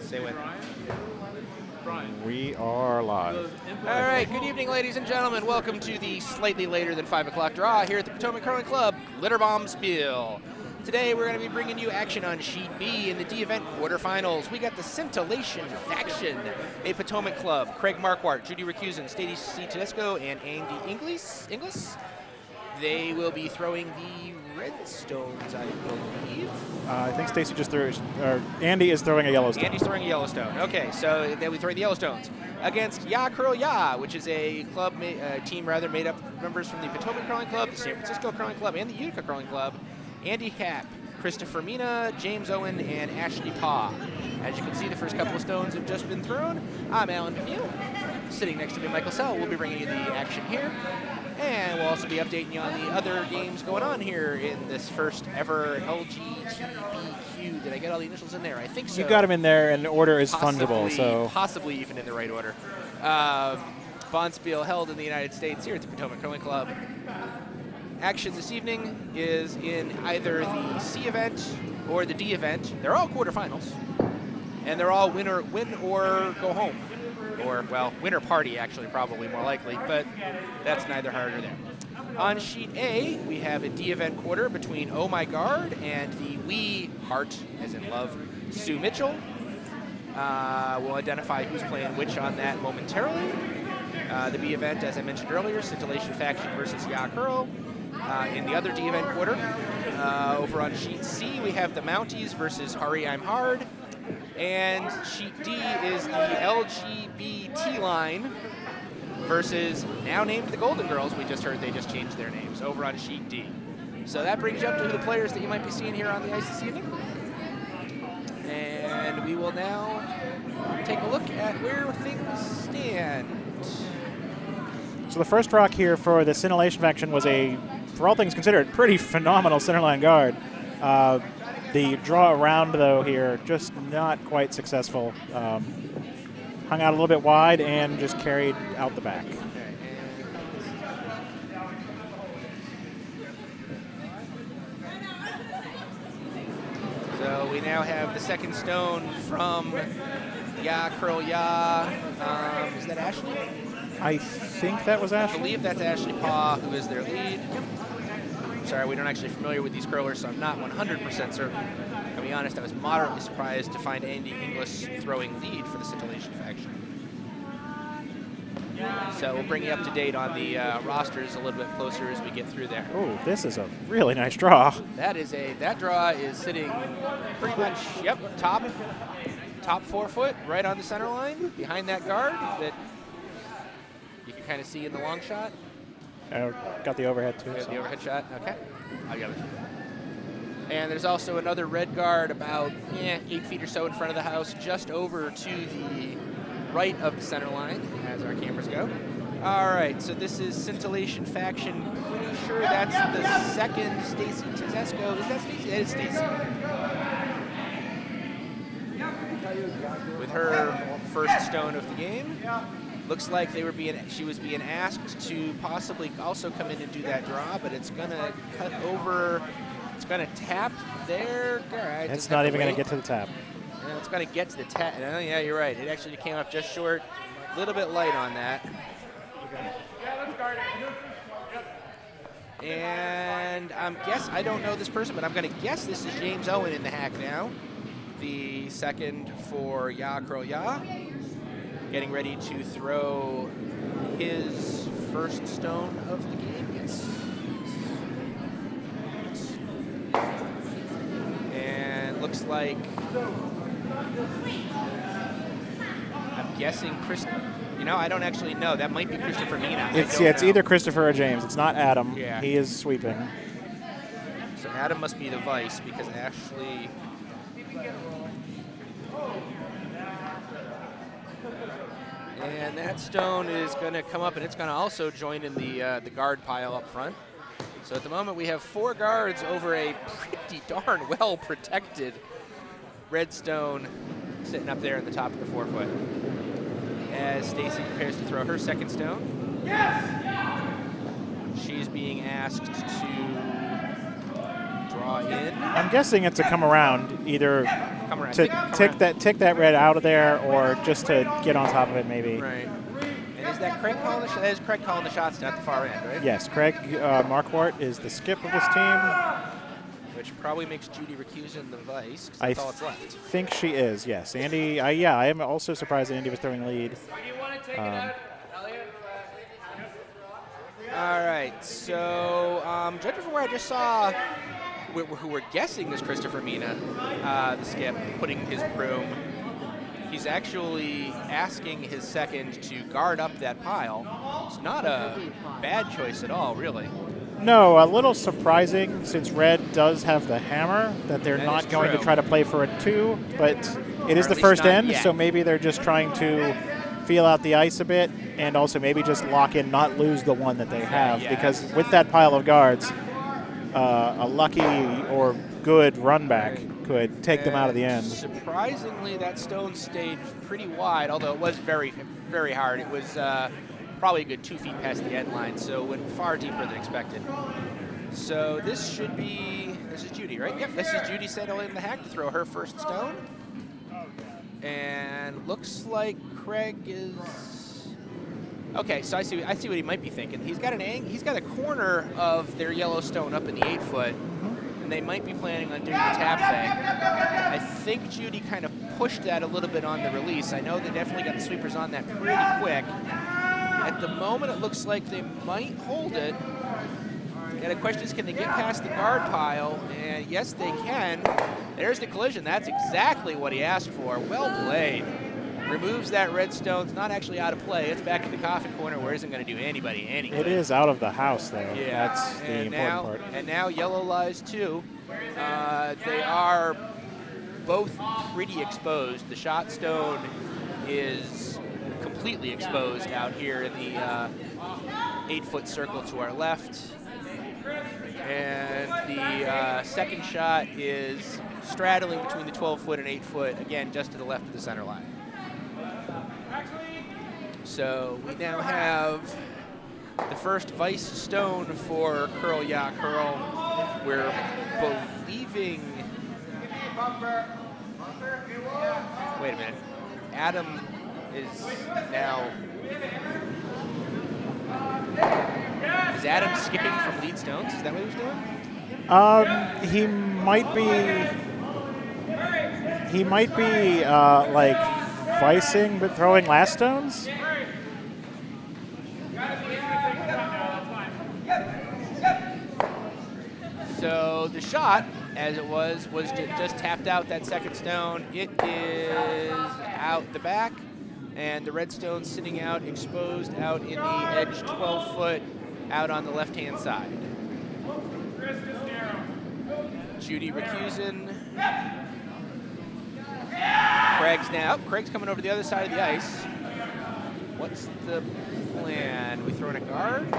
Say when. We are live. All right, good evening, ladies and gentlemen. Welcome to the slightly later than 5 o'clock draw here at the Potomac Curling Club, Glitter Bombspiel. Today we're going to be bringing you action on Sheet B in the D event quarterfinals. We got the Scintillation faction, a Potomac club. Craig Marquardt, Judy Recusen, Stacy Tedesco, and Andy Inglis. They will be throwing the Redstones, I believe. I think Stacy just threw, or Andy is throwing a Yellowstone. Andy's throwing a Yellowstone. Okay, so they'll be throwing the Yellowstones against Ya Curl Ya, which is a club team made up of members from the Potomac Curling Club, the San Francisco Curling Club, and the Utica Curling Club. Andy Cap, Christopher Mina, James Owen, and Ashley Paw. As you can see, the first couple of stones have just been thrown. I'm Alan Camille. Sitting next to me, Michael Sell. We'll be bringing you the action here. And we'll also be updating you on the other games going on here in this first ever LGBTQ. Did I get all the initials in there? I think so. You got them in there, and the order is possibly, fungible. So possibly even in the right order. Bombspiel held in the United States here at the Potomac Curling Club. Action this evening is in either the C event or the D event. They're all quarterfinals, and they're all win or go home. Or, well, winter party, actually, probably more likely, but that's neither here nor there. On Sheet A, we have a D event quarter between Oh My Guard and the We Heart, as in love, Sue Mitchell. We'll identify who's playing which on that momentarily. The B event, as I mentioned earlier, Scintillation Faction versus Ya Curl. In the other D event quarter, over on Sheet C, we have the Mounties versus Hurry I'm Hard. And Sheet D is the LGBT line versus now named the Golden Girls. We just heard they just changed their names over on Sheet D. So that brings you up to the players that you might be seeing here on the ice this evening. And we will now take a look at where things stand. the first rock here for the Scintillation faction was a, for all things considered, pretty phenomenal centerline guard. The draw around, though, here, just not quite successful. Hung out a little bit wide and just carried out the back. So we now have the second stone from Ya Curl Ya. Is that Ashley? I think that was Ashley. I believe that's Ashley Paw, who is their lead. Sorry, we don't actually familiar with these curlers, so I'm not 100% certain. To be honest, I was moderately surprised to find Andy Inglis throwing lead for the Scintillation faction. So we'll bring you up to date on the rosters a little bit closer as we get through there. Oh, this is a really nice draw. That draw is sitting pretty much, yep, top 4 foot, right on the center line, behind that guard that you can kind of see in the long shot. Got the overhead too. The overhead shot, okay. I got it. And there's also another red guard about 8 feet or so in front of the house, just over to the right of the center line, as our cameras go. All right, so this is Scintillation faction. Pretty sure that's the second Stacy Tedesco. Is that Stacy? That is Stacy. With her first stone of the game. Looks like she was being asked to possibly also come in and do that draw, but it's gonna cut over. It's gonna tap there. Right, it's not even gonna get to the tap. Yeah, it's gonna get to the tap. Oh, yeah, you're right. It actually came up just short. A little bit light on that. And I don't know this person, but I'm gonna guess this is James Owen in the hack now. The second for Ya Curl Ya. Getting ready to throw his first stone of the game. Yes. And looks like, I'm guessing I don't actually know. That might be Christopher Mina. It's either Christopher or James. It's not Adam. Yeah. He is sweeping. So Adam must be the vice because Ashley. And that stone is going to come up, and it's going to also join in the guard pile up front. So at the moment, we have 4 guards over a pretty darn well-protected red stone sitting up there in the top of the 4 foot. As Stacy prepares to throw her second stone. Yes! She's being asked to draw in. I'm guessing it's a come around, either come around. tick that red out of there, or just to get on top of it, maybe. Right. And is that Craig calling the shot? That is Craig calling the shots down at the far end, right? Yes, Craig Marquardt is the skip of this team. Which probably makes Judy Recusing the vice, because I that's all that's left. think she is, yes. Andy, yeah, I am also surprised that Andy was throwing lead. All right, so judging from where I just saw, who we're guessing is Christopher Mina, the skip, putting his broom. He's actually asking his second to guard up that pile. It's not a bad choice at all, really. No, a little surprising since Red does have the hammer that they're not going to try to play for a 2, but it is the first end, so maybe they're just trying to feel out the ice a bit and also maybe just lock in, not lose the one that they have, because with that pile of guards, a lucky or good run back could take them out of the end. Surprisingly, that stone stayed pretty wide, although it was very, very hard. It was probably a good 2 feet past the end line, so it went far deeper than expected. So this should be, this is Judy, right? Yep, this is Judy settling the hack to throw her first stone. And looks like Craig is, okay, so I see what he might be thinking. He's got a corner of their yellow stone up in the 8-foot, and they might be planning on doing the tap thing. I think Judy kind of pushed that a little bit on the release. I know they definitely got the sweepers on that pretty quick. At the moment, it looks like they might hold it. And the question is, can they get past the guard pile? And yes, they can. There's the collision. That's exactly what he asked for. Well played. Removes that red stone. It's not actually out of play. It's back in the coffin corner where it isn't going to do anybody any good. It is out of the house, though. Yeah. That's the important part. And now yellow lies too. They are both pretty exposed. The shot stone is completely exposed out here in the 8-foot circle to our left. And the second shot is straddling between the 12-foot and 8-foot, again, just to the left of the center line. So we now have the first vice stone for Curl Ya Curl. We're believing, wait a minute, Adam is now, is Adam skipping from lead stones? Is that what he was doing? He might be like vicing but throwing last stones. So the shot, as it was just tapped out that second stone. It is out the back, and the red stone's sitting out, exposed out in the edge 12-foot, out on the left-hand side. Judy recusing. Craig's coming over the other side of the ice. What's the plan? We throwing a guard?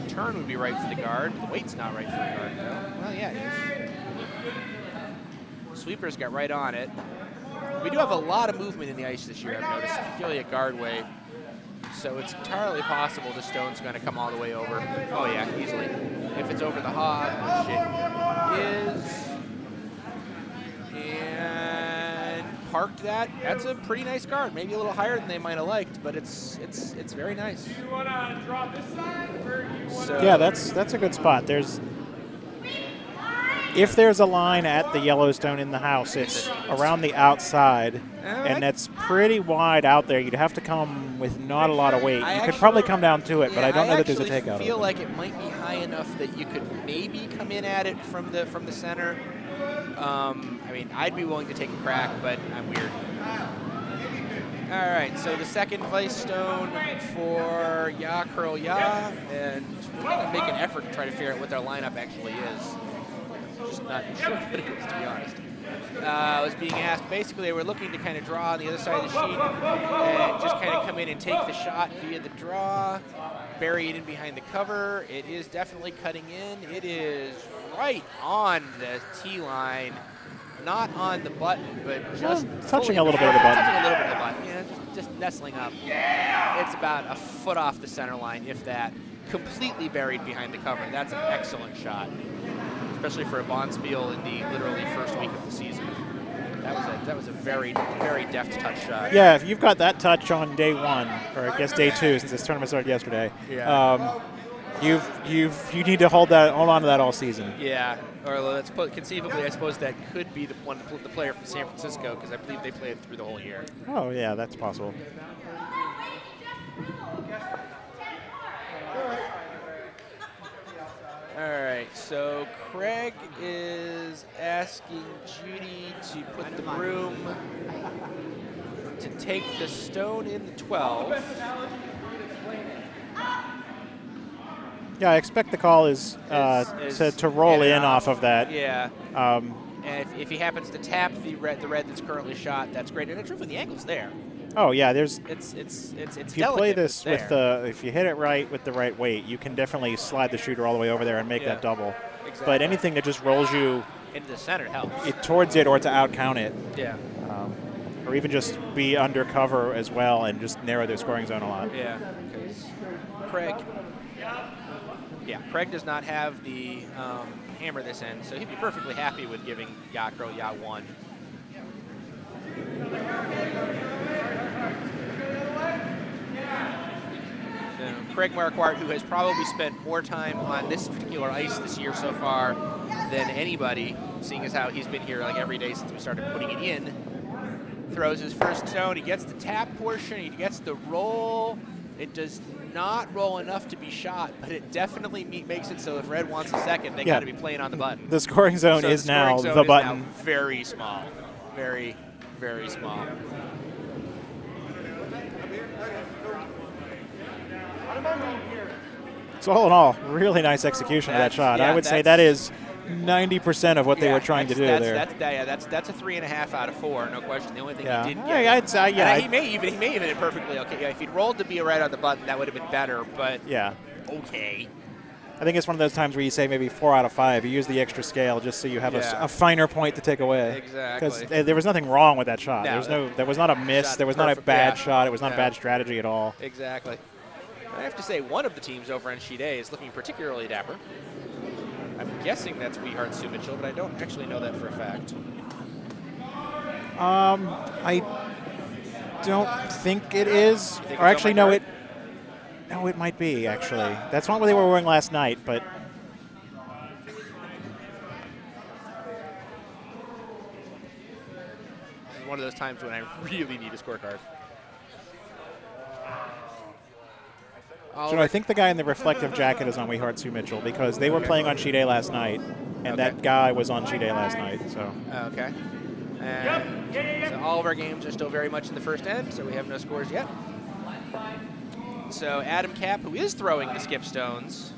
Turn would be right for the guard. The weight's not right for the guard, though. Well, yeah, it is. Sweepers got right on it. We do have a lot of movement in the ice this year, I've noticed, particularly at guard weight. So it's entirely possible the stone's going to come all the way over. Oh, yeah, easily. If it's over the hog, which it is. And parked that. That's a pretty nice guard. Maybe a little higher than they might have liked, but it's very nice. Do you want to drop this side? Or you wanna Yeah, that's a good spot. If there's a line at the Yellowstone in the house, it's around the outside, and that's pretty wide out there. You'd have to come with not a lot of weight. You could probably come down to it, but I don't know that there's a takeout. I feel like it might be high enough that you could maybe come in at it from the center. I mean, I'd be willing to take a crack, but I'm weird. All right, so the second vice stone for Ya Curl Ya, and we're going to make an effort to try to figure out what their lineup actually is. Just not sure what it is, to be honest. I was being asked, basically they were looking to kind of draw on the other side of the sheet and just kind of come in and take the shot via the draw, bury it in behind the cover. It is definitely cutting in. It is right on the tee line, not on the button, but just touching a little bit of the button. Touching a little bit of the button, yeah, just nestling up. It's about a foot off the center line, if that. Completely buried behind the cover. That's an excellent shot, especially for a Bombspiel in the literally first week of the season. That was a very, very deft touch shot. Yeah, if you've got that touch on day one, or I guess day two, since this tournament started yesterday, Yeah. you need to hold on to that all season. Yeah, or let's put conceivably, I suppose that could be the player from San Francisco, because I believe they played through the whole year. Oh yeah, that's possible. All right, so Craig is asking Judy to put the broom to take the stone in the 12. Yeah, I expect the call is to roll in off of that. Yeah. And if he happens to tap the red that's currently shot, that's great. And it's true when the angle's there. Oh yeah, there's. It's if you play this with the, if you hit it right with the right weight, you can definitely slide the shooter all the way over there and make that double. Exactly. But anything that just rolls you into the center helps. Towards it or to out count it. Yeah. Or even just be undercover as well and just narrow their scoring zone a lot. Yeah, because Craig does not have the hammer this end, so he'd be perfectly happy with giving Yakro Ya 1. So Craig Marquardt, who has probably spent more time on this particular ice this year so far than anybody, seeing as how he's been here like every day since we started putting it in, throws his first stone. He gets the tap portion, he gets the roll. It does not roll enough to be shot, but it definitely makes it so if Red wants a second, they got to be playing on the button. The scoring zone is now the button. Now very small, very, very small. So all in all, really nice execution of that shot. Yeah, I would say that is 90% of what they were trying to do there. That's a 3.5 out of 4, no question. The only thing he didn't get. I'd say, he may even been perfectly okay. Yeah, if he'd rolled to be right on the button, that would have been better. But okay. I think it's one of those times where you say maybe 4 out of 5. You use the extra scale just so you have a finer point to take away. Exactly. Because there was nothing wrong with that shot. No, there was not a miss. There was not a bad shot. It was not bad strategy at all. Exactly. I have to say, one of the teams over on Sheet A is looking particularly dapper. I'm guessing that's We Heart Sue Mitchell, but I don't actually know that for a fact. I don't think it is. Or actually, no, it might be, actually. That's not what they were wearing last night, but... This is one of those times when I really need a scorecard. So I think the guy in the reflective jacket is on We Heart Sue Mitchell because they were playing on Sheet A last night, and that guy was on Sheet A last night. So. Okay. And so all of our games are still very much in the first end, so we have no scores yet. So Adam Kapp, who is throwing the skip stones,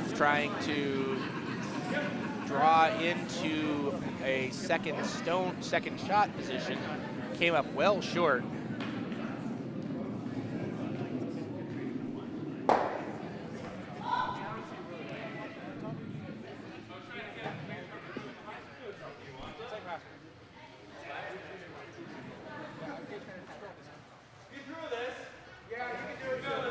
is trying to draw into a second shot position. Came up well short.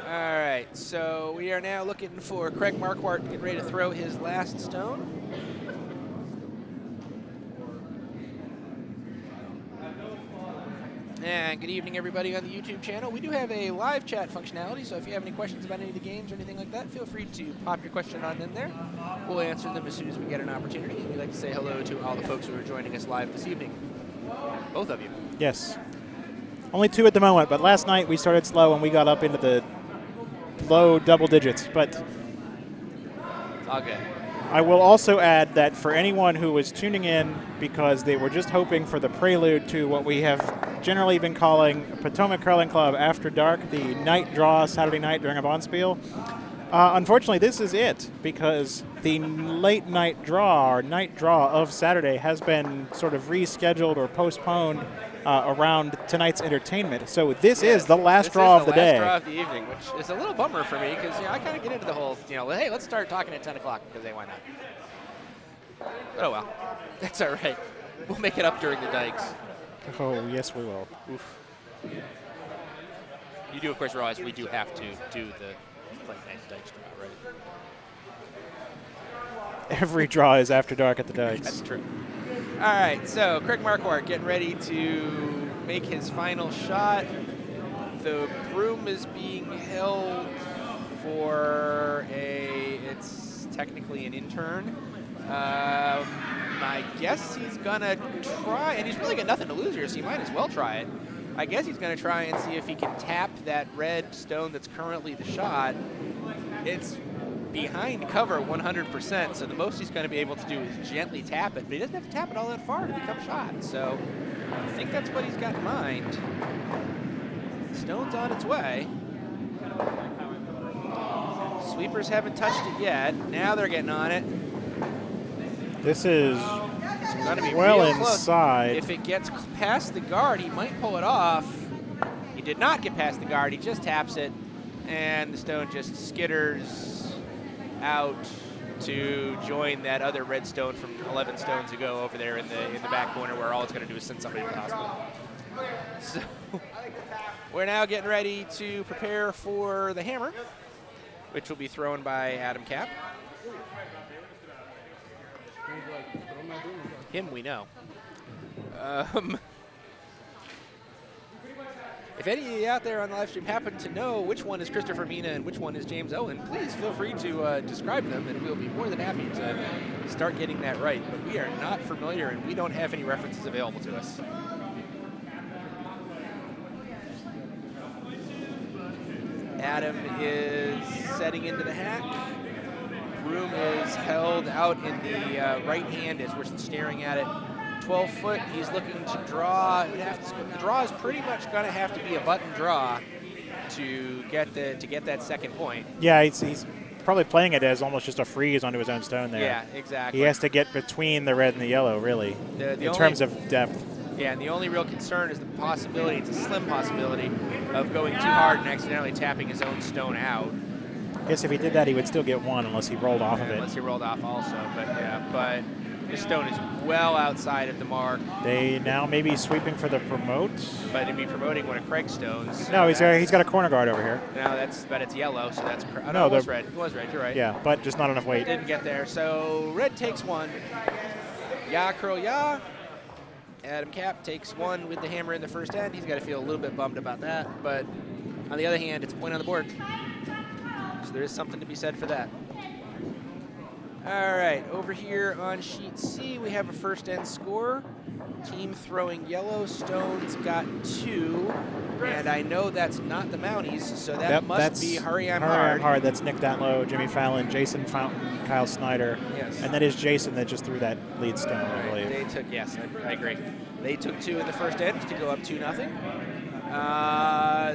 All right, so we are now looking for Craig Marquardt getting ready to throw his last stone. And good evening, everybody on the YouTube channel. We do have a live chat functionality, so if you have any questions about any of the games or anything like that, feel free to pop your question on in there. We'll answer them as soon as we get an opportunity. And we'd like to say hello to all the folks who are joining us live this evening. Both of you. Yes. Only 2 at the moment, but last night we started slow and we got up into the low double digits. But it's all good. I will also add that for anyone who was tuning in because they were just hoping for the prelude to what we have generally been calling Potomac Curling Club After Dark, the night draw Saturday night during a Bombspiel. Unfortunately, this is it because the late night draw or night draw of Saturday has been sort of rescheduled or postponed around tonight's entertainment. So this is the last draw of the day. Last draw of the evening, which is a little bummer for me because I kind of get into the whole, hey, let's start talking at 10 o'clock because why not? But oh well, that's all right. We'll make it up during the dikes. Oh, yes, we will. Oof. You do, of course, realize we do have to do the Play Nice Dikes draw, right? Every draw is after dark at the That's dikes. true. All right, so Craig Marquardt getting ready to make his final shot. The broom is being held for it's technically an intern. I guess he's gonna try, and he's really got nothing to lose here, so he might as well try it. I guess he's gonna try and see if he can tap that red stone that's currently the shot. It's behind cover 100%, so the most he's gonna be able to do is gently tap it, but he doesn't have to tap it all that far to become shot. So I think that's what he's got in mind. Stone's on its way. Sweepers haven't touched it yet. Now they're getting on it. This is Gonna be well real close. inside. If it gets past the guard, he might pull it off. He did not get past the guard. He just taps it, and the stone just skitters out to join that other red stone from 11 stones ago over there in the back corner, where all it's going to do is send somebody to the hospital. So we're now getting ready to prepare for the hammer, which will be thrown by Adam Cap. Him we know. If any of you out there on the live stream happen to know which one is Christopher Mina and which one is James Owen, please feel free to describe them, and we'll be more than happy to start getting that right. But we are not familiar, and we don't have any references available to us. Adam is setting into the hack. Broom is held out in the right hand as we're staring at it. 12 foot, he's looking to draw. The draw is pretty much going to have to be a button draw to get that second point. Yeah, he's probably playing it as almost just a freeze onto his own stone there. Yeah, exactly. He has to get between the red and the yellow, really, in terms of depth. Yeah, and the only real concern is the possibility, it's a slim possibility, of going too hard and accidentally tapping his own stone out. I guess if he did that, he would still get one unless he rolled off of it. Unless he rolled off also, but this stone is well outside of the mark. They now may be sweeping for the promote. But it'd be promoting one of Craig's stones. So no, he's got a corner guard over here. No, but it's yellow, so that's oh, no, it was red. It was red, you're right. Yeah, but just not enough weight. Didn't get there. So red takes one. Ya curl ya. Adam Cap takes one with the hammer in the first end. He's got to feel a little bit bummed about that, but on the other hand, it's a point on the board. So there is something to be said for that. All right, over here on sheet C, we have a first end score. Team throwing yellow, stones got 2, and I know that's not the Mounties, so that must be Hurry I'm Hard. That's Nick Datlow, Jimmy Fallon, Jason Fountain, Kyle Snyder. Yes. And that is Jason that just threw that lead stone, I believe. They took, yes, I agree. They took 2 in the first end to go up 2-0.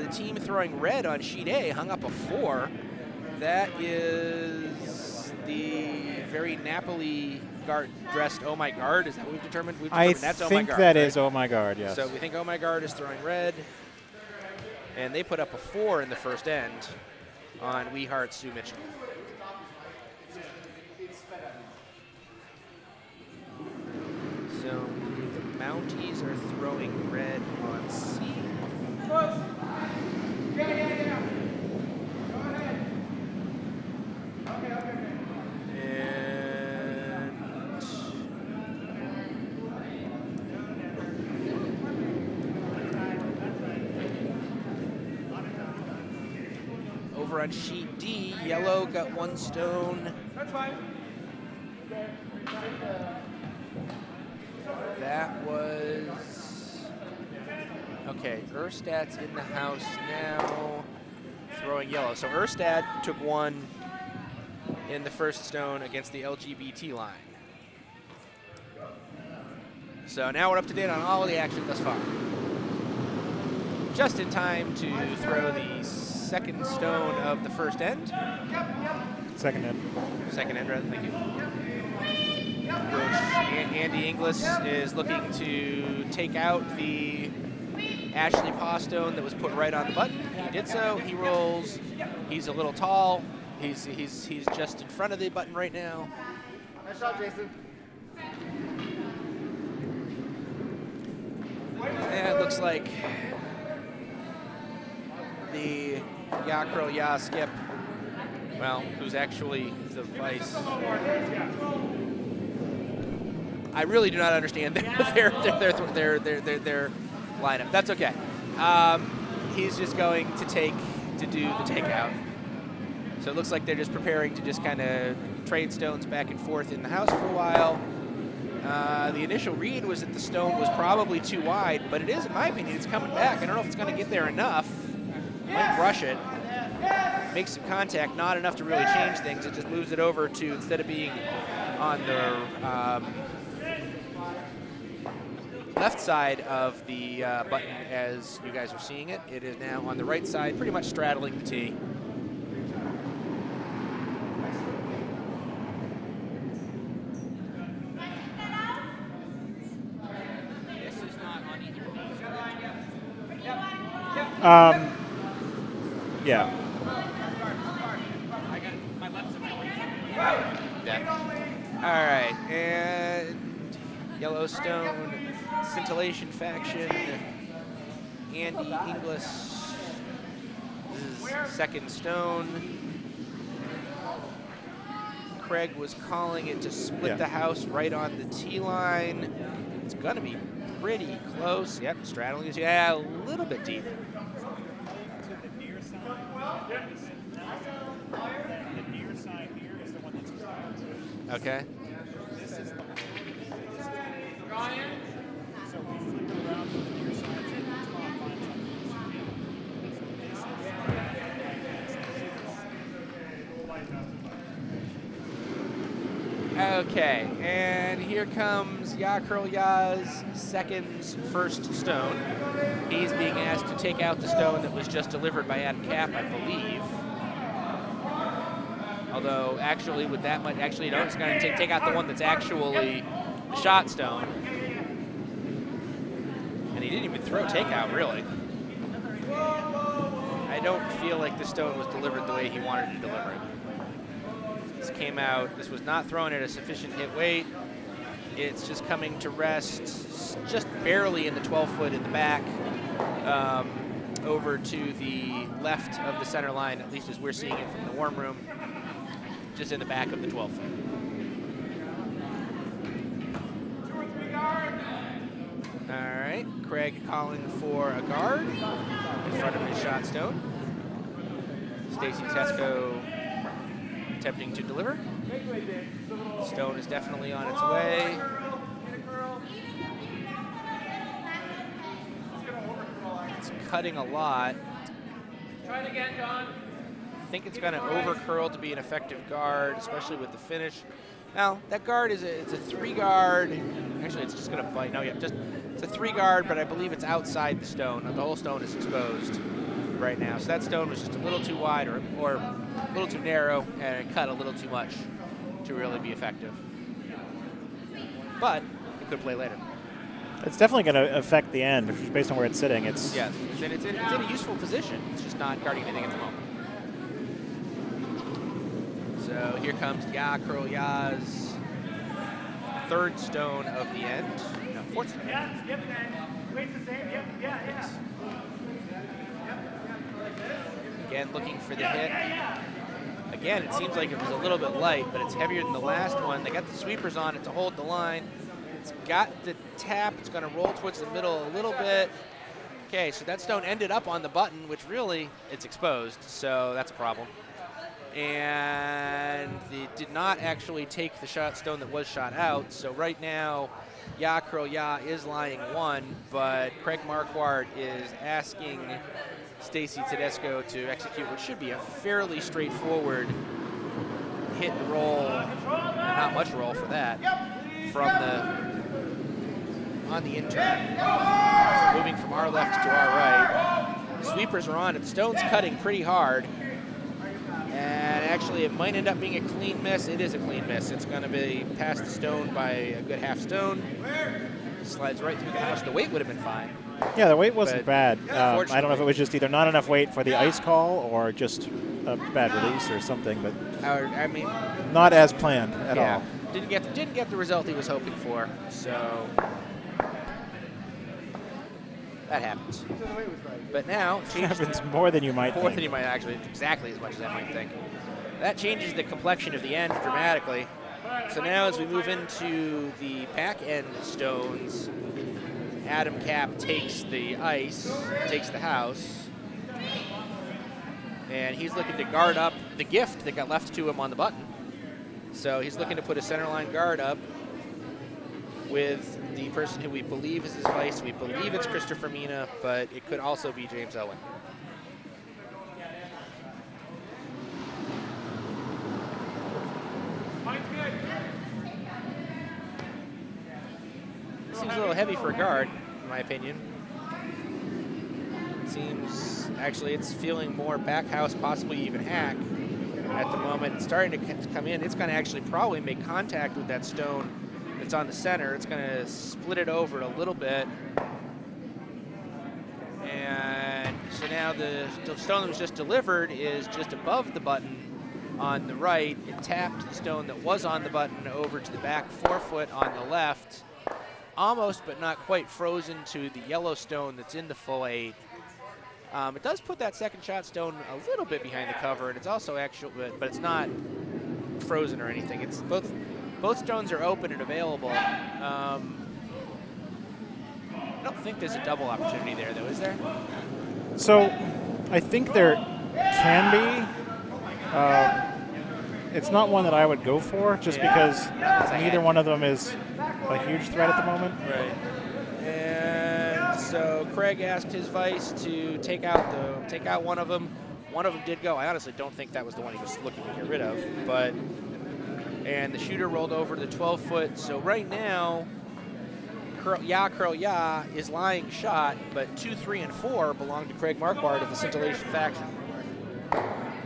The team throwing red on sheet A hung up a 4. That is the very Napoli dressed Oh My Guard. Is that what we've determined? That's Oh My Guard, that is Oh My Guard, yes. So we think Oh My Guard is throwing red. And they put up a 4 in the first end on We Heart Sue Mitchell. So the Mounties are throwing red on C. Yeah. Over on sheet D, yellow got 1 stone. That's fine. That was... Okay, Erstad's in the house now, throwing yellow. So Erstad took 1 in the first stone against the LGBT line. So now we're up to date on all of the action thus far. Just in time to throw the second stone of the first end. Second end. Second end, rather, thank you. Which Andy Inglis is looking to take out the Ashley Paw stone that was put right on the button. He did so. He rolls. He's a little tall. He's just in front of the button right now. Nice shot, Jason. And it looks like the Ya Curl Ya skip well, who's actually the vice. I really do not understand their lineup. That's okay. He's just going to do the takeout. So it looks like they're just preparing to just kind of trade stones back and forth in the house for a while. The initial read was that the stone was probably too wide, but it is, in my opinion, it's coming back. I don't know if it's going to get there enough. Might brush it. Makes some contact, not enough to really change things. It just moves it over to, instead of being on the left side of the button as you guys are seeing it, it is now on the right side, pretty much straddling the tee. Yeah. Yeah. All right, and Yellowstone, Scintillation faction, Andy Inglis, this is second stone. Craig was calling it to split the house right on the tee line. It's gonna be pretty close. Yep, straddling is, yeah, a little bit deep. The near side here is the one that's exposed. Okay. This is the so we flip it around to the near side, so the top lines on the Okay, and here comes Ya's first stone. He's being asked to take out the stone that was just delivered by Adam Cap, I believe. Although, actually, with that much, actually, no, it's going to take out the one that's actually the shot stone. And he didn't even throw takeout, really. I don't feel like the stone was delivered the way he wanted to deliver it. This came out, this was not thrown at a sufficient hit weight. It's just coming to rest just barely in the 12-foot in the back, over to the left of the center line, at least as we're seeing it from the warm room, just in the back of the 12-foot. All right, Craig calling for a guard in front of his shot stone. Stacy Tesco attempting to deliver. Stone is definitely on its way. It's cutting a lot. Try it again, John. I think it's going to over curl to be an effective guard, especially with the finish. Now, that guard is it's a 3-guard. Actually, it's just going to bite. No, yeah, it's a 3-guard, but I believe it's outside the stone. The whole stone is exposed right now. So that stone was just a little too wide or a little too narrow, and it cut a little too much to really be effective. But it could play later. It's definitely going to affect the end, based on where it's sitting. It's yes, it's in a useful position. It's just not guarding anything at the moment. So here comes Ya's third stone of the end. No, fourth stone. Yeah, yep, weight's the same, yep, yeah. Again, looking for the hit. Again, it seems like it was a little bit light, but it's heavier than the last one. They got the sweepers on it to hold the line. It's got the tap. It's going to roll towards the middle a little bit. Okay, so that stone ended up on the button, which really, it's exposed, so that's a problem. And they did not actually take the shot stone that was shot out, so right now, Ya is lying 1, but Craig Marquardt is asking Stacy Tedesco to execute what should be a fairly straightforward hit and roll, and not much roll for that, from on the in-turn. Moving from our left to our right. The sweepers are on, and the stone's cutting pretty hard. And actually, it might end up being a clean miss. It is a clean miss. It's going to be past the stone by a good half stone. Slides right through the house. The weight would have been fine. Yeah, the weight wasn't bad. I don't know if it was just either not enough weight for the ice call or just a bad release or something, but I mean, not as planned at all. Didn't get the result he was hoping for. So that happens. But now it happens more than you might think. More than you might actually, exactly as much as I might think. That changes the complexion of the end dramatically. So now as we move into the back end stones, Adam Cap takes the ice, takes the house, and he's looking to guard up the gift that got left to him on the button. So he's looking to put a centerline guard up with the person who we believe is his vice. We believe it's Christopher Mina, but it could also be James Owen. Seems a little heavy for a guard, in my opinion. Seems, actually, it's feeling more back house, possibly even hack at the moment. It's starting to come in. It's going to actually probably make contact with that stone that's on the center. It's going to split it over a little bit. And so now the stone that was just delivered is just above the button on the right. It tapped the stone that was on the button over to the back forefoot on the left. Almost, but not quite frozen to the yellow stone that's in the full 8. It does put that second shot stone a little bit behind the cover, and it's also actual, but it's not frozen or anything. It's both stones are open and available. I don't think there's a double opportunity there, though, is there? So, I think there can be. It's not one that I would go for, just because neither one of them is a huge threat at the moment. Right. And so Craig asked his vice to take out one of them. One of them did go. I honestly don't think that was the one he was looking to get rid of. And the shooter rolled over to the 12-foot. So right now, Curl Ya is lying shot, but 2, 3, and 4 belong to Craig Marquardt of the Scintillation faction.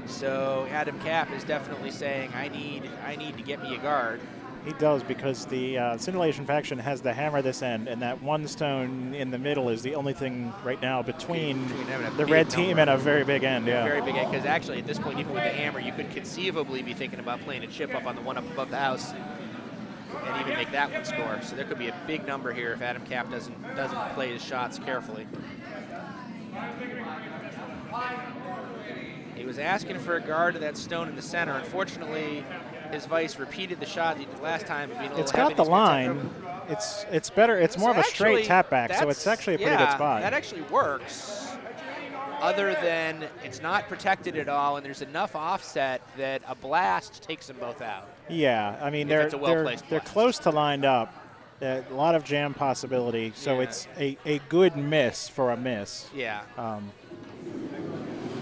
So Adam Cap is definitely saying, I need to get me a guard. He does, because the Scintillation faction has the hammer this end, and that one stone in the middle is the only thing right now between the red team and a very big end. Yeah, very big end, because actually at this point, even with the hammer, you could conceivably be thinking about playing a chip up on the one up above the house and even make that one score. So there could be a big number here if Adam Cap doesn't play his shots carefully. He was asking for a guard to that stone in the center. Unfortunately, his vice repeated the shot he did last time. It's got the line. It's better. It's more of a straight tap back, so it's actually a pretty good spot. That actually works. Other than it's not protected at all, and there's enough offset that a blast takes them both out. Yeah, I mean they're close to lined up. A lot of jam possibility, so it's a good miss for a miss. Yeah.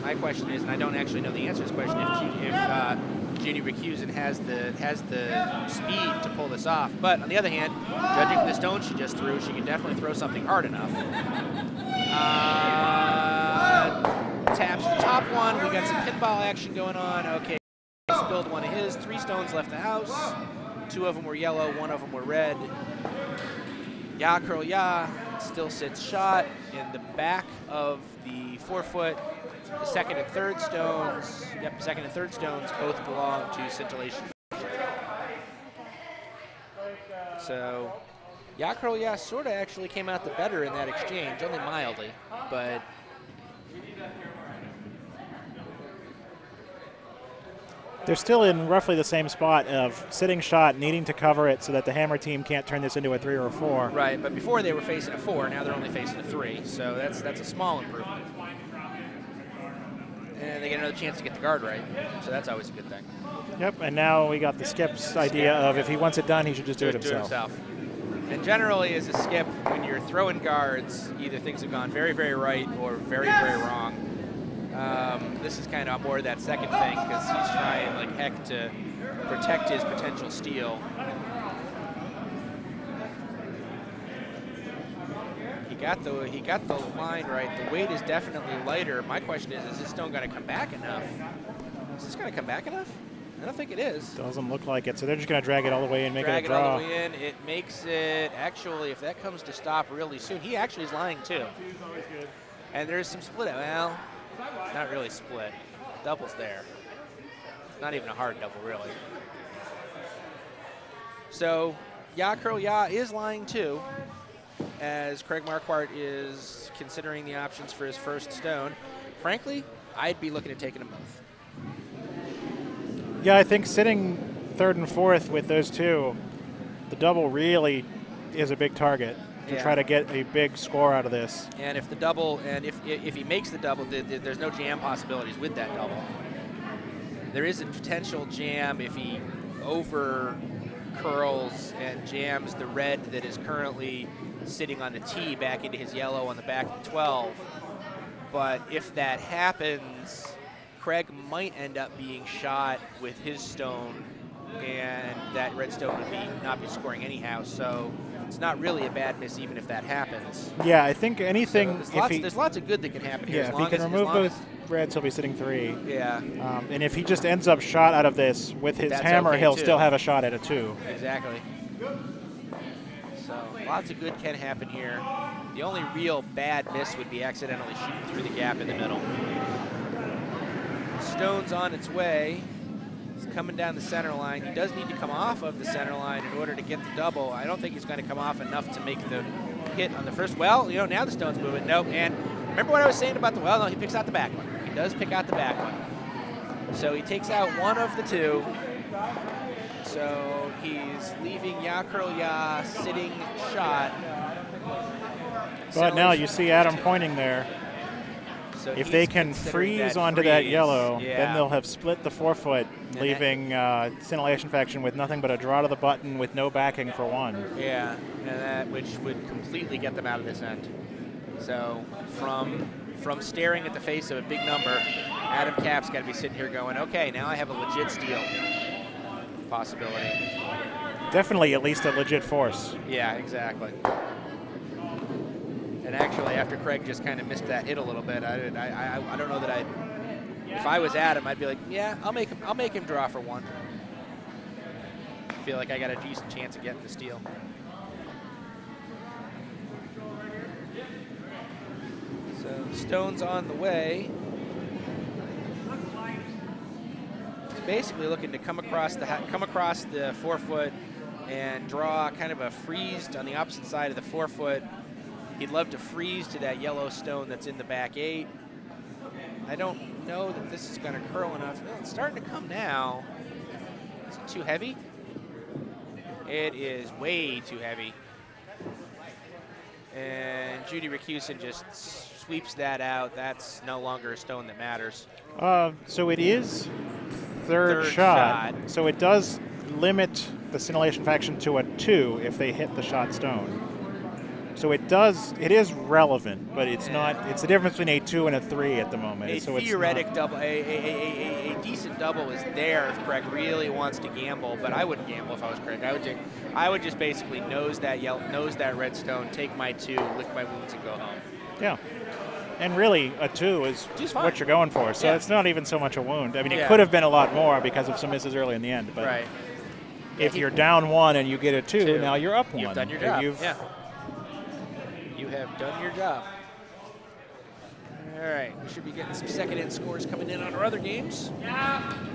My question is, and I don't actually know the answer to this question, if Judy Recusin has the speed to pull this off. But on the other hand, judging from the stone she just threw, she can definitely throw something hard enough. Taps the top one. We got some pinball action going on. Okay, spilled one of his. 3 stones left the house. 2 of them were yellow, 1 of them were red. Ya Curl Ya still sits shot in the back of the 4-foot. The second and third stones, second and third stones both belong to Scintillation. So, Ya Curl Ya sort of actually came out the better in that exchange, only mildly, but they're still in roughly the same spot of sitting shot, needing to cover it so that the hammer team can't turn this into a 3 or a 4. Right, but before they were facing a 4, now they're only facing a 3, so that's a small improvement. And they get another chance to get the guard right, so that's always a good thing. Yep, and now we got the skip's idea of if he wants it done, he should just do it himself. And generally, as a skip, when you're throwing guards, either things have gone very, very right or very, very wrong. This is kind of more of that second thing, because he's trying like heck to protect his potential steal. He got the line right. The weight is definitely lighter. My question is this stone going to come back enough? Is this going to come back enough? I don't think it is. Doesn't look like it. So they're just going to drag it all the way and make it a draw. Drag it all the way in. It makes it, actually, if that comes to stop really soon, he actually is lying too. And there's some split. Well, not really split. Double's there. It's not even a hard double, really. So Ya Curl Ya is lying too, as Craig Marquardt is considering the options for his first stone. Frankly, I'd be looking at taking them both. Yeah, I think sitting third and fourth with those two, the double really is a big target to try to get a big score out of this. And if the double, and if he makes the double, there's no jam possibilities with that double. There is a potential jam if he over curls and jams the red that is currently sitting on the tee back into his yellow on the back of the 12. But if that happens, Craig might end up being shot with his stone, and that red stone would not be scoring anyhow. So it's not really a bad miss even if that happens. Yeah, I think anything. So there's lots of good that can happen here. Yeah, if he can remove both reds, he'll be sitting 3. Yeah. And if he just ends up shot out of this with his hammer, okay he'll too. still have a shot at a 2. Exactly. So lots of good can happen here. The only real bad miss would be accidentally shooting through the gap in the middle. Stone's on its way. It's coming down the center line. He does need to come off of the center line in order to get the double. I don't think he's going to come off enough to make the hit on the first. Well, you know, now the stone's moving. Nope. And remember what I was saying about the, well, no, he picks out the back one. He does pick out the back one. So he takes out one of the 2. So he's leaving Ya Curl Ya sitting shot. But now you see Adam pointing there. So if they can freeze onto that yellow, then they'll have split the 4-foot, leaving Scintillation Faction with nothing but a draw to the button with no backing for 1. Yeah, and that which would completely get them out of this end. So from staring at the face of a big number, Adam Cap's got to be sitting here going, okay, now I have a legit steal possibility. Definitely at least a legit force. Yeah, exactly. And actually, after Craig just kind of missed that hit a little bit, I don't know that I'd. If I was Adam, I'd be like, yeah, I'll make him draw for 1. I feel like I got a decent chance of getting the steal. So Stone's on the way. He's basically looking to come across the 4-foot and draw kind of a freeze on the opposite side of the 4-foot. He'd love to freeze to that yellow stone that's in the back 8. I don't know that this is going to curl enough. Well, it's starting to come now. Is it too heavy? It is way too heavy. And Judy Racusin just sweeps that out. That's no longer a stone that matters. So it is third shot. So it does limit the Scintillation Faction to a 2 if they hit the shot stone. So it is relevant, but it's not. It's the difference between a 2 and a 3 at the moment. A theoretic double, a decent double is there if Craig really wants to gamble, but I wouldn't gamble if I was Craig. I would just basically nose that red stone, take my 2, lick my wounds, and go home. Yeah. And really, a 2 is what you're going for. So it's not even so much a wound. I mean, it could have been a lot more because of some misses early in the end. But right. If you're down 1 and you get a 2, now you're up 1. You've done your job. You have done your job. All right, we should be getting some second-end scores coming in on our other games.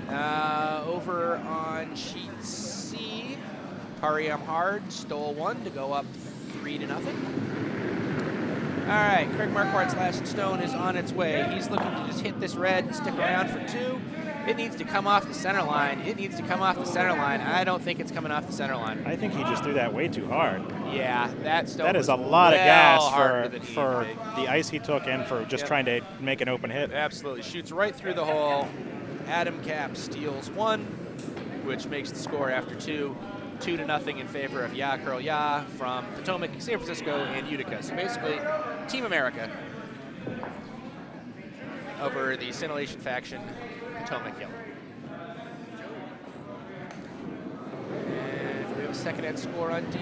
Over on sheet C, Pariam Hard stole 1 to go up 3-0. All right, Craig Marquardt's last stone is on its way. He's looking to just hit this red and stick around for 2. It needs to come off the center line. I don't think it's coming off the center line. I think he just threw that way too hard. Yeah, that stone That is a lot of gas for the ice he took and for just trying to make an open hit. Absolutely. Shoots right through the hole. Adam Cap steals 1, which makes the score after 2. 2-0 in favor of Ya Curl Ya from Potomac, San Francisco, and Utica. So basically, Team America over the Scintillation Faction, Potomac Hill. And we have a second-end score on D.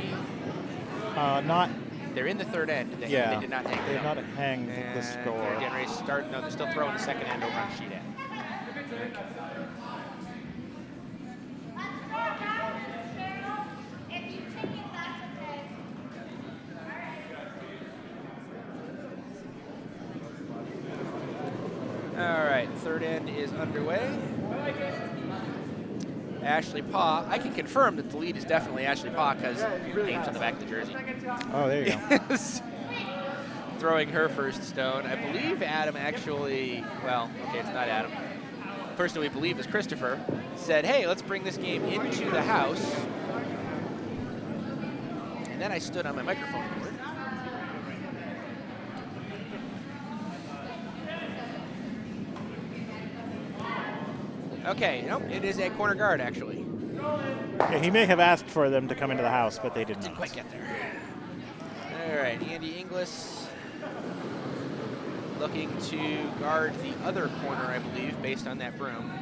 Not. They're in the third end. They did not hang. They did not hang the score. They're getting ready to start. No, they're still throwing the second end over on sheet A. All right, third end is underway. Ashley Paw. I can confirm that the lead is definitely Ashley Paw because her name's on the back of the jersey. Oh, there you go. Throwing her first stone. I believe Adam actually, well, okay, it's not Adam. person we believe is Christopher, said, hey, let's bring this game into the house. And then I stood on my microphone cord. Okay, nope, it is a corner guard, actually. Yeah, he may have asked for them to come into the house, but they did not. Didn't quite get there. All right, Andy Inglis looking to guard the other corner, I believe, based on that broom.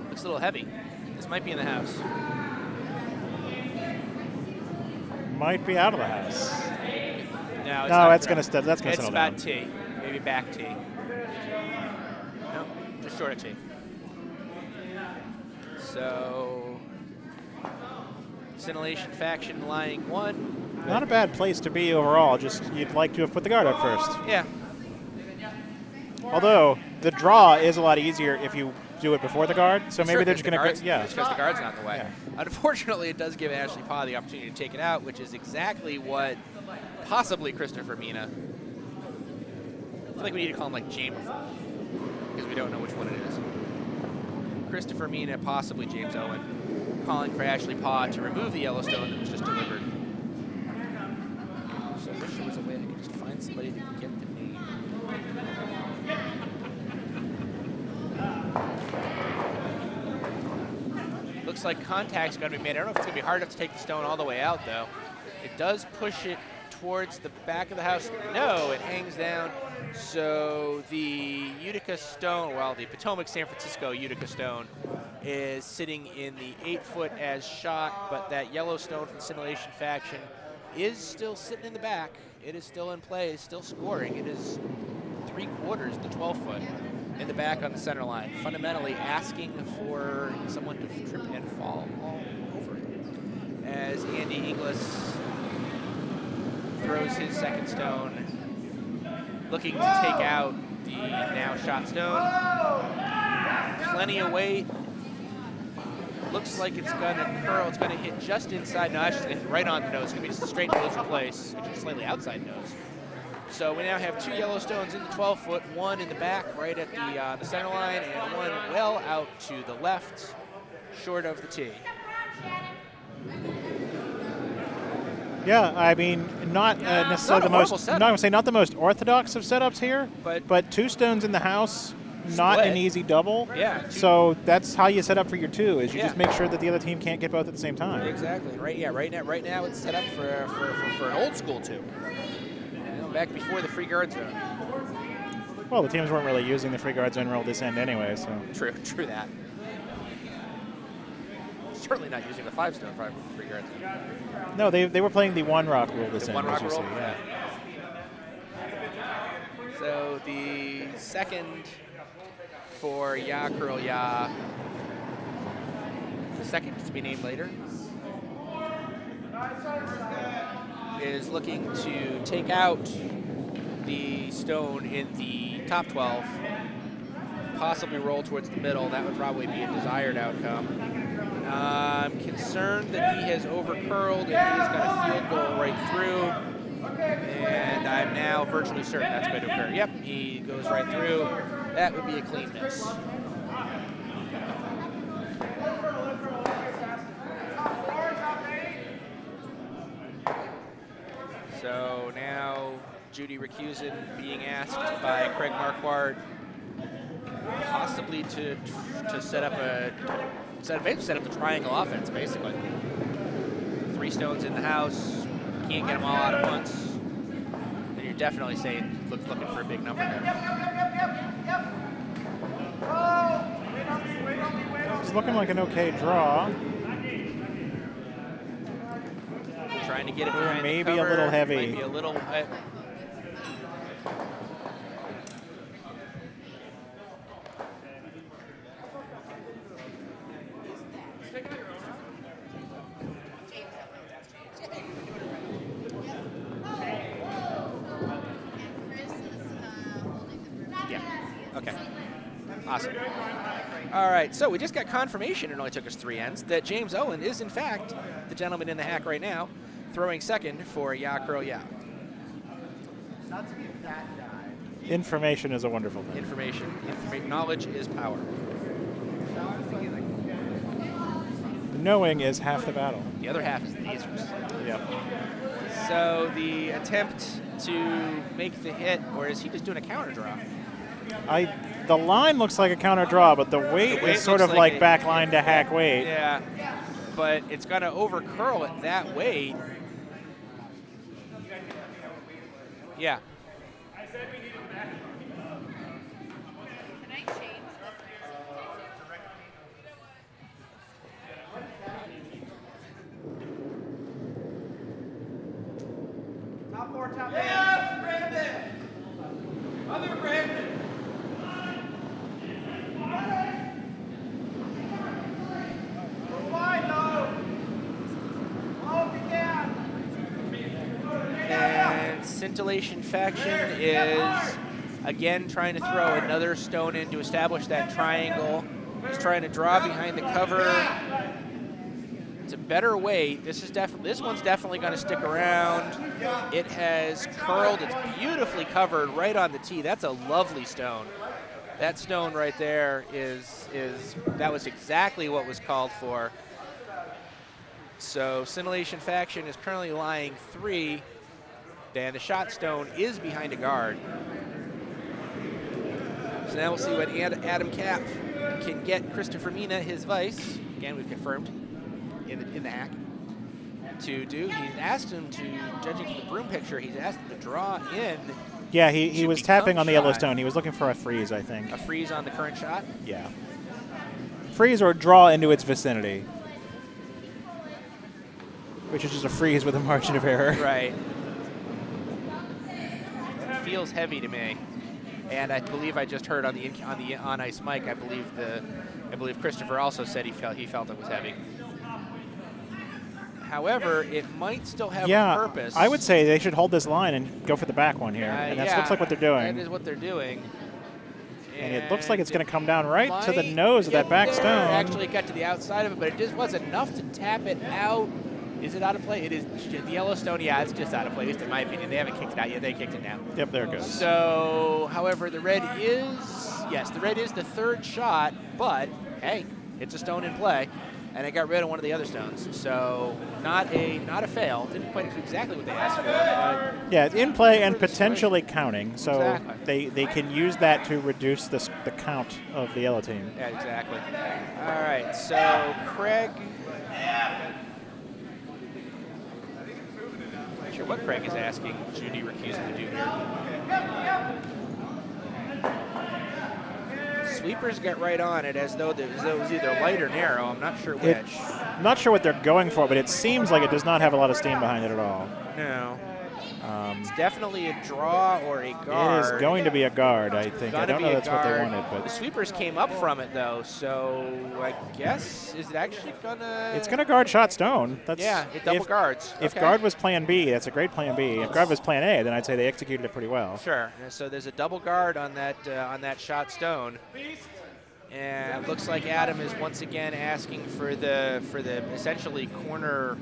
Looks a little heavy. This might be in the house. Might be out of the house. No, it's No, not that's correct. gonna settle It's down. about T, maybe back T. No, just short of T. So, Scintillation faction lying 1. Not a bad place to be overall. Just you'd like to have put the guard up first. Yeah. Although the draw is a lot easier if you do it before the guard. So maybe Sure, they're just going to It's because the guard's not in the way. Yeah. Unfortunately, it does give Ashley Pa the opportunity to take it out, which is exactly what possibly Christopher Mina. I feel like we need to call him like James, because we don't know which one it is. Christopher Mina, possibly James Owen, calling for Ashley Pa to remove the Yellowstone that was just delivered. So I wish there was a way I could just find somebody to get the name. Looks like contact's going to be made. I don't know if it's going to be hard enough to take the stone all the way out, though. It does push it towards the back of the house. No, it hangs down. So the Utica stone, well, the Potomac San Francisco Utica stone is sitting in the 8-foot as shot, but that Yellowstone from the Scintillation faction is still sitting in the back. It is still in play, it's still scoring. It is 3/4 the 12-foot in the back on the center line, fundamentally asking for someone to trip and fall all over it. As Andy Inglis throws his second stone, looking to take out the now shot stone. Plenty of weight. Looks like it's gonna curl. It's gonna hit just inside. No, actually, it's gonna hit right on the nose. It's gonna be just a straight nose in place, actually slightly outside nose. So we now have 2 Yellowstones in the 12-foot, 1 in the back, right at the center line, and 1 well out to the left, short of the tee. Yeah, I mean, not necessarily not a the most. horrible setup. Not gonna say not the most orthodox of setups here, But 2 stones in the house, not Split. an easy double. Yeah. So that's how you set up for your 2. Is you Yeah. just make sure that the other team can't get both at the same time. Exactly. Right. Yeah. Right now, it's set up for an old school 2. Back before the free guard zone. Well, the teams weren't really using the free guard zone rule this end anyway, so. True that. Certainly not using the 5-stone free guard zone. No, they were playing the 1 rock rule this The end. 1 rock as you roll. see, yeah. So the second for Ya Curl Ya, the second to be named later, is looking to take out the stone in the top 12, possibly roll towards the middle. That would probably be a desired outcome. I'm concerned that he has over-curled and he's got a field goal right through, and I'm now virtually certain that's going to occur. Yep, he goes right through. That would be a clean miss. So now Judy Recusin being asked by Craig Marquardt possibly to set up set up the triangle offense, basically. 3 stones in the house, can't get them all out at once. And you're definitely saying looking for a big number here. It's looking like an okay draw. Trying to get it behind Maybe the a cover. little heavy. Might be a little. Yeah. Okay. Awesome. All right, so we just got confirmation, it only took us 3 ends, that James Owen is, in fact, the gentleman in the hack right now. throwing second for Ya Curl Ya. Information is a wonderful thing. Knowledge is power. Knowing is half the battle. The other half is lasers. Yep. So the attempt to make the hit, or is he just doing a counter draw? The line looks like a counter draw, but the weight is sort of like back line to hack weight. Yeah, but it's going to over curl at that weight. Yeah. Top four, top yes, Brandon! Other Brandon! Go wide, though! Oh, if you can! And Scintillation Faction is, again, trying to throw another stone in to establish that triangle. He's trying to draw behind the cover. It's a better weight. This one's definitely going to stick around. It has curled. It's beautifully covered right on the tee. That's a lovely stone. That stone right there that was exactly what was called for. So Scintillation Faction is currently lying 3. And the shot stone is behind a guard. So now we'll see what Adam Kapp can get Christopher Mina, his vice. Again, we've confirmed in the hack to do. He's asked him to, judging from the broom picture, he's asked him to draw in. Yeah, he was tapping on the yellow stone. He was looking for a freeze, I think. A freeze on the current shot? Yeah. Freeze or draw into its vicinity, which is just a freeze with a margin of error. Right. It feels heavy to me. And I believe I just heard on the on-ice mic, I believe Christopher also said he felt it was heavy. However, it might still have a purpose. I would say they should hold this line and go for the back one here. And that looks like what they're doing. That is what they're doing. And it looks like it's going to come down right to the nose of that back stone. Actually got to the outside of it, but it just was enough to tap it out. Is it out of play? It is. The yellow stone, yeah, it's just out of play, at least in my opinion. They haven't kicked it out yet. They kicked it now. Yep, there it goes. So, however, the red is the third shot, but, hey, it's a stone in play. And they got rid of one of the other stones, so not a fail. Didn't quite do exactly what they asked for. But yeah, it's in play and potentially counting, so they can use that to reduce the count of the yellow team. Yeah, exactly. All right, so Craig. Not sure what Craig is asking Judy Recusant to do here. Sweepers get right on it as though it was either light or narrow. I'm not sure which. I'm not sure what they're going for, but it seems like it does not have a lot of steam behind it at all. No. It's definitely a draw or a guard. It is going to be a guard, I think. I don't know that's what they wanted, but the sweepers came up from it though, so I guess is it actually gonna? It's gonna guard shot stone. That's it double guards. If guard was plan B, that's a great plan B. If guard was plan A, then I'd say they executed it pretty well. Sure. So there's a double guard on that shot stone. And it looks like Adam is once again asking for the essentially corner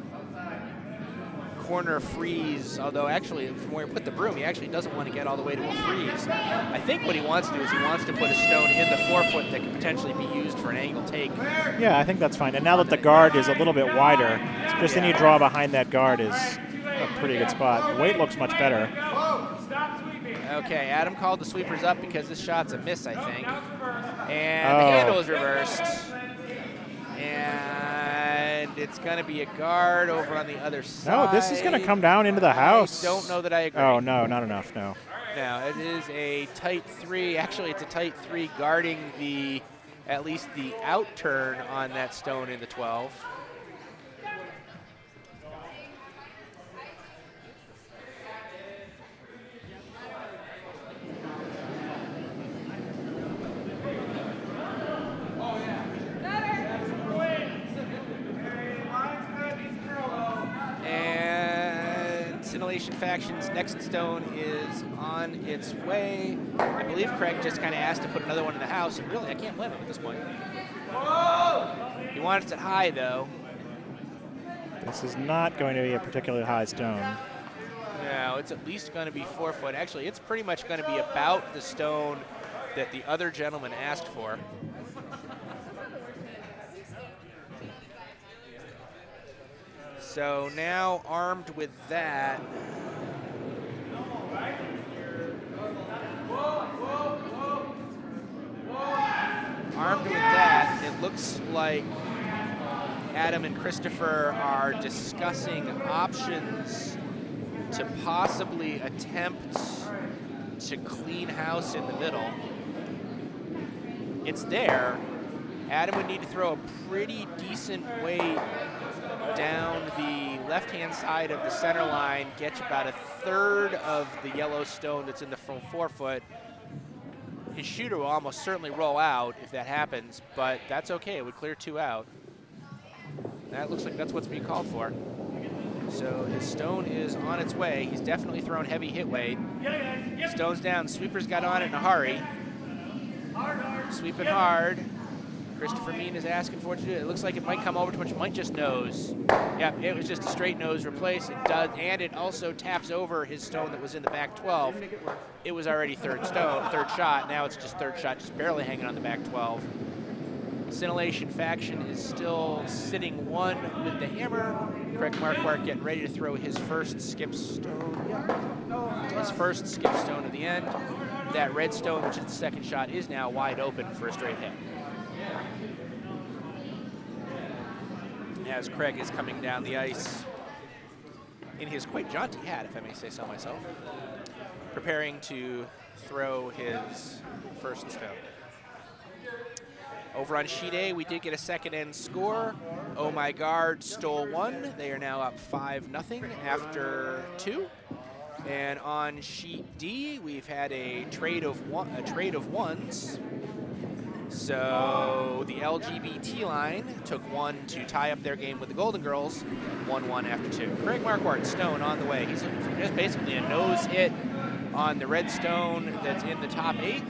freeze, although actually from where he put the broom, he actually doesn't want to get all the way to a freeze. I think what he wants to do is he wants to put a stone in the forefoot that could potentially be used for an angle take. Yeah, I think that's fine. And now that the guard is a little bit wider, just any draw behind that guard is a pretty good spot. The weight looks much better. Okay, Adam called the sweepers up because this shot's a miss, I think. And the handle is reversed. And it's going to be a guard over on the other side. No, this is going to come down into the house. I don't know that I agree. Oh, no, not enough, no. No, it is a tight 3. Actually, it's a tight 3 guarding at least the out turn on that stone in the 12. Scintillation Faction's next stone is on its way. I believe Craig just kind of asked to put another one in the house, and really, I can't blame him at this point. He wants it high, though. This is not going to be a particularly high stone. No, it's at least going to be 4 foot. Actually, it's pretty much going to be about the stone that the other gentleman asked for. So now, armed with that, it looks like Adam and Christopher are discussing options to possibly attempt to clean house in the middle. It's there. Adam would need to throw a pretty decent weight down the left-hand side of the center line, get you about a third of the yellow stone that's in the front 4 foot. His shooter will almost certainly roll out if that happens, but that's okay. It would clear 2 out. That looks like that's what's being called for. So his stone is on its way. He's definitely thrown heavy hit weight. Stone's down. Sweeper's got on it in a hurry. Sweeping hard. Christopher Mean is asking for it to do it. It looks like it might come over to which might just nose. Yep, it was just a straight nose replace. It does, and it also taps over his stone that was in the back 12. It was already third shot. Now it's just third shot, just barely hanging on the back 12. Scintillation faction is still sitting 1 with the hammer. Craig Marquardt getting ready to throw his first skip stone. His first skip stone at the end. That red stone, which is the second shot, is now wide open for a straight hit. As Craig is coming down the ice in his quite jaunty hat, if I may say so myself, preparing to throw his first stone. Over on sheet A, we did get a second end score. Oh My Guard stole 1. They are now up 5-0 after 2. And on sheet D, we've had a trade of ones. So the LGBT line took 1 to tie up their game with the Golden Girls, 1-1 after 2. Craig Marquardt, stone on the way. He's looking for just basically a nose hit on the red stone that's in the top 8.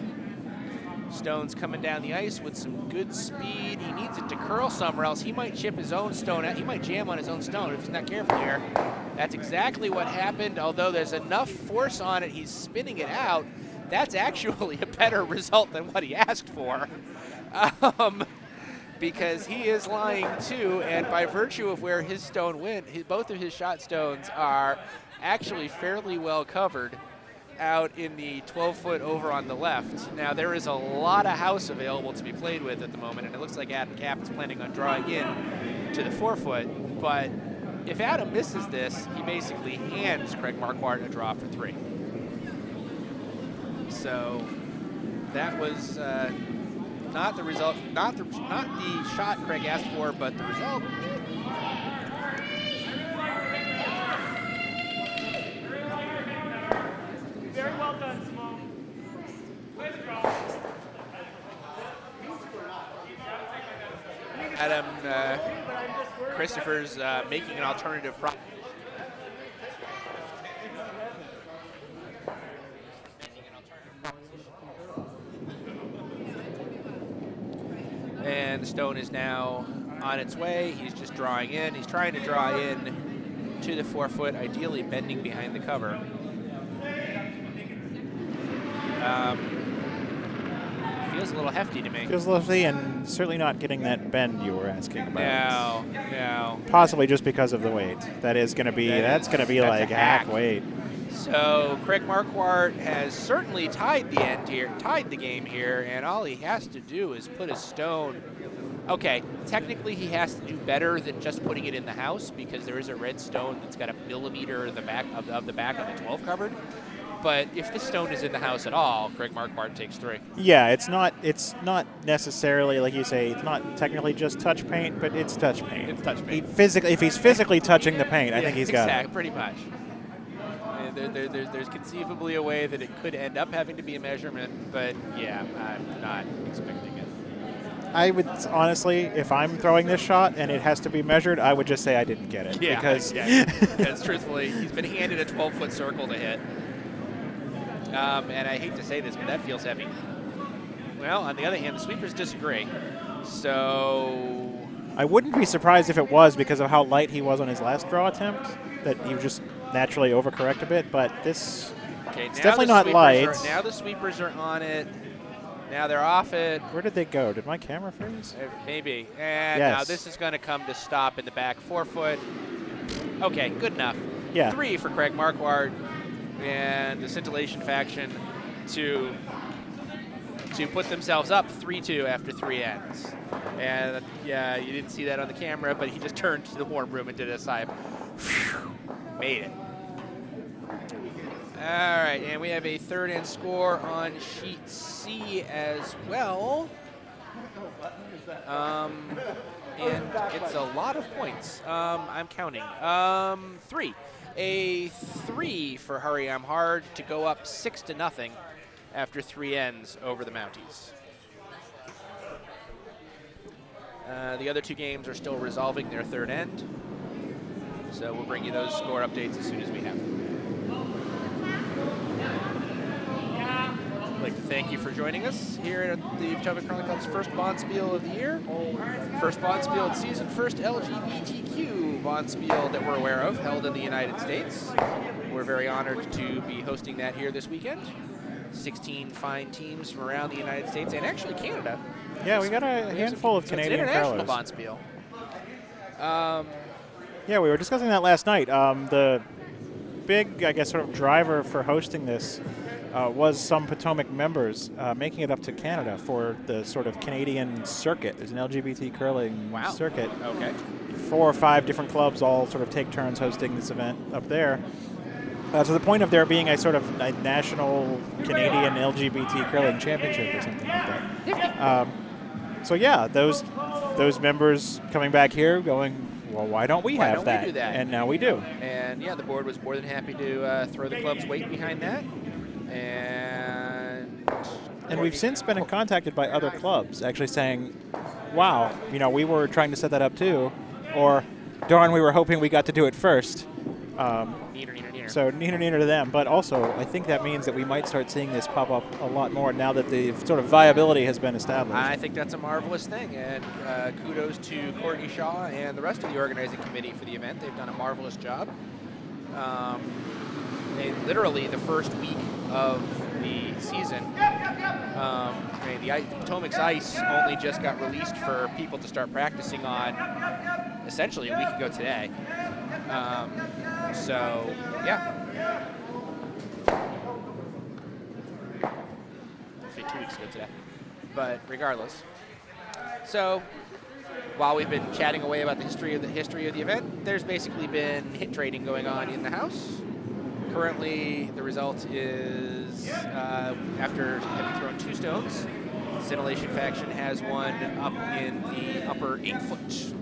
Stone's coming down the ice with some good speed. He needs it to curl somewhere else. He might chip his own stone out. He might jam on his own stone if he's not careful here. That's exactly what happened, although there's enough force on it, he's spinning it out. That's actually a better result than what he asked for. Because he is lying too, and by virtue of where his stone went, both of his shot stones are actually fairly well covered out in the 12-foot over on the left. Now, there is a lot of house available to be played with at the moment, and it looks like Adam Kapp is planning on drawing in to the 4-foot, but if Adam misses this, he basically hands Craig Marquardt a draw for 3. So that was not the result, not the shot Craig asked for, but the result. Very well done, Simone. Adam Christopher's making an alternative prop. And the stone is now on its way. He's just drawing in. He's trying to draw in to the 4-foot, ideally bending behind the cover. Feels a little hefty to me. Feels a little hefty, and certainly not getting that bend you were asking about. No. Possibly just because of the weight. That is going to be, that's going to be like a hack weight. So Craig Marquardt has certainly tied the game here, and all he has to do is put a stone. Okay, technically he has to do better than just putting it in the house, because there is a red stone that's got a millimeter in the back of the back of the 12 covered. But if this stone is in the house at all, Craig Marquardt takes 3. Yeah, it's not necessarily, like you say, it's not technically just touch paint, but it's touch paint. It's touch paint. If he's physically touching the paint, I think he's got it. Pretty much. There's conceivably a way that it could end up having to be a measurement, but yeah, I'm not expecting it. I would honestly, if I'm throwing this shot and it has to be measured, I would just say I didn't get it. Yeah, because truthfully, he's been handed a 12-foot circle to hit. And I hate to say this, but that feels heavy. Well, on the other hand, the sweepers disagree. So I wouldn't be surprised if it was because of how light he was on his last draw attempt, that he would just naturally overcorrect a bit, but this it's definitely not light. Now the sweepers are on it. Now they're off it. Where did they go? Did my camera freeze? Maybe. And yes. Now this is going to come to stop in the back 4 foot. Okay, good enough. Yeah. 3 for Craig Marquardt and the Scintillation faction to put themselves up 3-2 after 3 ends. And yeah, you didn't see that on the camera, but he just turned to the warm room and did a sigh. Made it. All right, and we have a 3rd end score on sheet C as well. And it's a lot of points. I'm counting. 3. A 3 for Hurry I'm Hard to go up 6-0 after 3 ends over the Mounties. The other 2 games are still resolving their 3rd end. So we'll bring you those score updates as soon as we have them. I'd like to thank you for joining us here at the Potomac Curling Club's first Bombspiel of the year. First Bombspiel of the season, first LGBTQ Bombspiel that we're aware of, held in the United States. We're very honored to be hosting that here this weekend. 16 fine teams from around the United States and actually Canada. Yeah, we got a handful of Canadian international curlers. Bombspiel. Yeah, we were discussing that last night. The big, I guess, sort of driver for hosting this was some Potomac members making it up to Canada for the sort of Canadian circuit. There's an LGBT curling circuit. Okay. 4 or 5 different clubs all sort of take turns hosting this event up there. To the point of there being a sort of a national Canadian LGBT curling championship or something like that. So yeah, those members coming back here going, well, why don't we have that? We do that? And now we do. And yeah, the board was more than happy to throw the club's weight behind that. And we've since been contacted by other clubs actually saying, wow, you know, we were trying to set that up too, or darn, we were hoping we got to do it first. Neener. So neener to them, but also I think that means that we might start seeing this pop up a lot more now that the sort of viability has been established. I think that's a marvelous thing, and kudos to Courtney Shaw and the rest of the organizing committee for the event. They've done a marvelous job. Literally the first week of the season, the Potomac's ice only just got released for people to start practicing on essentially a week ago today. So, yeah. Actually, 2 weeks ago today. But regardless. So, while we've been chatting away about the history of the event, there's basically been hit trading going on in the house. Currently, the result is, after having thrown 2 stones, Scintillation faction has one up in the upper 8 foot.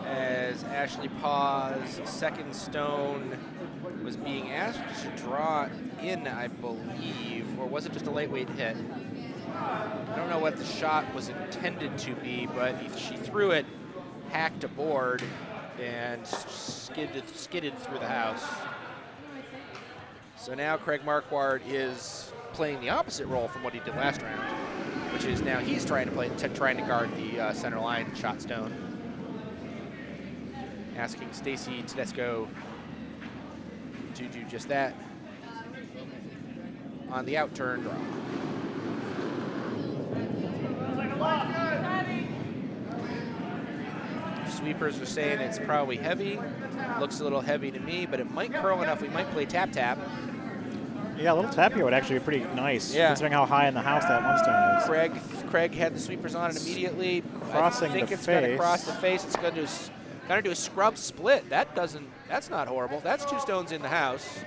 As Ashley Paw's second stone was being asked to draw in, I believe, or was it just a lightweight hit? I don't know what the shot was intended to be, but she threw it, hacked a board, and skidded through the house. So now Craig Marquardt is playing the opposite role from what he did last round, which is now he's trying to guard the center line shot stone. Asking Stacy Tedesco to do just that on the out-turn draw. Sweepers are saying it's probably heavy. Looks a little heavy to me, but it might curl enough. We might play tap-tap. Yeah, a little tap here would actually be pretty nice, considering how high in the house that one stone is. Craig had the sweepers on it immediately. Crossing I think the it's going to face. cross the face. It's going to do a scrub split. That's not horrible. That's 2 stones in the house.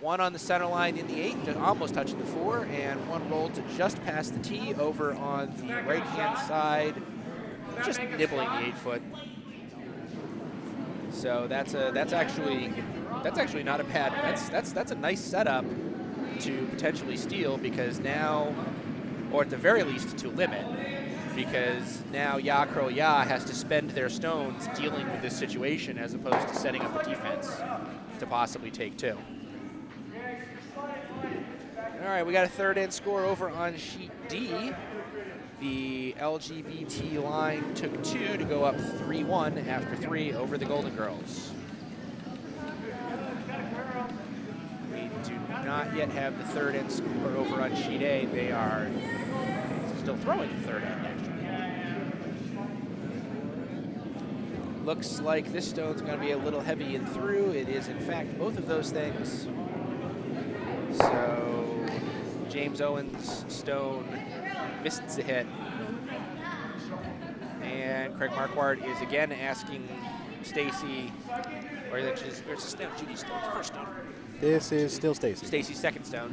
One on the center line in the 8, almost touching the 4, and one rolled to just past the tee over on the right-hand side, just nibbling the 8 foot. So that's actually not a bad. That's a nice setup to potentially steal, because now, or at the very least to limit, because now Ya Curl Ya has to spend their stones dealing with this situation as opposed to setting up a defense to possibly take 2. All right, we got a third end score over on sheet D. The LGBT line took 2 to go up 3-1 after 3 over the Golden Girls. We do not yet have the third end score over on sheet A. They are still throwing the third end, actually. Looks like this stone's going to be a little heavy and through. It is, in fact, both of those things. So James Owens' stone missed the hit. And Craig Marquardt is again asking Stacy, or it's Judy's stone, first stone. This is still Stacy. Stacy's second stone,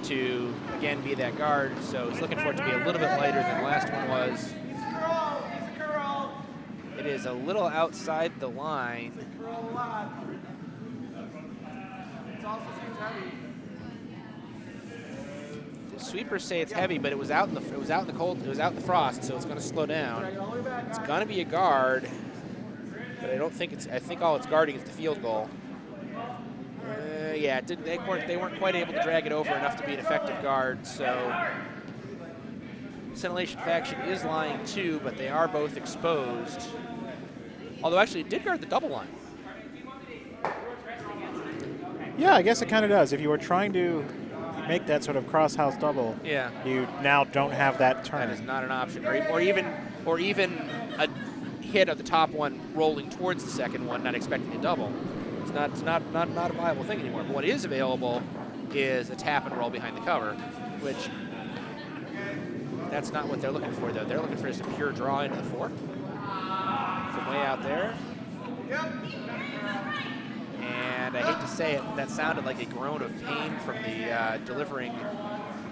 to again be that guard. So he's looking for it to be a little bit lighter than the last one was. It is a little outside the line. The sweepers say it's heavy, but it was out in the cold. It was out in the frost, so it's going to slow down. It's going to be a guard, but I don't think it's. I think all it's guarding is the field goal. Yeah, they weren't quite able to drag it over enough to be an effective guard. So Scintillation faction is lying 2, but they are both exposed. Although actually it did guard the double line. Yeah, I guess it kind of does. If you were trying to make that sort of cross-house double, yeah, you now don't have that turn. That is not an option. Or even a hit of the top one rolling towards the second one, not expecting a double. It's not a viable thing anymore. But what is available is a tap and roll behind the cover, which that's not what they're looking for, though. They're looking for just a pure draw into the 4 from way out there. And I hate to say it, that sounded like a groan of pain from the delivering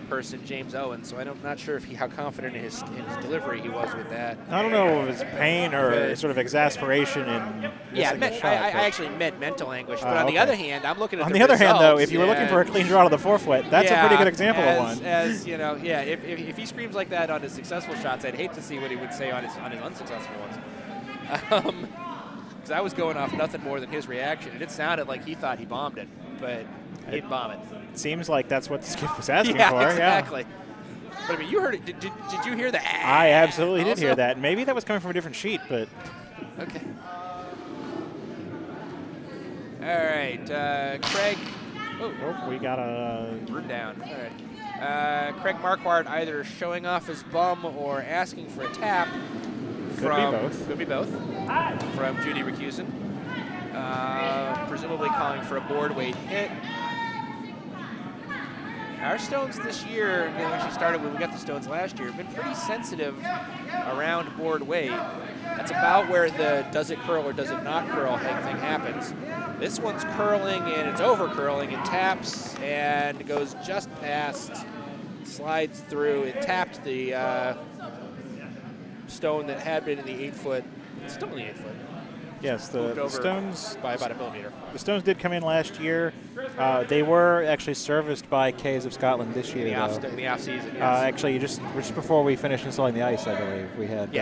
person, James Owens. So I'm not sure how confident in his delivery he was with that. I don't know if it's pain or sort of exasperation in missing the shot. I actually meant mental anguish. But on the other hand, I'm looking at on the the other hand, though, if you were yeah, looking for a clean draw to the 4-foot, that's a pretty good example of one. As you know, yeah, if he screams like that on his successful shots, I'd hate to see what he would say on his unsuccessful ones. Because I was going off nothing more than his reaction, and it sounded like he thought he bombed it, but he didn't bomb it. It seems like that's what the skip was asking for. Exactly. Yeah. But I mean, you heard it. Did you hear that? I absolutely did hear that. Maybe that was coming from a different sheet, but. Okay. All right, Craig. Oh, we got a. Root down. All right. Craig Marquardt either showing off his bum or asking for a tap. Could be both. Could be both. From Judy Recusin. Presumably calling for a board weight hit. Our stones this year, and they actually started when we got the stones last year, have been pretty sensitive around board weight. That's about where the does it curl or does it not curl thing happens. This one's curling and it's over curling. It taps and goes just past, slides through. It tapped the stone that had been in the 8-foot. It's still in the 8-foot. Yes, the stones by about 1 millimeter. The stones did come in last year. They were actually serviced by Kays of Scotland this year. In the off season. Yes. Actually, just before we finished installing the ice, I believe we had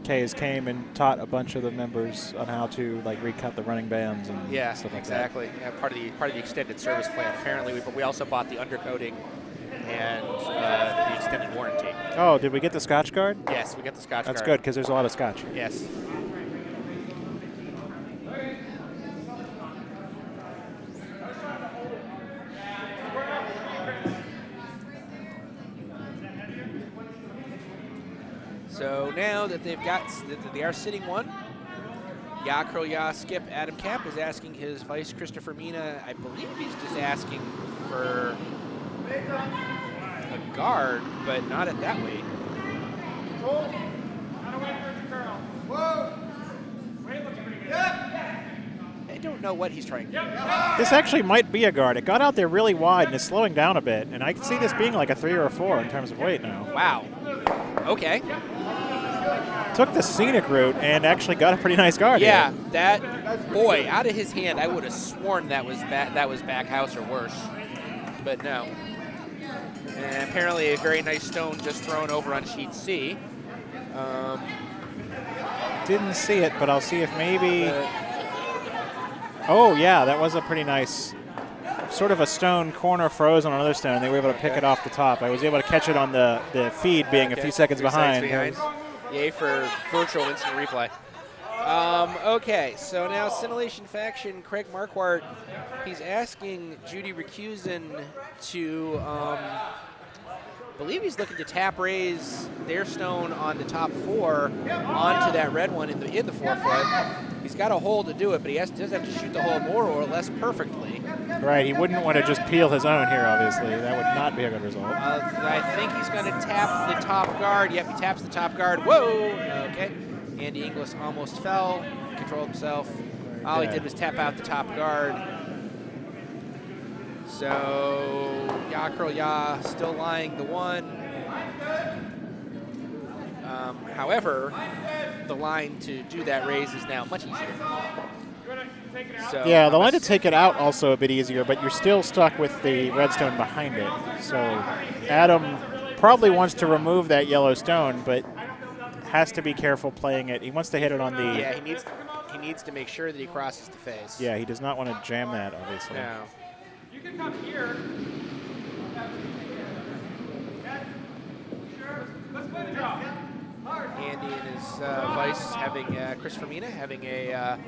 Kays came and taught a bunch of the members on how to recut the running bands and stuff like exactly. that. Yeah, part of the extended service plan. Apparently, but we also bought the undercoating and the extended warranty. Oh, did we get the Scotch guard? Yes, we got the Scotch guard. That's good because there's a lot of Scotch. Yes. So now that they are sitting one, Ya Curl Ya Skip Adam Kapp is asking his vice Christopher Mina. I believe he's just asking for a guard, but not at that weight. I don't know what he's trying to do. This actually might be a guard. It got out there really wide and is slowing down a bit, and I can see this being like a 3 or a 4 in terms of weight now. Wow. Okay. Took the scenic route and actually got a pretty nice guard. Yeah, here. that boy out of his hand, I would have sworn that was back house or worse, but no. And apparently a very nice stone just thrown over on sheet C. Didn't see it, but I'll see if maybe. Oh yeah, that was a pretty nice, sort of a stone corner froze on another stone. They were able to pick it off the top. I was able to catch it on the feed, being a few seconds behind. Yay for virtual instant replay. Okay, so now Scintillation faction, Craig Marquardt, he's asking Judy Recusin to, I believe he's looking to tap raise their stone on the top 4 onto that red one in the 4 foot. He's got a hole to do it, but he does have to shoot the hole more or less perfectly. Right, he wouldn't want to just peel his own here, obviously. That would not be a good result. I think he's going to tap the top guard. Yep, he taps the top guard. Whoa! Okay. Andy Inglis almost fell, controlled himself. All he did was tap out the top guard. So, Ya Curl Ya still lying the 1. However, the line to do that raise is now much easier. So yeah, the line to take it out also a bit easier, but you're still stuck with the red stone behind it. So Adam probably wants to remove that yellow stone, but has to be careful playing it. He wants to hit it on the... Yeah, he needs to make sure that he crosses the face. Yeah, he does not want to jam that, obviously. No. You can come here. Let's play the draw. Andy and his vice having, Chris Fermina having a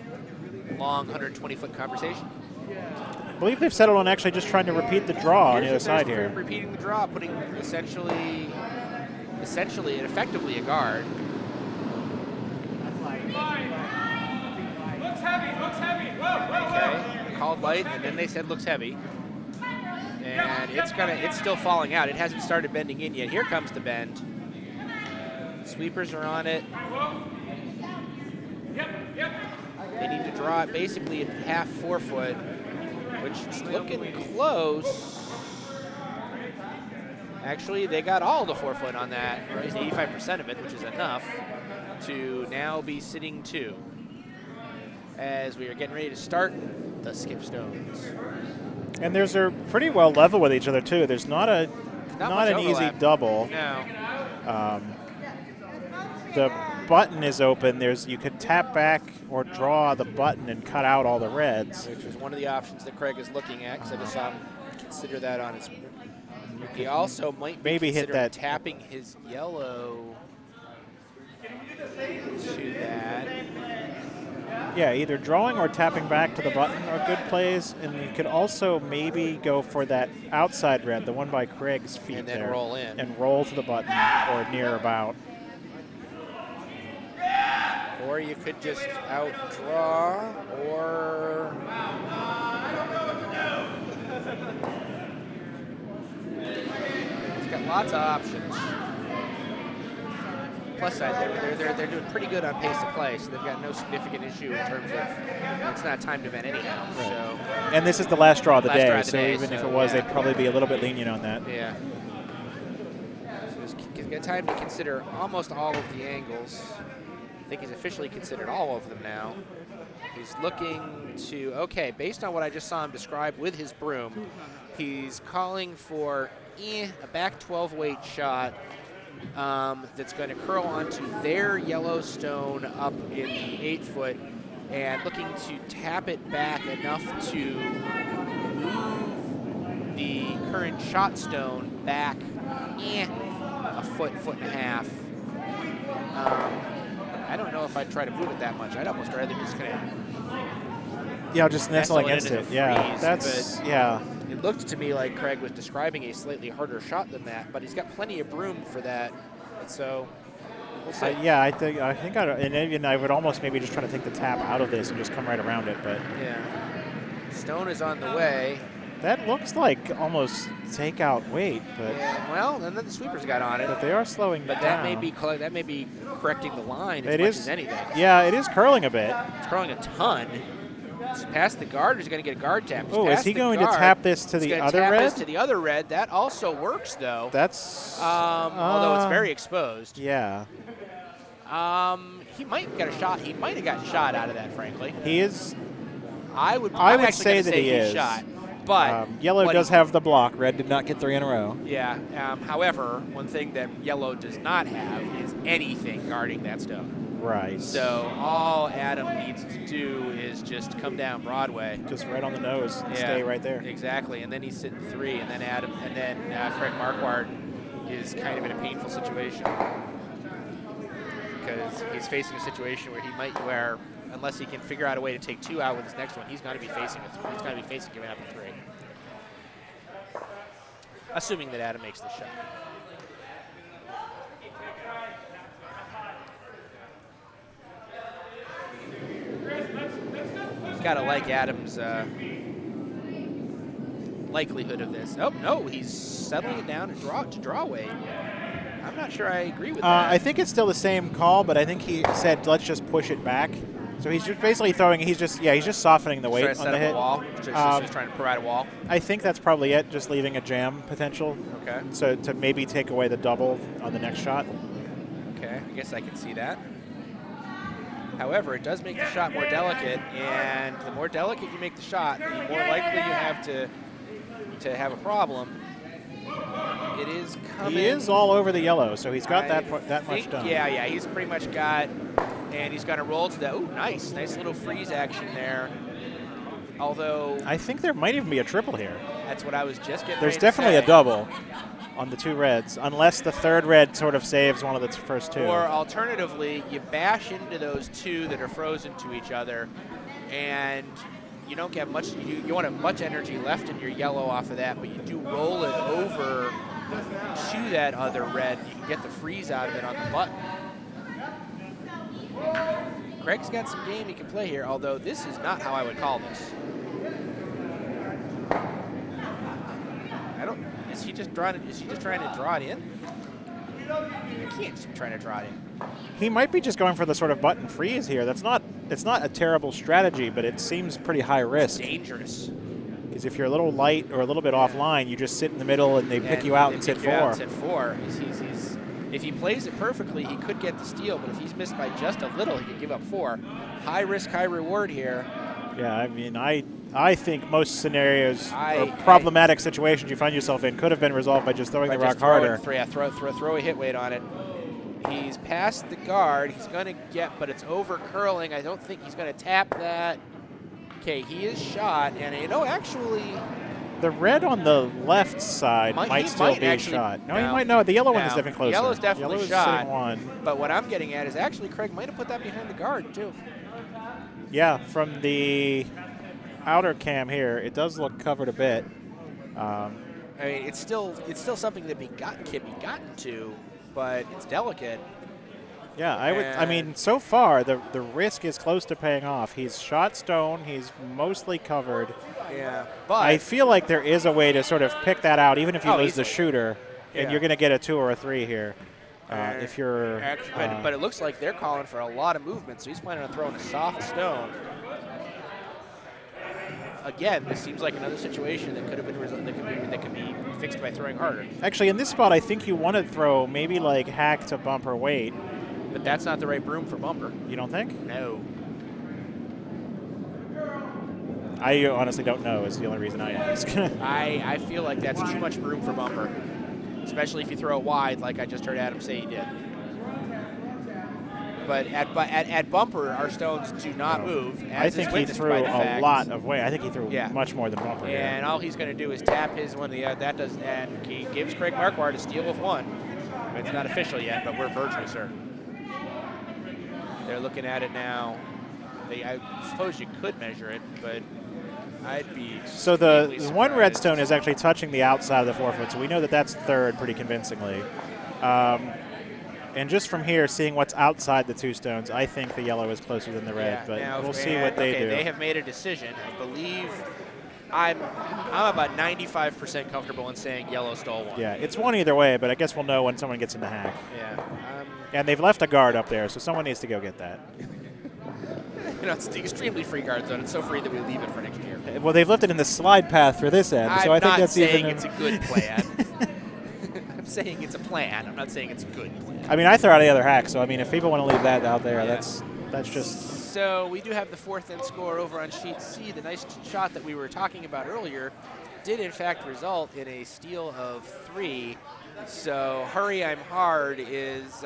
long 120-foot conversation. I believe they've settled on actually just trying to repeat the draw on the other side here. Repeating the draw, putting essentially and effectively a guard. Looks heavy. Whoa. Okay, called light, and then they said looks heavy. And it's still falling out. It hasn't started bending in yet. Here comes the bend. Sweepers are on it. Yep. They need to draw it basically at half 4 foot, which is looking close. Actually, they got all the 4 foot on that, or at least 85% of it, which is enough to now be sitting 2. As we are getting ready to start the skip stones. And they're pretty well level with each other too. There's not an easy double. No. The button is open. You could tap back or draw the button and cut out all the reds. Which is one of the options that Craig is looking at, because I just saw him consider that on his. He also might be maybe hit that tapping his yellow to that. Yeah, either drawing or tapping back to the button are good plays, and you could also maybe go for that outside red, the one by Craig's feet and then there, roll in. and roll to the button or near about. Or you could just outdraw, or it's got lots of options. Plus side, they're doing pretty good on pace of play, so they've got no significant issue in terms of it's not a timed event anyhow. Right. So, and this is the last draw of the Last day, draw of the so day, even if so, it was, yeah. they'd probably be a little bit lenient on that. yeah. So he's got time to consider almost all of the angles. I think he's officially considered all of them now. He's looking to, okay, based on what I just saw him describe with his broom, he's calling for a back 12 weight shot that's going to curl onto their yellow stone up in the 8 foot and looking to tap it back enough to move the current shot stone back a foot and a half. I don't know if I'd try to move it that much. I'd almost rather just kind of just nestle against it. Yeah, that's yeah. It looked to me like Craig was describing a slightly harder shot than that, but he's got plenty of room for that. And so we'll see. I think I would almost maybe just try to take the tap out of this and just come right around it. But yeah, stone is on the way. That looks like almost takeout weight, but yeah, well, and then the sweepers got on it. But they are slowing But down. that may be correcting the line as It much is as anything. Yeah, it is curling a bit. It's curling a ton. It's past the guard, or he's going to get a guard tap. Oh, is he going to tap this to the other red? This to the other red. That also works, though. That's although it's very exposed. Yeah. He might get a shot. He might have gotten shot out of that, frankly. He is. I would say actually that he is. Shot. But yellow what does have the block. Red did not get 3 in a row. Yeah. However, one thing that yellow does not have is anything guarding that stone. Right. So all Adam needs to do is just come down Broadway. Just right on the nose. And stay right there. Exactly. And then he's sitting 3, and then Craig Marquardt is kind of in a painful situation because he's facing a situation where unless he can figure out a way to take 2 out with his next one, he's going to be facing giving up a 3. Assuming that Adam makes the shot. Gotta like Adam's likelihood of this. Oh no, he's settling it down to draw weight. I'm not sure I agree with that. I think it's still the same call, but I think he said let's just push it back. So he's just basically throwing. He's just softening the weight on the hit. Just trying to provide a wall. I think that's probably it. Just leaving a jam potential. Okay. So to maybe take away the double on the next shot. Okay, I guess I can see that. However, it does make the shot more delicate, and the more delicate you make the shot, the more likely you have to have a problem. It is coming. He is all over the yellow, so he's got that much done. Yeah, he's pretty much got, and he's going to roll to the, nice little freeze action there. Although I think there might even be a triple here. That's what I was just getting. There's definitely a double on the 2 reds, unless the 3rd red sort of saves one of the first 2. Or alternatively, you bash into those 2 that are frozen to each other, and you don't get much. You won't have much energy left in your yellow off of that, but you do roll it over to that other red. You can get the freeze out of it on the button. Craig's got some game he can play here, although this is not how I would call this. Is he just trying to draw it in? He can't just be trying to draw it in. He might be just going for the sort of button freeze here. It's not a terrible strategy, but it seems pretty high risk. It's dangerous. Because if you're a little light or a little bit offline, you just sit in the middle and they pick you out and sit 4. If he plays it perfectly, he could get the steal, but if he's missed by just a little, he could give up 4. High risk, high reward here. Yeah, I mean, I think most scenarios or problematic situations you find yourself in could have been resolved by just throwing the rock harder. Throw a hit weight on it. He's past the guard. He's going to get, but it's over curling. I don't think he's going to tap that. Okay, he is shot, and actually, the red on the left side might still be shot. No, he might know. The yellow one is definitely closer. Yellow's definitely shot. One. But what I'm getting at is actually Craig might have put that behind the guard too. Yeah, from the outer cam here, it does look covered a bit. I mean, it's still something that can be gotten to, but it's delicate. Yeah, I mean, so far the risk is close to paying off. He's shot stone. He's mostly covered. Yeah, but I feel like there is a way to sort of pick that out, even if you lose easily. the shooter, and you're going to get a 2 or a 3 here. If you're, but it looks like they're calling for a lot of movement, so he's planning on throwing a soft stone. Again, this seems like another situation that could have been that could be fixed by throwing harder. Actually, in this spot, I think you want to throw maybe like hack to bumper weight. But that's not the right broom for bumper. You don't think? No. I honestly don't know is the only reason I ask. I feel like that's too much room for bumper, especially if you throw it wide like I just heard Adam say he did. But at bumper, our stones do not move. I think he threw a lot of weight. I think he threw much more than bumper. And all he's going to do is tap his one. And he gives Craig Marquardt a steal of 1. It's not official yet, but we're virtually certain. They're looking at it now. I suppose you could measure it, but I'd be so the one redstone is actually touching the outside of the 4 foot, so we know that that's 3rd pretty convincingly. And just from here, seeing what's outside the 2 stones, I think the yellow is closer than the red, but we'll see what they do. They have made a decision. I believe I'm about 95% comfortable in saying yellow stole 1. Yeah, it's 1 either way, but I guess we'll know when someone gets in the hack. Yeah. And they've left a guard up there, so someone needs to go get that. It's the extremely free guard zone. It's so free that we leave it for next year. Well, they've left it in the slide path for this end, so I think that's even. I'm not saying it's a good plan. I'm saying it's a plan. I'm not saying it's a good plan. I mean, I throw out the other hack, so I mean, if people want to leave that out there, that's just So we do have the fourth end score over on sheet C. The nice shot that we were talking about earlier did in fact result in a steal of 3. So Hurry I'm Hard is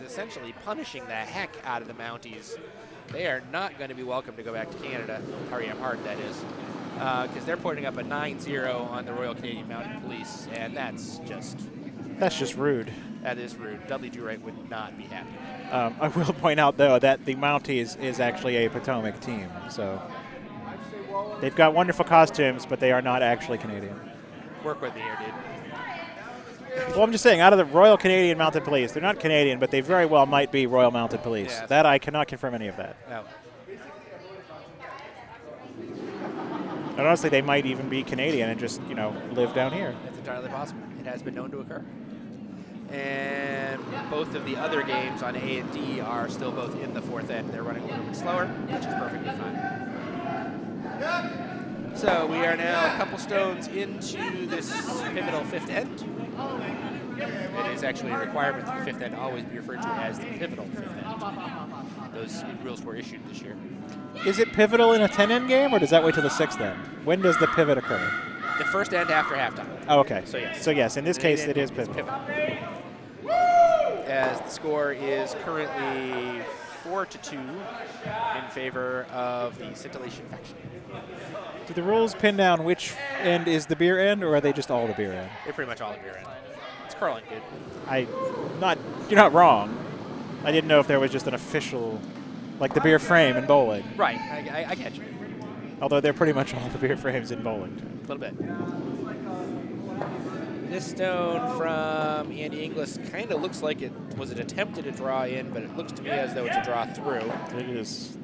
essentially punishing the heck out of the Mounties. They are not going to be welcome to go back to Canada. Hurry I'm Hard, that is. Because they're putting up a 9-0 on the Royal Canadian Mounted Police, and that's just rude. That is rude. Dudley Drewright would not be happy. I will point out, though, that the Mounties is actually a Potomac team. So they've got wonderful costumes, but they are not actually Canadian. Work with me here, dude. Well, I'm just saying, out of the Royal Canadian Mounted Police, they're not Canadian, but they very well might be Royal Mounted Police. Yes. That I cannot confirm any of that. No. And honestly, they might even be Canadian and just, live down here. It's entirely possible. It has been known to occur. And both of the other games on A and D are still both in the fourth end. They're running a little bit slower, which is perfectly fine. So we are now a couple stones into this pivotal fifth end. It is actually a requirement that the fifth end always be referred to as the pivotal fifth end. Those rules were issued this year. Is it pivotal in a 10-end game, or does that wait till the sixth end? When does the pivot occur? The first end after halftime. Oh, okay. So yes, in this case, it is pivotal. As the score is currently 4-2 in favor of the Scintillation faction. Do the rules pin down which end is the beer end, or are they just all the beer end? They're pretty much all the beer end. It's curling, dude. You're not wrong. I didn't know if there was just an official, like the beer frame in bowling. Right, I get you. Although they're pretty much all the beer frames in bowling. A little bit. This stone from Andy Inglis kind of looks like it was an attempt at a draw in, but it looks to me as though it's a draw through. It is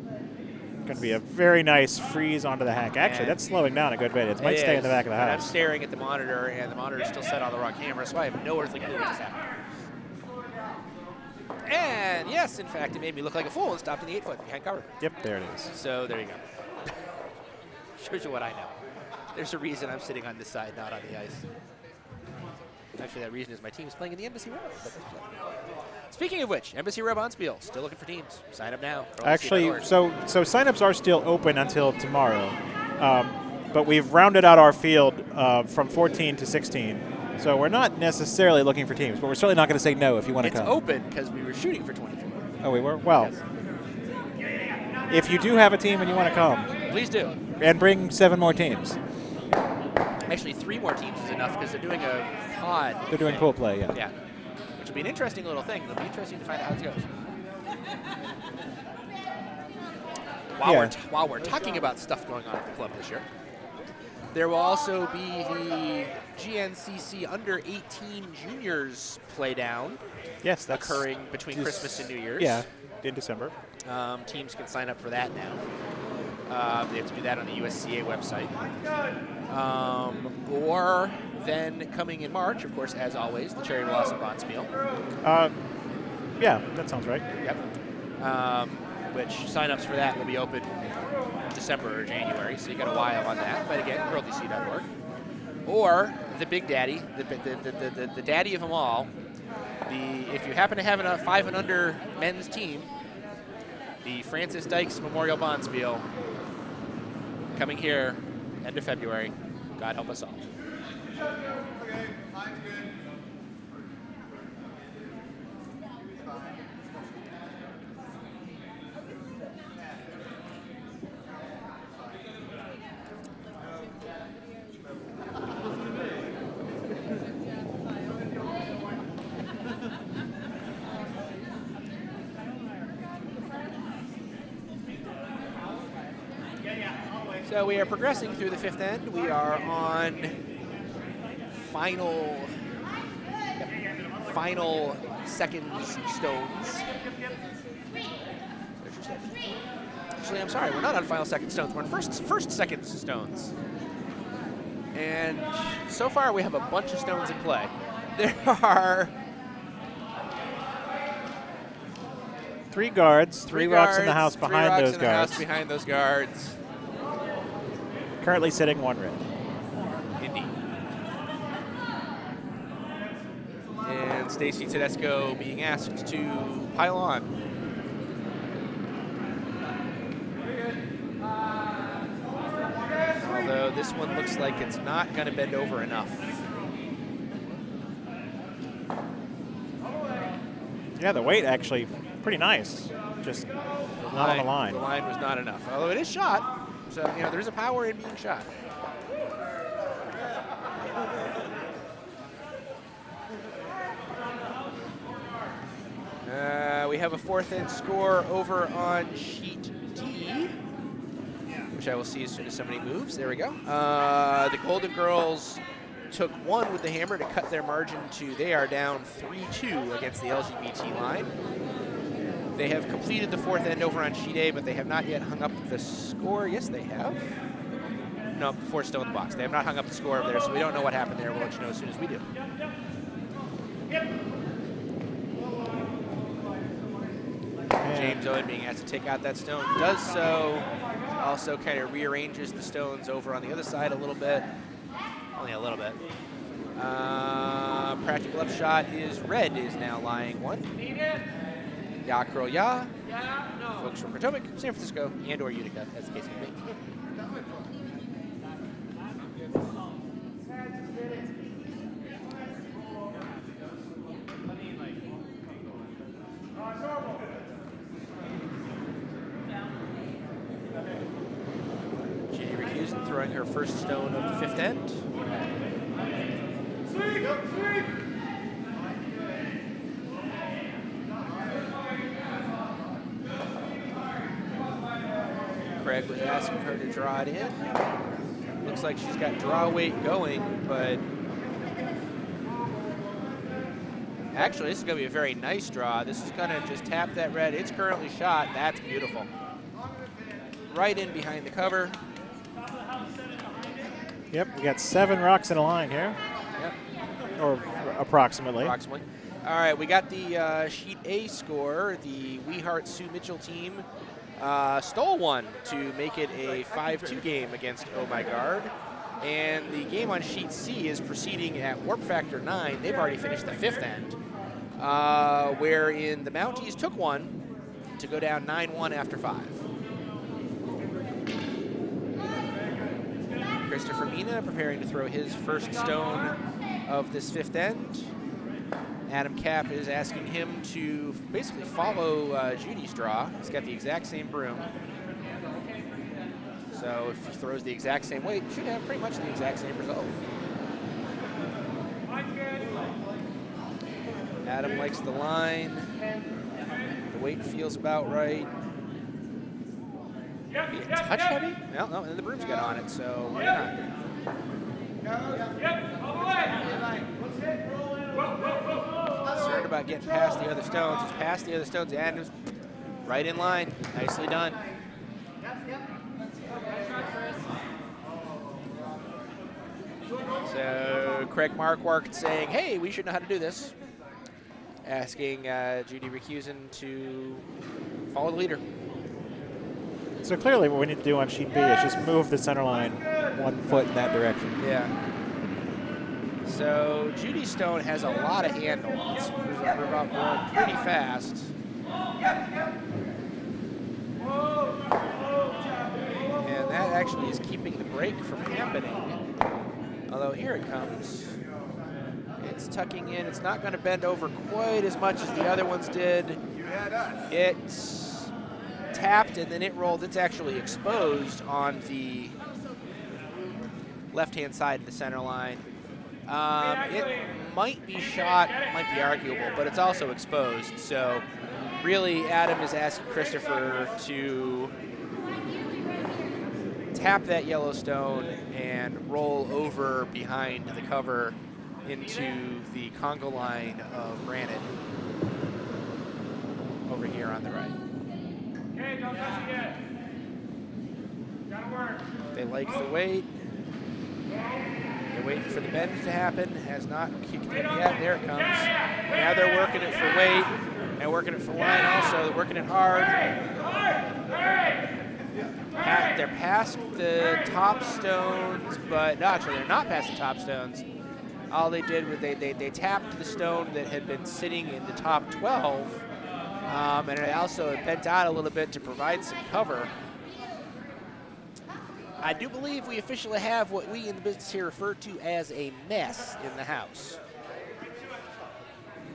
going to be a very nice freeze onto the hack. Actually, that's slowing down a good bit. It might stay in the back of the house. I'm house. staring at the monitor, and the monitor is still set on the wrong camera, so I have no earthly clue what just happened. And yes, in fact, it made me look like a fool and stopped in the 8-foot behind cover. Yep, there it is. So there you go. Shows you what I know. There's a reason I'm sitting on this side, not on the ice. Actually, that reason is my team is playing in the Embassy Row. Speaking of which, Embassy Row Bombspiel, still looking for teams. Sign up now. Actually, so signups are still open until tomorrow, but we've rounded out our field from 14 to 16. So we're not necessarily looking for teams, but we're certainly not going to say no if you want to come. It's open because we were shooting for 24. Oh, we were? Well, yes. If you do have a team and you want to come, please do. And bring 7 more teams. Actually, 3 more teams is enough because they're doing a pod. They're doing pool play, yeah. Yeah. Which will be an interesting little thing. It'll be interesting to find out how it goes. While we're talking about stuff going on at the club this year, there will also be the GNCC Under-18 Juniors Playdown. Yes, that's occurring between Christmas and New Year's. Yeah, in December. Teams can sign up for that now. They have to do that on the USCA website. Or then coming in March, of course, as always, the Cherry Blossom Bombspiel. Yeah, that sounds right. Yep. Which signups for that will be open December or January, so you got a while on that. But again, worldec.org. Or the big daddy, the daddy of them all. If you happen to have a 5 and under men's team, the Francis Dykes Memorial Bombspiel coming here end of February. God help us all. So we are progressing through the 5th end. We are on final seconds stones. Actually, I'm sorry, we're not on final second stones. We're on first second stones. And so far, we have a bunch of stones in play. There are 3 guards, 3 rocks in the house behind those guards. Behind those guards. Currently sitting 1 red. Indeed. And Stacy Tedesco being asked to pile on. this one looks like it's not going to bend over enough. Yeah, the weight actually pretty nice. Just not on the line. The line was not enough. Although it is shot, so you know there's a power in being shot. We have a 4th end score over on sheet D, which I will see as soon as somebody moves. There we go. The Golden Girls took 1 with the hammer to cut their margin to, they are down 3-2 against the LGBT line. They have completed the 4th end over on sheet A, but they have not yet hung up the score. Yes, they have. No, 4 still in the box. They have not hung up the score over there, so we don't know what happened there. We'll let you know as soon as we do. James Owen being asked to take out that stone, does so. Also kind of rearranges the stones over on the other side a little bit. Only a little bit. Practical left shot is red, is now lying 1. Ya curl ya. Folks from Potomac, San Francisco, and or Utica, as the case may be. Throwing her first stone of the 5th end. Craig was asking her to draw it in. Looks like she's got draw weight going, but actually this is going to be a very nice draw. This is going to just tap that red. It's currently shot. That's beautiful. Right in behind the cover. Yep, we got 7 rocks in a line here. Yep. Or approximately. Approximately. All right, we got the sheet A score. The Weehart Sue Mitchell team stole 1 to make it a 5-2 game against Oh My Guard. And the game on sheet C is proceeding at warp factor 9. They've already finished the 5th end. Wherein the Mounties took 1 to go down 9-1 after 5. Christopher Mina preparing to throw his first stone of this 5th end. Adam Kapp is asking him to basically follow Judy's draw. He's got the exact same broom. So if he throws the exact same weight, he should have pretty much the exact same result. Adam likes the line. The weight feels about right. Be a touch heavy? No, and the broom's got on it, so why not? Concerned about getting past the other stones. Just past the other stones, and it was right in line. Nicely done. So Craig Marquardt saying, hey, we should know how to do this. Asking Judy Recusin to follow the leader. So clearly what we need to do on sheet B is just move the center line 1 foot in that direction. Yeah. So Judy Stone has a lot of handle. It's going pretty fast. And that actually is keeping the break from happening. Although here it comes. It's tucking in. It's not going to bend over quite as much as the other ones did. It's tapped and then it rolled. It's actually exposed on the left-hand side of the center line. It might be shot, might be arguable, but it's also exposed. So really Adam is asking Christopher to tap that yellow stone and roll over behind the cover into the Congo line of granite over here on the right. Okay, don't touch it yet. Gotta work. They like the weight. They're waiting for the bend to happen. Has not kicked in yet. There it comes. Now they're working it for weight. They're working it for line also. They're working it hard. They're past the top stones, but no, actually they're not past the top stones. All they did was they tapped the stone that had been sitting in the top 12, and it also bent out a little bit to provide some cover. I do believe we officially have what we in the business here refer to as a mess in the house.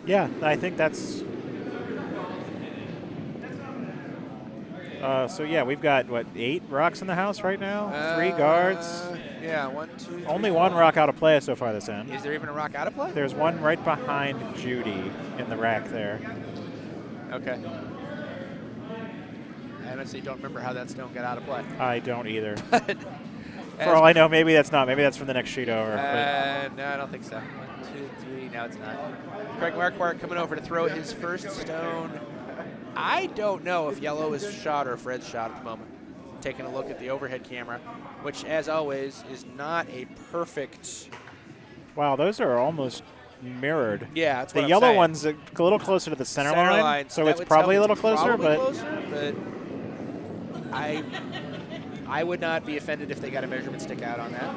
Yeah, I think that's. So yeah, we've got what, 8 rocks in the house right now? 3 guards. Yeah, 1, 2, 3, Only 4. 1 rock out of play so far this end. Is there even a rock out of play? There's one right behind Judy in the rack there. Okay. I honestly don't remember how that stone got out of play. I don't either. For all I know, maybe that's not. Maybe that's from the next sheet over. No, I don't think so. 1, 2, 3. No, it's not. Craig Marquardt coming over to throw his first stone. I don't know if yellow is shot or Fred's shot at the moment. Taking a look at the overhead camera, which, as always, is not a perfect. Wow, those are almost mirrored. Yeah, that's what the I'm yellow saying. one's a little closer to the center line, so it's would probably a tell little it's closer. but I would not be offended if they got a measurement stick out on that.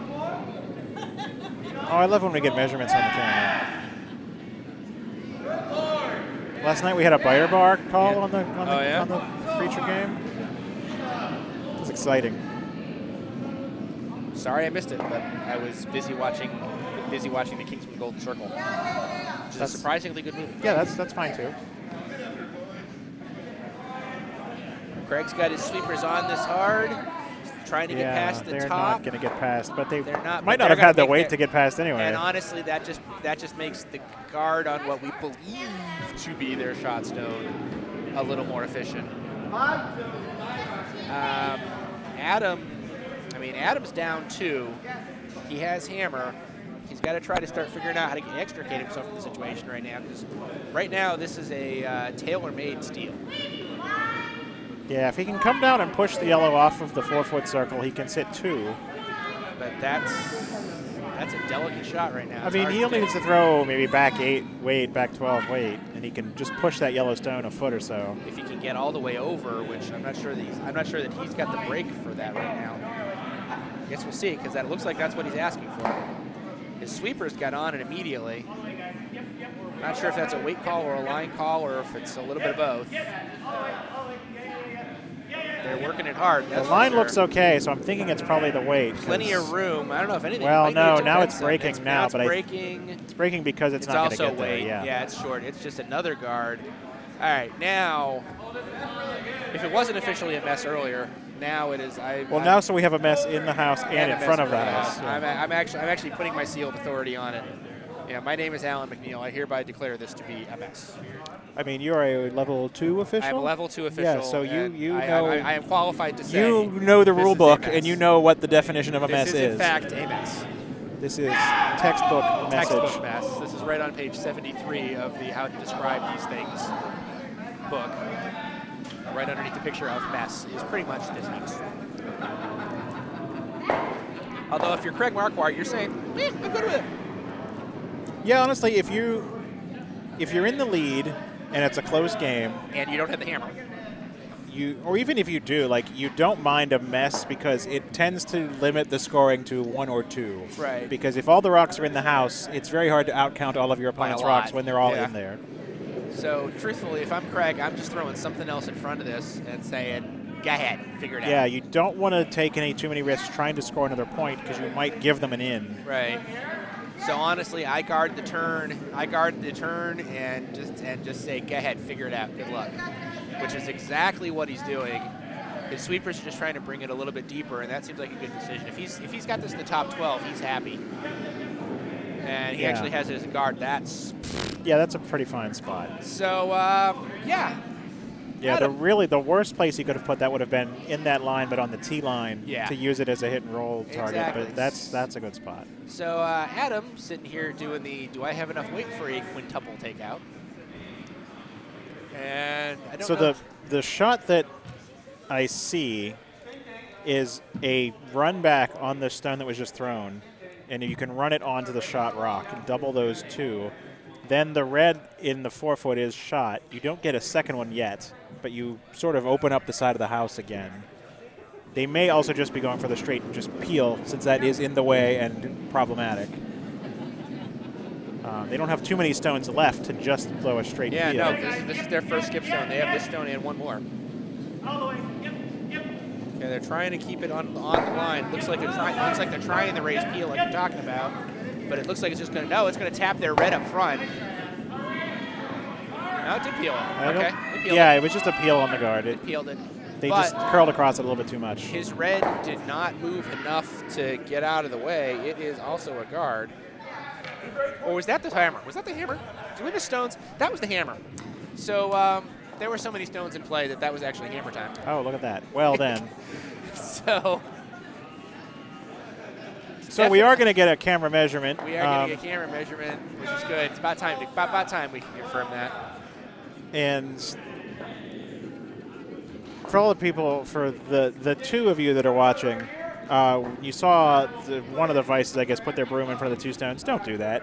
Oh, I love when we get measurements on the camera. Last night we had a biter bar call on the feature game. It was exciting. Sorry I missed it, but I was busy watching the Kingsman Golden Circle, which is a surprisingly good movie. Yeah, that's fine too. Craig's got his sweepers on this hard, trying to get past the they're top. not going to get past, but they not, might not have had the weight to get past anyway. And honestly, that just makes the guard on what we believe to be their shot stone a little more efficient. Adam's down 2. He has hammer. He's got to try to start figuring out how to extricate himself from the situation right now, because right now this is a tailor-made steal. Yeah, if he can come down and push the yellow off of the 4-foot circle, he can sit 2. But that's a delicate shot right now. I mean, he only needs to throw maybe back 8 weight, back 12 weight, and he can just push that yellow stone a foot or so. If he can get all the way over, which I'm not sure that he's got the break for that right now. I guess we'll see, because that looks like that's what he's asking for. His sweepers got on it immediately. Not sure if that's a weight call or a line call, or if it's a little bit of both. They're working it hard. The line looks okay, so I'm thinking it's probably the weight. Plenty of room. I don't know if anything. Well, no, now it's breaking now, but it's breaking because it's not going to get there. Weight. Yeah, it's short. It's just another guard. All right, now, if it wasn't officially a mess earlier, now it is. Now so we have a mess in the house and in front of the house. Yeah. I'm actually putting my seal of authority on it. Yeah, my name is Alan McNeil. I hereby declare this to be a mess. I mean, you're a level 2 official? I'm a level 2 official. Yeah, so you know. I am qualified to say. You know the rule book, and you know what the definition of a mess is. This is, in fact, a mess. This is textbook message. Textbook mess. This is right on page 73 of the How to Describe These Things book. Right underneath the picture of mess is pretty much this house. Although if you're Craig Marquardt, you're saying, I'm good with it. Yeah, honestly, if you're in the lead and it's a close game, and you don't have the hammer, or even if you do, you don't mind a mess because it tends to limit the scoring to 1 or 2. Right. Because if all the rocks are in the house, it's very hard to outcount all of your opponent's rocks when they're all in there. So, truthfully, if I'm Craig, I'm just throwing something else in front of this and saying, go ahead, figure it out. Yeah, you don't want to take too many risks trying to score another point because you might give them an in. Right. So honestly, I guard the turn. And just say, go ahead, figure it out. Good luck. Which is exactly what he's doing. His sweepers are just trying to bring it a little bit deeper, and that seems like a good decision. If he's got this in the top 12, he's happy. And he actually has it as a guard. That's a pretty fine spot. So yeah. Yeah, the worst place he could have put that would have been in that line, but on the T line to use it as a hit and roll target. Exactly. But that's a good spot. So Adam sitting here doing the do I have enough weight for a quintuple takeout? And I don't know. So the shot that I see is a run back on the stone that was just thrown, and you can run it onto the shot rock and double those 2. Then the red in the 4-foot is shot. You don't get a second one yet, but you sort of open up the side of the house again. They may also just be going for the straight just peel, since that is in the way and problematic. They don't have too many stones left to just throw a straight peel. Yeah, no, this is their first skip stone. They have this stone and one more. they're trying to keep it on the line. Looks like they're trying the raised peel like you're talking about, but it looks like it's just going to it's going to tap their red up front. No, it did peel it. Okay. It was just a peel on the guard. It peeled it. They just curled across it a little bit too much. His red did not move enough to get out of the way. It is also a guard. Or was that the hammer? Was that the hammer? Did we miss stones? That was the hammer. So there were so many stones in play that was actually hammer time. Oh, look at that. Well then. So we are going to get a camera measurement. We are getting a camera measurement, which is good. It's about time we can confirm that. And for all the people, for the two of you that are watching, you saw one of the vices, I guess, put their broom in front of the two stones. Don't do that.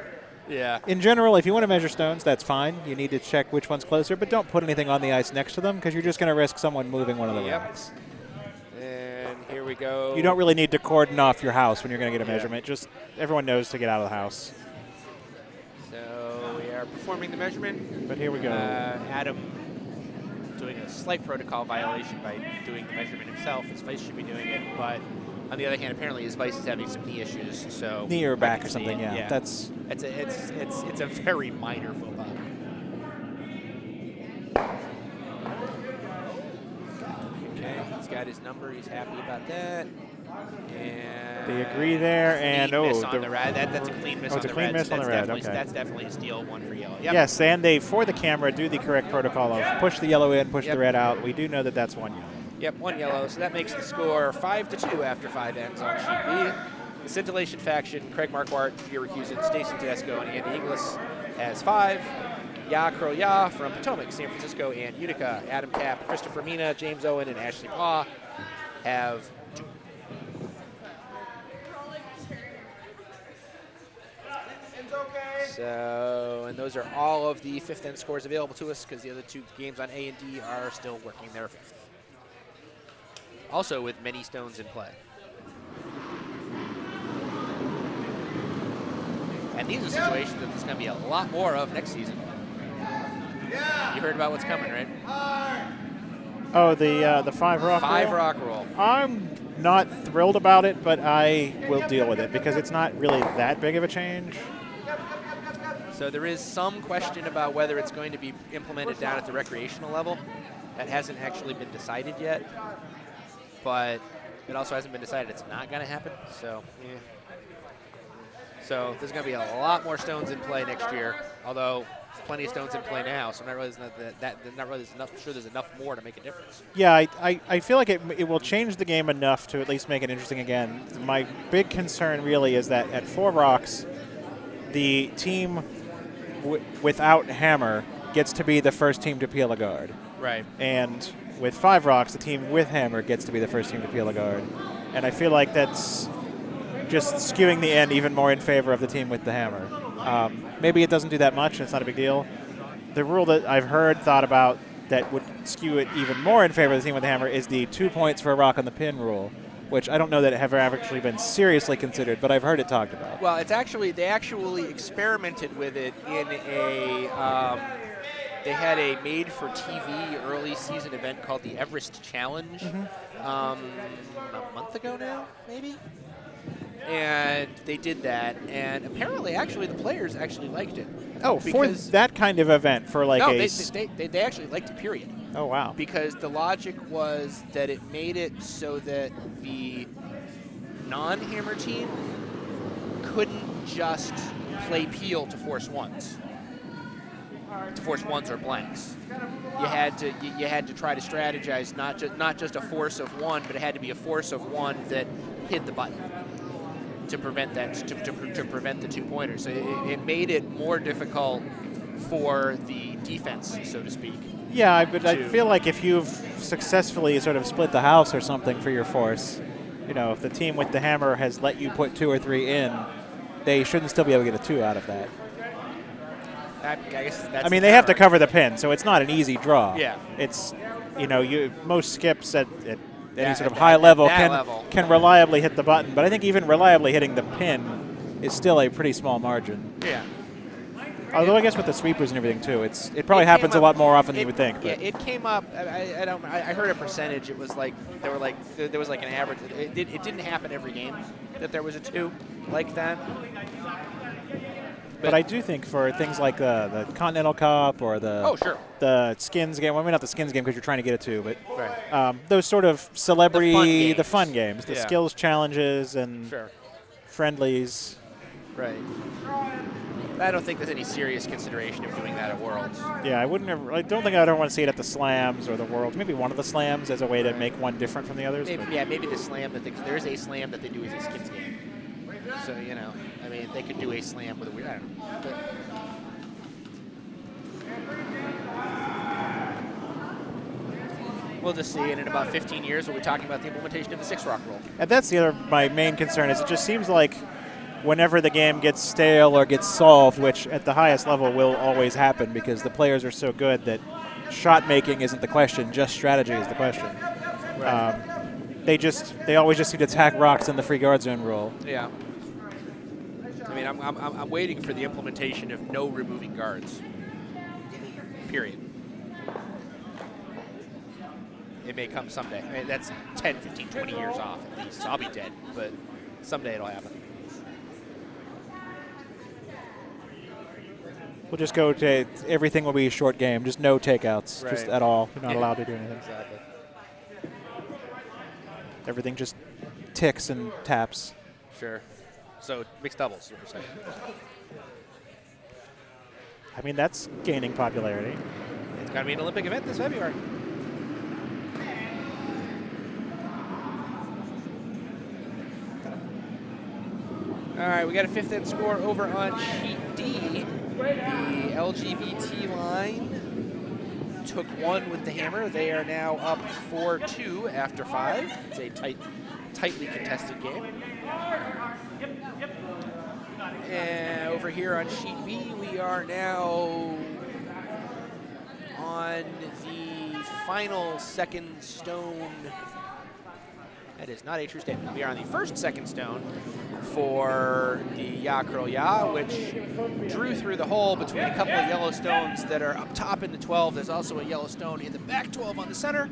Yeah. In general, if you want to measure stones, that's fine. You need to check which one's closer, but don't put anything on the ice next to them because you're just going to risk someone moving one of the rocks. And here we go. You don't really need to cordon off your house when you're going to get a measurement. Just everyone knows to get out of the house. So we are performing the measurement. But here we go. Adam doing a slight protocol violation by doing the measurement himself. His vice should be doing it, but on the other hand, apparently his vice is having some knee issues. So knee or back or something. Yeah, it's a very minor faux pas. Okay, he's got his number. He's happy about that. And they agree there, and miss on the red. That's a clean miss on the red. It's a clean miss on the red. Okay. That's definitely a steal, one for yellow. Yep. Yes, and they, for the camera, do the correct protocol of push the yellow in, push the red out. We do know that that's one yellow. Yep, one yellow. So that makes the score 5-2 after 5 ends on sheet B. The Scintillation faction, Craig Marquardt, Syracuse, Stacy Tedesco, and Andy Inglis has 5. Ya Curl Ya from Potomac, San Francisco, and Utica. Adam Kapp, Christopher Mina, James Owen, and Ashley Paw have 2. So, and those are all of the 5th end scores available to us because the other 2 games on A and D are still working their 5th. Also with many stones in play. And these are situations that there's going to be a lot more of next season. You heard about what's coming, right? Oh, the 5 rock roll? 5 rock roll. I'm not thrilled about it, but I will deal with it because it's not really that big of a change. So there is some question about whether it's going to be implemented down at the recreational level. That hasn't actually been decided yet. But it also hasn't been decided it's not going to happen. So, yeah. So there's going to be a lot more stones in play next year, although plenty of stones in play now. So I'm not really sure there's enough more to make a difference. Yeah, I feel like it will change the game enough to at least make it interesting again. My big concern really is that at 4 rocks, the team without hammer gets to be the first team to peel a guard. Right. And with 5 rocks, the team with hammer gets to be the first team to peel a guard. And I feel like that's just skewing the end even more in favor of the team with the hammer. Maybe it doesn't do that much. It's not a big deal. The rule that I've heard thought about that would skew it even more in favor of the team with the hammer is the 2 points for a rock on the pin rule, which I don't know that it have actually been seriously considered, but I've heard it talked about. Well, they actually experimented with it in a they had a made-for-TV early season event called the Everest Challenge a month ago now, maybe. And they did that, and apparently, actually, the players actually liked it. Oh, for that kind of event, for like they actually liked it, period. Oh, wow. Because the logic was that it made it so that the non-hammer team couldn't just play peel to force ones or blanks. You had to try to strategize not just a force of 1, but it had to be a force of 1 that hit the button to prevent that to prevent the 2-pointers. So it made it more difficult for the defense, so to speak. Yeah, but I feel like if you've successfully sort of split the house or something for your force, you know, if the team with the hammer has let you put 2 or 3 in, they shouldn't still be able to get a 2 out of that. I guess that's I mean, they have to cover the pin, so it's not an easy draw. Yeah. It's, you know, most skips at any sort of high level can reliably hit the button, but I think even reliably hitting the pin is still a pretty small margin. Yeah. Although I guess with the sweepers and everything too, it probably happens a lot more often than you would think. Yeah, But. it came up. I heard a percentage. It was like there was like an average. It didn't happen every game that there was a 2 like that. But I do think for things like the Continental Cup or the Skins game, well, maybe not the Skins game because you're trying to get a 2, but those sort of celebrity, the fun games, the skills challenges and friendlies. Right. I don't think there's any serious consideration of doing that at Worlds. Yeah, I don't think I'd ever want to see it at the Slams or the Worlds. Maybe one of the Slams as a way to make one different from the others. Maybe the Slam there's a Slam that they do as a Skins game. So, you know, I mean, they could do a Slam with a weird, I don't know. But we'll just see, and in about 15 years, we'll be talking about the implementation of the 6-rock rule. And that's my main concern is it just seems like whenever the game gets stale or gets solved, which at the highest level will always happen because the players are so good that shot making isn't the question, just strategy is the question. Right. They always just seem to attack rocks in the free guard zone rule. Yeah. I mean, I'm waiting for the implementation of no removing guards. Period. It may come someday. I mean, that's 10, 15, 20 years off at least. So I'll be dead, but someday it'll happen. We'll just go to everything will be a short game, just no takeouts, just at all. You're not allowed to do anything. Exactly. Everything just ticks and taps. Sure. So mixed doubles, what you're saying. I mean, that's gaining popularity. It's got to be an Olympic event this February. All right, we got a 5th end score over on sheet D. The LGBT line took 1 with the hammer. They are now up 4-2 after 5. It's a tightly contested game. And over here on sheet B, we are now on the final second stone. That is not a true statement. We are on the first second stone for the Ya Curl Ya, which drew through the hole between a couple of yellow stones that are up top in the 12. There's also a yellow stone in the back 12 on the center.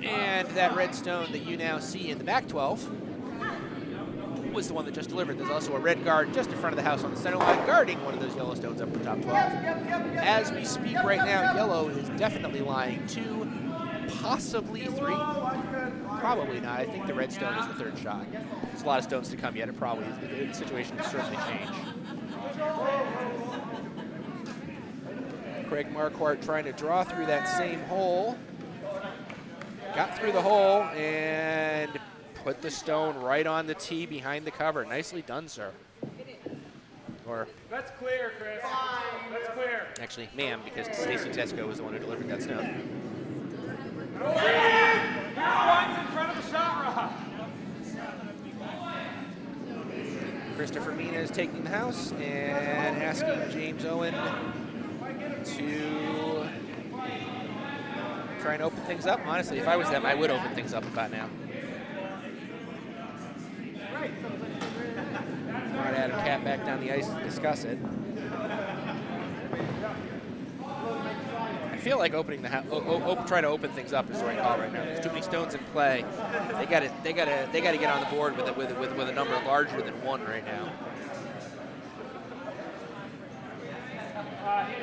And that red stone that you now see in the back 12 was the one that just delivered. There's also a red guard just in front of the house on the center line guarding one of those yellow stones up in the top 12. As we speak right now, yellow is definitely lying 2, possibly 3. Probably not. I think the red stone is the 3rd shot. There's a lot of stones to come yet. The situation will certainly change. Craig Marquardt trying to draw through that same hole. Got through the hole and put the stone right on the tee behind the cover. Nicely done, sir. Or That's clear, Chris. That's clear. actually, ma'am, because Stacy Tesco was the one who delivered that stone. One's in front of the shot rock. Christopher Mina is taking the house and asking James Owen to try and open things up. Honestly, if I was them, I would open things up about now. All right, Adam Cat back down the ice to discuss it. I feel like opening the trying to open things up is the right call right now. There's too many stones in play. They got to get on the board with a number larger than 1 right now.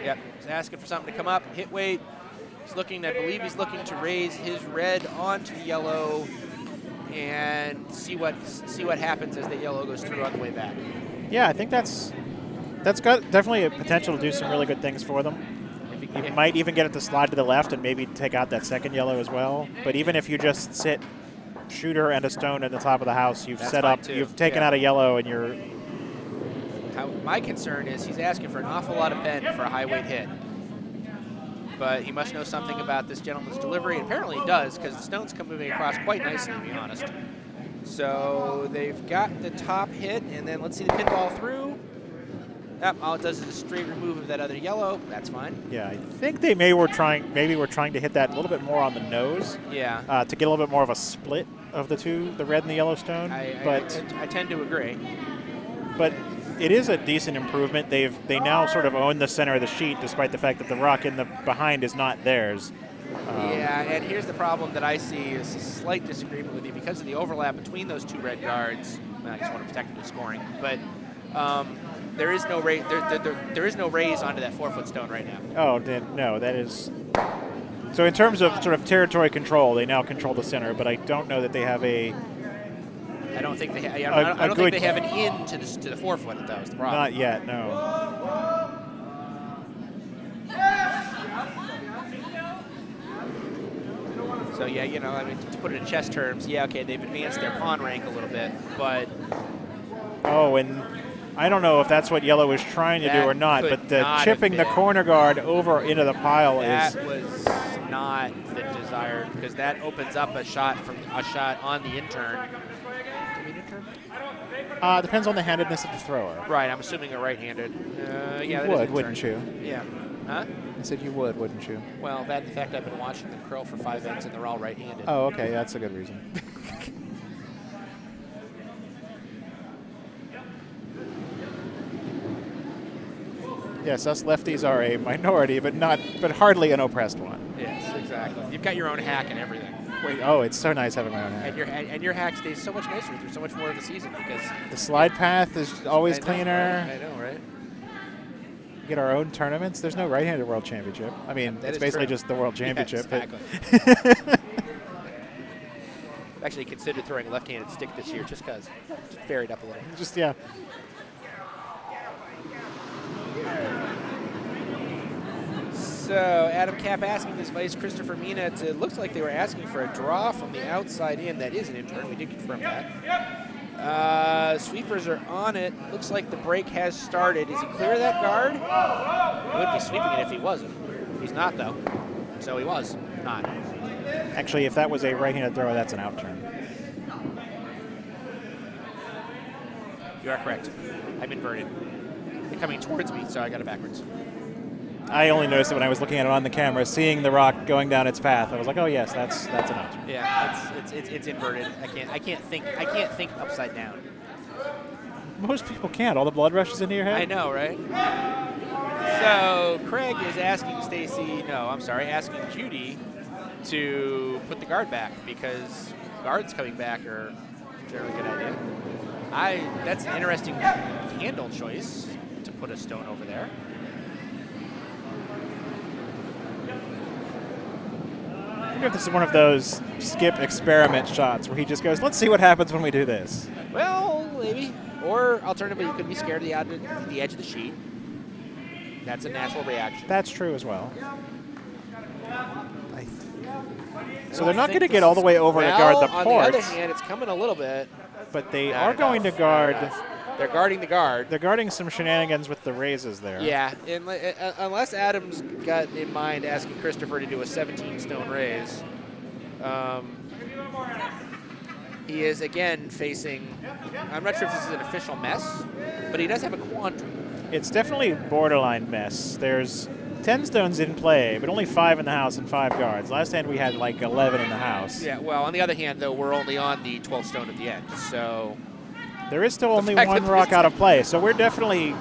Yep, he's asking for something to come up. Hit weight. He's looking. I believe he's looking to raise his red onto the yellow and see what happens as the yellow goes through on the way back. Yeah, I think that's got definitely a potential to do some really good things for them. You might even get it to slide to the left and maybe take out that second yellow as well. But even if you just sit shooter and a stone at the top of the house, you've set up, you've taken out a yellow, and you're. My concern is he's asking for an awful lot of bend for a high weight hit. But he must know something about this gentleman's delivery. And apparently he does, because the stones come moving across quite nicely, to be honest. So they've got the top hit, and then let's see the pinball through. Yep, all it does is a straight remove of that other yellow. That's fine. Yeah, I think they maybe were trying to hit that a little bit more on the nose. Yeah. To get a little bit more of a split of the two, the red and the yellow stone. I tend to agree. But it is a decent improvement. They now sort of own the center of the sheet, despite the fact that the rock in the behind is not theirs. Yeah, and here's the problem that I see is a slight disagreement with you because of the overlap between those two red guards. I just want to protect the scoring, but there is no raise. There is no raise onto that 4-foot stone right now. Oh, then no, that is. So in terms of sort of territory control, they now control the center, but I don't know that they have a. I don't think they. I don't think they have an in to the 4-foot. That was the problem. Not yet, no. So yeah, you know, I mean, to put it in chess terms, yeah, okay, they've advanced their pawn rank a little bit, but. Oh, and I don't know if that's what yellow is trying to do or not, but the chipping the corner guard over into the pile that was not the desired, because that opens up a shot on the in-turn. Depends on the handedness of the thrower. Right, I'm assuming a right-handed. Yeah, you would, wouldn't you? Yeah. Huh? I said you would, wouldn't you? Well, that, in fact, I've been watching them curl for 5 ends, and they're all right-handed. Oh, okay, that's a good reason. Yes, us lefties are a minority, but hardly an oppressed one. Yes, exactly. You've got your own hack and everything. Wait, oh, it's so nice having my own hack. And your hack stays so much nicer through so much more of the season because the slide path is always cleaner. I know, right? We get our own tournaments. There's no right-handed world championship. I mean, it's basically just the world championship. Yes, exactly. Actually considered throwing a left-handed stick this year just because. Just varied up a little. Just, yeah. So Adam Cap asking this vice Christopher Mina. It looks like they were asking for a draw from the outside in. That is an in-turn. We did confirm that. Sweepers are on it. Looks like the break has started. Is he clear of that guard? He would be sweeping it if he wasn't. He's not, though. So he was not. Actually, if that was a right-handed thrower, that's an out turn. You are correct. I'm inverted. They're coming towards me, so I got it backwards. I only noticed it when I was looking at it on the camera, seeing the rock going down its path. I was like, oh yes, that's an out turn. Yeah, it's inverted. I can't think upside down. Most people can't. All the blood rushes into your head. I know, right? So Craig is asking asking Judy to put the guard back because guards coming back are generally a good idea. That's an interesting handle choice to put a stone over there. I wonder if this is one of those skip experiment shots where he just goes, let's see what happens when we do this. Well, maybe. Or alternatively, you could be scared of the edge of the sheet. That's a natural reaction. That's true as well. So they're not going to get all the way over to guard the ports. On the other hand, it's coming a little bit. But they are going to guard. They're guarding the guard. They're guarding some shenanigans with the raises there. Yeah, unless Adam's got in mind asking Christopher to do a 17-stone raise. He is, again, facing, I'm not sure if this is an official mess, but he does have a quandary. It's definitely borderline mess. There's 10 stones in play, but only 5 in the house and 5 guards. Last hand we had like 11 in the house. Yeah, well, on the other hand, though, we're only on the 12th stone at the end, so... There is still only one rock out of play, so we're definitely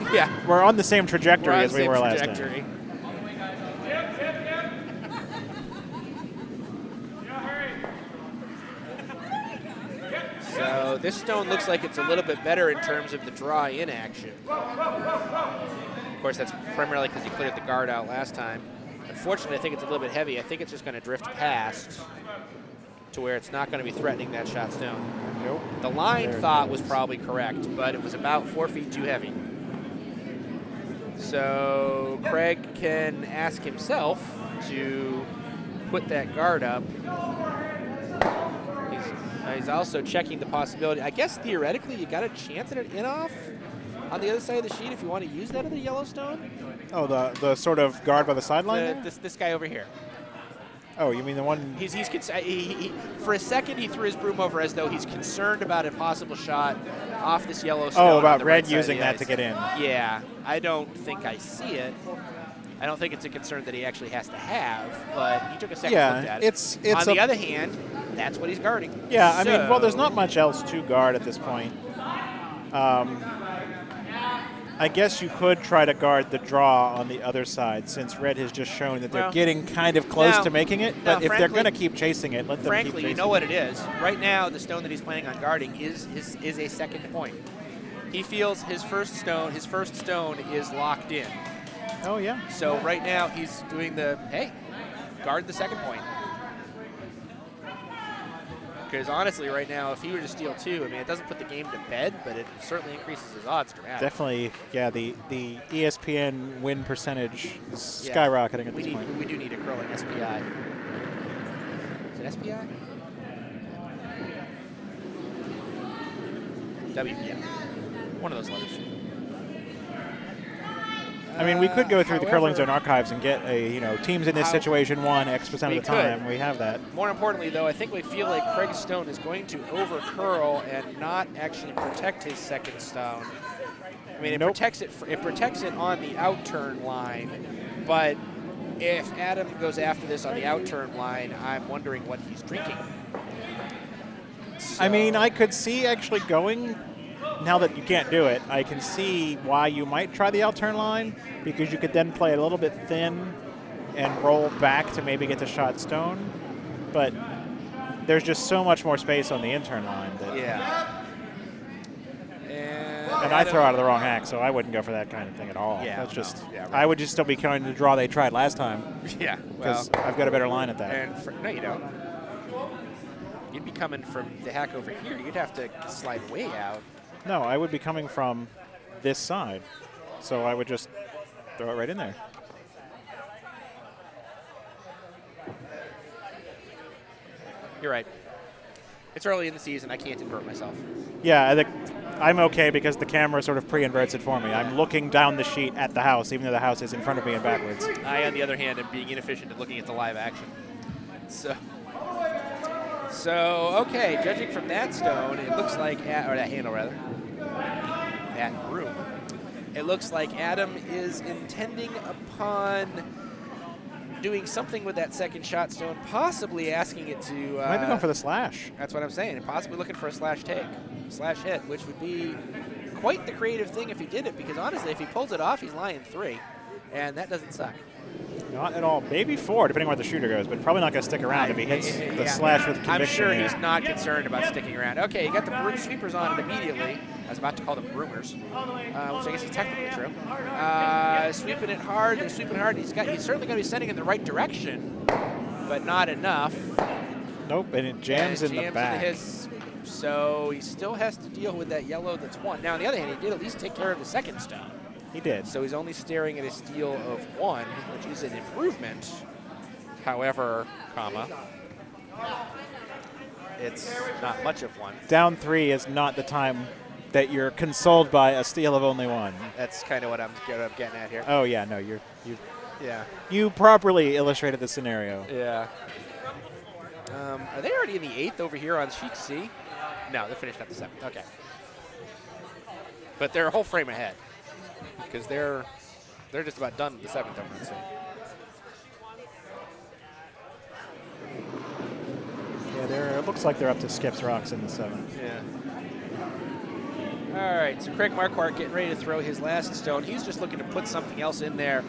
we're on the same trajectory as we were last time. So this stone looks like it's a little bit better in terms of the draw in action. Of course, that's primarily because you cleared the guard out last time. Unfortunately, I think it's a little bit heavy. I think it's just going to drift past to where it's not going to be threatening that shot stone. Nope. The line thought was probably correct, but it was about 4 feet too heavy. So Craig can ask himself to put that guard up. He's also checking the possibility. I guess theoretically you got a chance at an in-off on the other side of the sheet if you want to use that in the Yellowstone. Oh, the sort of guard by the sideline? This guy over here. Oh, you mean the one? For a second, he threw his broom over as though he's concerned about a possible shot off this Yellowstone. Oh, about red using that to get in. Yeah, I don't think I see it. I don't think it's a concern that he actually has to have, but he took a second look at it. It's on the other hand, that's what he's guarding. Yeah, I mean, well, there's not much else to guard at this point. I guess you could try to guard the draw on the other side, since red has just shown that they're getting kind of close to making it. But if they're going to keep chasing it, let them keep chasing it. Frankly, you know what it is. Right now, the stone that he's planning on guarding is a second point. He feels his first stone is locked in. Oh, yeah. So right now, he's doing the, hey, guard the second point. Because honestly, right now, if he were to steal 2, I mean, it doesn't put the game to bed, but it certainly increases his odds dramatically. Definitely, yeah, the ESPN win percentage is skyrocketing at this point. We do need a curling SPI. Is it SPI? WPI. One of those letters. I mean, we could go through the curling zone archives and get a, teams in this situation won X% of the time. We have that. More importantly, though, I think we feel like Craig's stone is going to over curl and not actually protect his second stone. I mean, it protects it on the outturn line, but if Adam goes after this on the outturn line, I'm wondering what he's drinking. So, I mean, I could see actually going. Now that you can't do it, I can see why you might try the outturn line, because you could then play a little bit thin and roll back to maybe get the shot stone. But there's just so much more space on the intern line. That and I throw out of the wrong hack, so I wouldn't go for that kind of thing at all. Yeah, that's just. Yeah, right. I would just still be counting the draw they tried last time. Yeah, because I've got a better line at that. And no, you don't. You'd be coming from the hack over here. You'd have to slide way out. No, I would be coming from this side, so I would just throw it right in there. You're right. It's early in the season. I can't invert myself. Yeah, I'm okay because the camera sort of pre-inverts it for me. I'm looking down the sheet at the house, even though the house is in front of me and backwards. I, on the other hand, am being inefficient at looking at the live action. So okay, judging from that stone, it looks like, or that handle rather, that broom, it looks like Adam is intending upon doing something with that second shot stone, possibly asking it to... Might be going for the slash. That's what I'm saying, and possibly looking for a slash take, slash hit, which would be quite the creative thing if he did it, because honestly, if he pulls it off, he's lying 3, and that doesn't suck. Not at all. Maybe 4, depending on where the shooter goes, but probably not going to stick around if he hits the slash with conviction. I'm sure he's not concerned about sticking around. Okay, you got the broom sweepers on it immediately. I was about to call them broomers, which I guess is technically true. Sweeping it hard. They're sweeping hard. He's certainly going to be sending in the right direction, but not enough. Nope, and it jams in the back. So he still has to deal with that yellow that's 1. Now, on the other hand, he did at least take care of the second stone. He did. So he's only staring at a steal of 1, which is an improvement. However, it's not much of 1. Down 3 is not the time that you're consoled by a steal of only 1. That's kind of what I'm getting at here. Oh yeah, no, you properly illustrated the scenario. Yeah. Are they already in the 8th over here on sheet C? No, they're finished up the 7th. Okay. But they're a whole frame ahead, because they're just about done with the 7th over on C. Yeah, it looks like they're up to skips rocks in the 7th. Yeah. All right, so Craig Marquardt getting ready to throw his last stone. He's just looking to put something else in there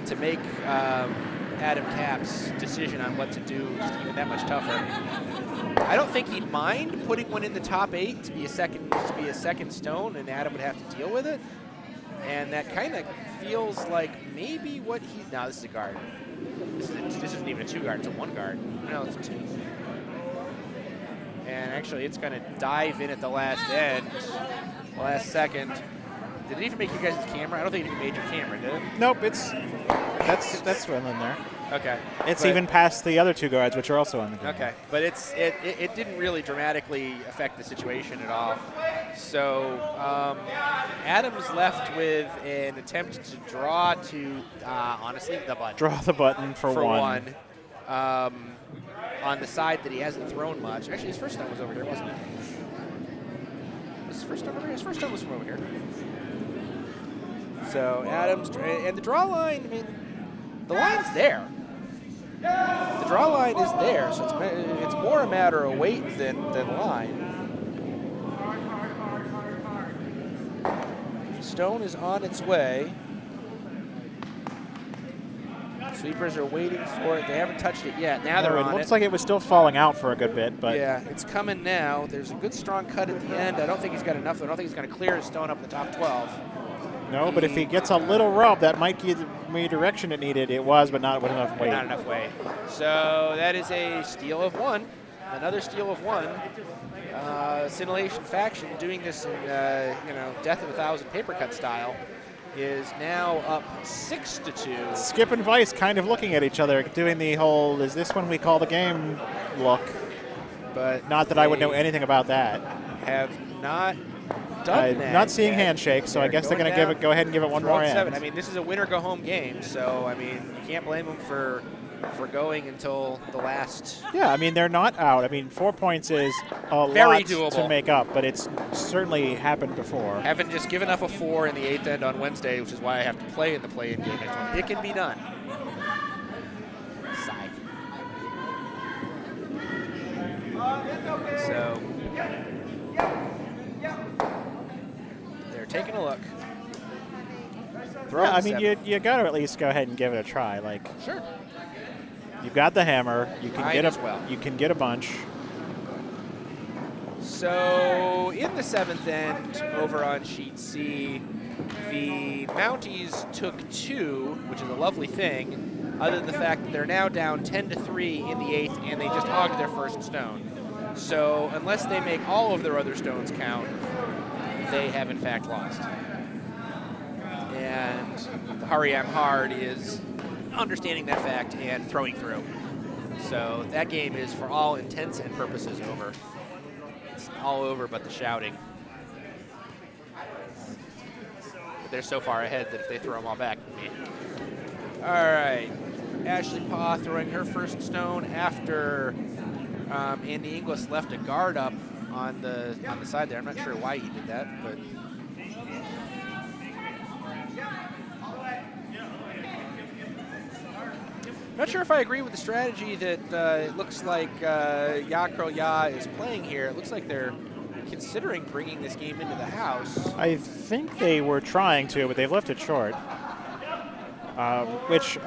to make Adam Kapp's decision on what to do just even that much tougher. I don't think he'd mind putting one in the top 8 to be a second stone, and Adam would have to deal with it. And that kind of feels like maybe what he... No, this is a guard. This isn't even a 2 guard. It's a 1 guard. No, it's a 2. And actually, it's going to dive in at the last end, last second. Did it even make you guys' camera? I don't think it even made your camera, did it? Nope, that's well in there. Okay. It's even past the other 2 guards, which are also on the game. Okay, but it didn't really dramatically affect the situation at all. So Adam's left with an attempt to draw to, honestly, the button. Draw the button for 1. On the side that he hasn't thrown much. Actually, his first stone was over here, wasn't it? Was his first stone over here? His first stone was from over here. So Adams, and the draw line, I mean, the line's there. The draw line is there, so it's more a matter of weight than line. Stone is on its way. Sweepers are waiting for it. They haven't touched it yet. Now they're on it. It looks like it was still falling out for a good bit, but yeah, it's coming now. There's a good strong cut at the end. I don't think he's got enough. I don't think he's going to clear his stone up in the top 12. no. But if he gets a little rub, that might give me direction it needed. It was, but not with enough weight. Not enough weight. So that is a steal of 1. Another steal of 1. Scintillation faction doing this in Death of a Thousand paper cut style is now up 6-2. Skip and Vice kind of looking at each other, doing the whole "is this when we call the game" look. But not that I would know anything about that. Have not done that. Not seeing yet. handshakes, so I guess they're going to go ahead and give it one more Seven. end. I mean, this is a winner go home game, so I mean, you can't blame them for going until the last. Yeah, I mean, they're not out. I mean, 4 points is a Very lot doable to make up, but it's certainly happened before. Haven't just given up a 4 in the 8th end on Wednesday, which is why I have to play in the play-in game next one. It can be done. Sigh. So they're taking a look. Yeah, I mean, you got to at least go ahead and give it a try. Like, sure. You've got the hammer. You can get well. You can get a bunch. So in the 7th end, over on sheet C, the Mounties took 2, which is a lovely thing, other than the fact that they're now down 10-3 in the 8th, and they just hogged their first stone. So unless they make all of their other stones count, they have in fact lost. And the Hurry-Am Hard is understanding that fact and throwing through. So that game is, for all intents and purposes, over. It's all over but the shouting. But they're so far ahead that if they throw them all back, all right. Ashley Paw throwing her first stone after Andy Inglis left a guard up on the side there. I'm not sure why he did that, but. Not sure if I agree with the strategy that it looks like Ya Curl Ya is playing here. It looks like they're considering bringing this game into the house. I think they were trying to, but they've left it short, which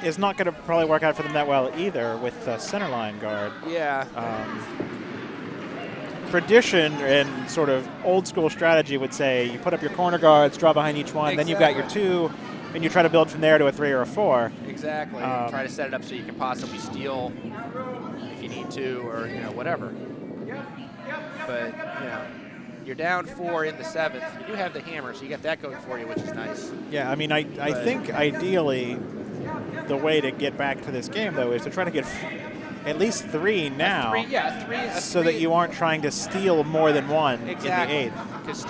is not going to probably work out for them that well either with the center line guard. Yeah. Tradition and sort of old school strategy would say you put up your corner guards, draw behind each one, then you've got your 2, and you try to build from there to a 3 or a 4. Exactly. Try to set it up so you can possibly steal if you need to, or whatever. But you're down 4 in the 7th. You do have the hammer, so you got that going for you, which is nice. Yeah, I mean, I think ideally the way to get back to this game though is to try to get at least 3 now. 3 is so that you aren't trying to steal more than 1 exactly. in the 8th. Because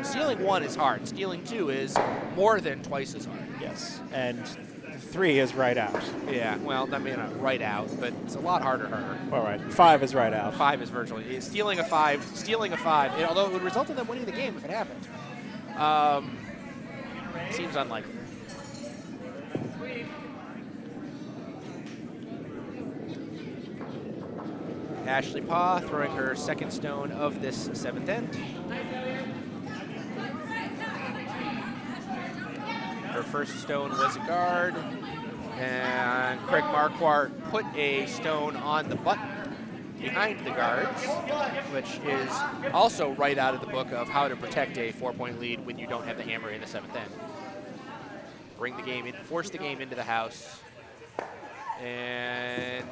stealing 1 is hard. Stealing 2 is more than twice as hard. Yes, and 3 is right out. Yeah, well, I mean, not right out, but it's a lot harder. All right, 5 is right out. 5 is virtually. Stealing a 5, although it would result in them winning the game if it happened. Seems unlikely. Ashley Paw throwing her second stone of this 7th end. Her first stone was a guard, and Craig Marquardt put a stone on the button behind the guards, which is also right out of the book of how to protect a 4-point lead when you don't have the hammer in the 7th end. Bring the game in, force the game into the house, and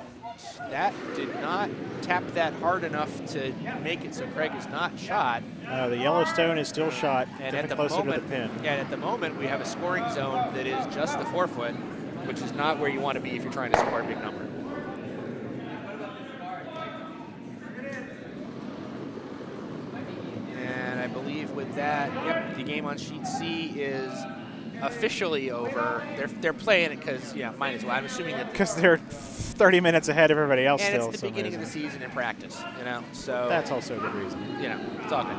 that did not tap that hard enough to make it so Craig is not shot. The yellow stone is still shot, and at the closer moment, to the pin. And at the moment, we have a scoring zone that is just the 4-foot, which is not where you want to be if you're trying to score a big number. And I believe with that, yep, the game on sheet C is officially over. They're playing it because, yeah, might as well. I'm assuming that because they're 30 minutes ahead of everybody else. And still, it's the beginning of the season in practice, So that's also a good reason. It's all good.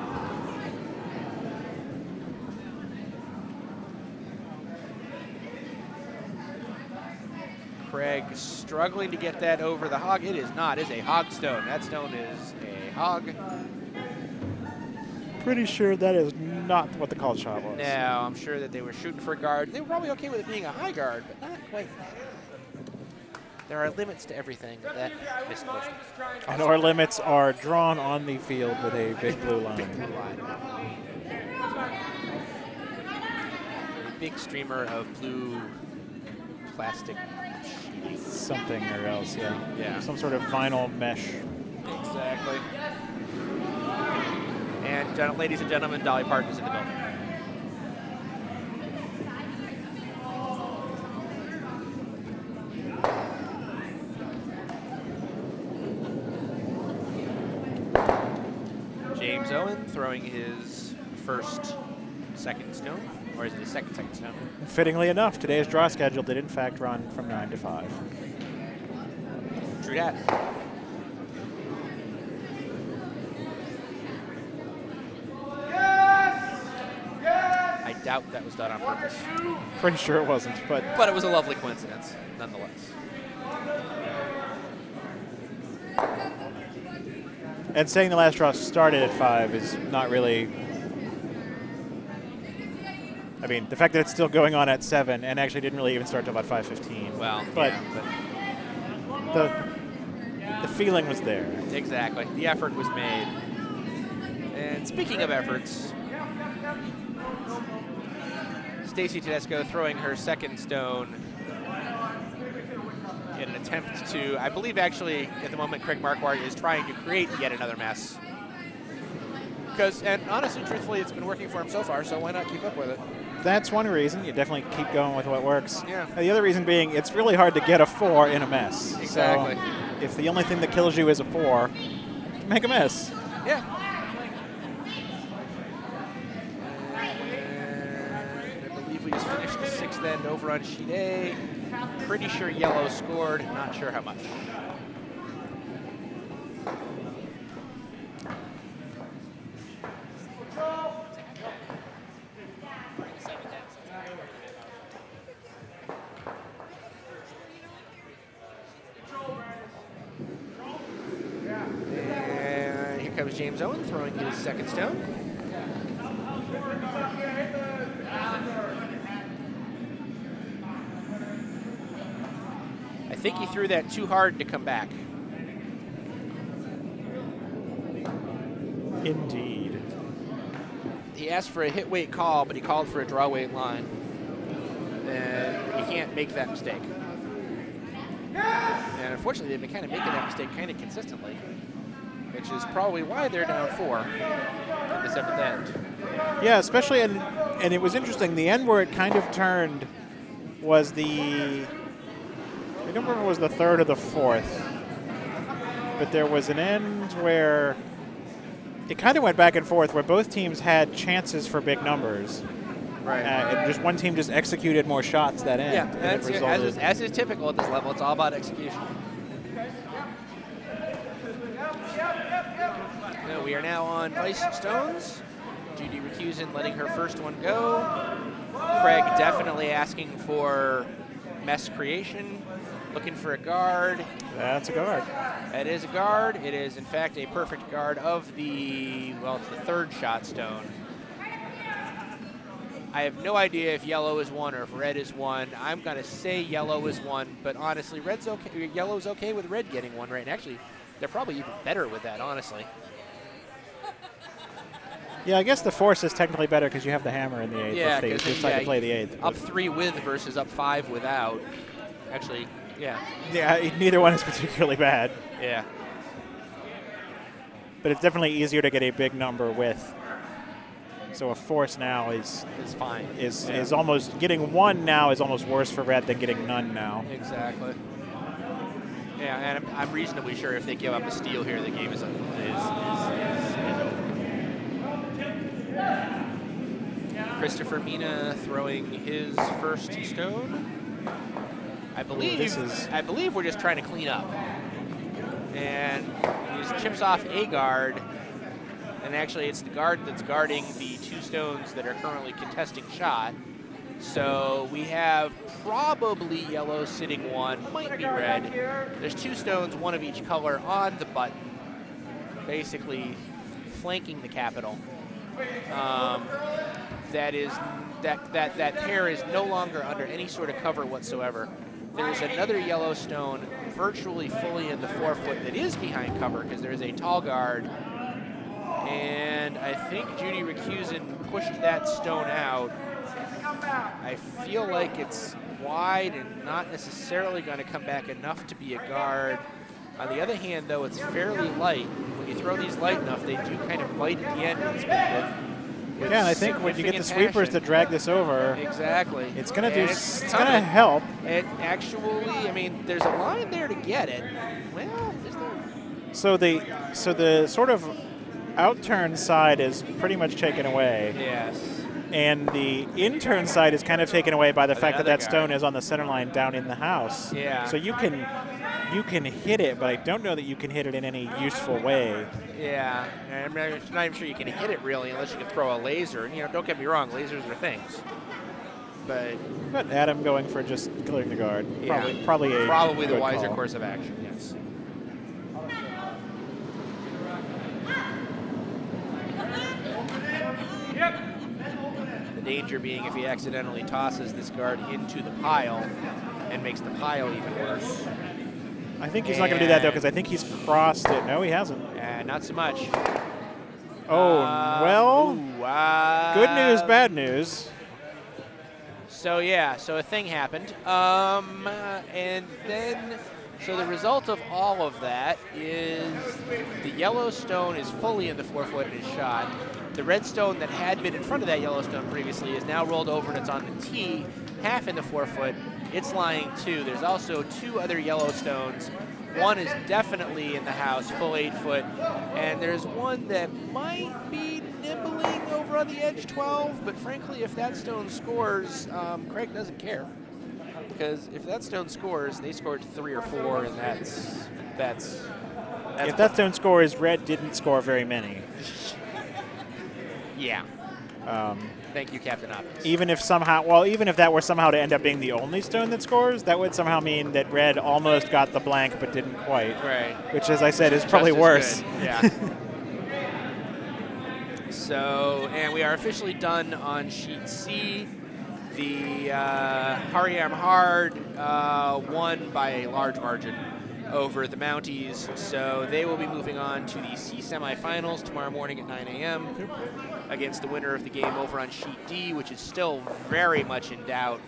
Craig struggling to get that over the hog. It is not. It's a hog stone. That stone is a hog. Pretty sure that is not what the called shot was. No, I'm sure that they were shooting for a guard. They were probably okay with it being a high guard, but not quite that. There are limits to everything that missed motion. And our limits are drawn on the field with a big blue line. Big blue line. A big streamer of blue plastic sheets. Something or else, yeah. Yeah. Some sort of vinyl mesh. Exactly. And ladies and gentlemen, Dolly Parton is in the building. James Owen throwing his first second stone, or is it his second stone? Fittingly enough, today's draw schedule did in fact run from 9 to 5. True that. I doubt that was done on purpose. Pretty sure it wasn't, but But it was a lovely coincidence, nonetheless. and saying the last draw started at 5 is not really. I mean, the fact that it's still going on at 7 and actually didn't really even start till about 5:15. Well, but yeah, the feeling was there. exactly. The effort was made. And speaking of efforts, Stacy Tedesco throwing her second stone in an attempt to, I believe actually at the moment Craig Marquardt is trying to create yet another mess. Because, and honestly, truthfully, it's been working for him so far, so why not keep up with it? That's one reason. You definitely keep going with what works. Yeah. And the other reason being it's really hard to get a 4 in a mess. Exactly. So if the only thing that kills you is a 4, make a mess. Yeah. And I believe we just finished the 6th end over on sheet A. Pretty sure yellow scored, not sure how much. And here comes James Owen throwing his second stone. I think he threw that too hard to come back. Indeed. He asked for a hit weight call, but he called for a draw weight line. And you can't make that mistake. And unfortunately, they've been kind of making that mistake kind of consistently, which is probably why they're down 4 in the 7th end. Yeah, especially, and it was interesting, the end where it kind of turned was the, I don't remember if it was the 3rd or the 4th, but there was an end where it kind of went back and forth where both teams had chances for big numbers. Right. And just one team just executed more shots that end. Yeah, and it that's, resulted- as is typical at this level, it's all about execution. So we are now on Vice Stones. Judy Recusin letting her first one go. Craig definitely asking for mess creation, looking for a guard. That's a guard. That is a guard. It is, in fact, a perfect guard of the, well, it's the 3rd shot stone. I have no idea if yellow is 1 or if red is 1. I'm going to say yellow is 1, but honestly, red's okay. Yellow's okay with red getting 1 right. And actually, they're probably even better with that, honestly. Yeah, I guess the force is technically better because you have the hammer in the 8th. Yeah, if they because decide to play the 8th. Up 3 with versus up 5 without. Actually, yeah. Yeah, neither one is particularly bad. Yeah. But it's definitely easier to get a big number with. So a force now is It's fine. is almost getting 1 now is almost worse for red than getting none now. Exactly. Yeah, and I'm reasonably sure if they give up a steal here, the game is over. Christopher Mina throwing his first stone. I believe we're just trying to clean up. And he just chips off a guard. And actually, it's the guard that's guarding the 2 stones that are currently contesting shot. So we have probably yellow sitting 1, might be red. There's 2 stones, 1 of each color on the button, basically flanking the capital. that pair is no longer under any sort of cover whatsoever. There's another yellow stone virtually fully in the 4-foot that is behind cover because there's a tall guard. And I think Judy Recusin pushed that stone out. I feel like it's wide and not necessarily going to come back enough to be a guard. On the other hand, though, it's fairly light. When you throw these light enough, they do kind of bite at the end. Yeah, and I think when you get the sweepers to drag this over, exactly, it's going to do. It's going to help. It actually, I mean, there's a line there to get it. Well, is there? So the sort of outturn side is pretty much taken away. Yes. And the in-turn side is kind of taken away by the fact that that guy. stone is on the center line down in the house. Yeah. So you can hit it, but I don't know that you can hit it in any useful way. Yeah, I'm not even sure you can hit it really unless you can throw a laser. And, you know, don't get me wrong, lasers are things. But Adam going for just clearing the guard. Yeah. Probably the good wiser call. course of action. Yes. Yep. The danger being if he accidentally tosses this guard into the pile and makes the pile even worse. I think he's not going to do that, though, because I think he's crossed it. No, he hasn't. Not so much. Oh, well, good news, bad news. So, yeah, so a thing happened. And then, so the result of all of that is the yellow stone is fully in the 4-foot and is shot. The red stone that had been in front of that yellow stone previously is now rolled over and it's on the tee, half in the 4-foot. It's lying 2. There's also 2 other yellow stones. One is definitely in the house, full 8-foot, and there's one that might be nibbling over on the edge 12, but frankly, if that stone scores, Craig doesn't care. Because if that stone scores, they scored 3 or 4, and that's if that stone scores, red didn't score very many. Yeah. Thank you, Captain Optimus. Even if that were somehow to end up being the only stone that scores, that would somehow mean that red almost got the blank but didn't quite. Right. Which, as I said, is probably worse. Yeah. So, and we are officially done on sheet C. The Hariam Hard won by a large margin over the Mounties, so they will be moving on to the C semifinals tomorrow morning at 9 a.m. against the winner of the game over on sheet D, which is still very much in doubt.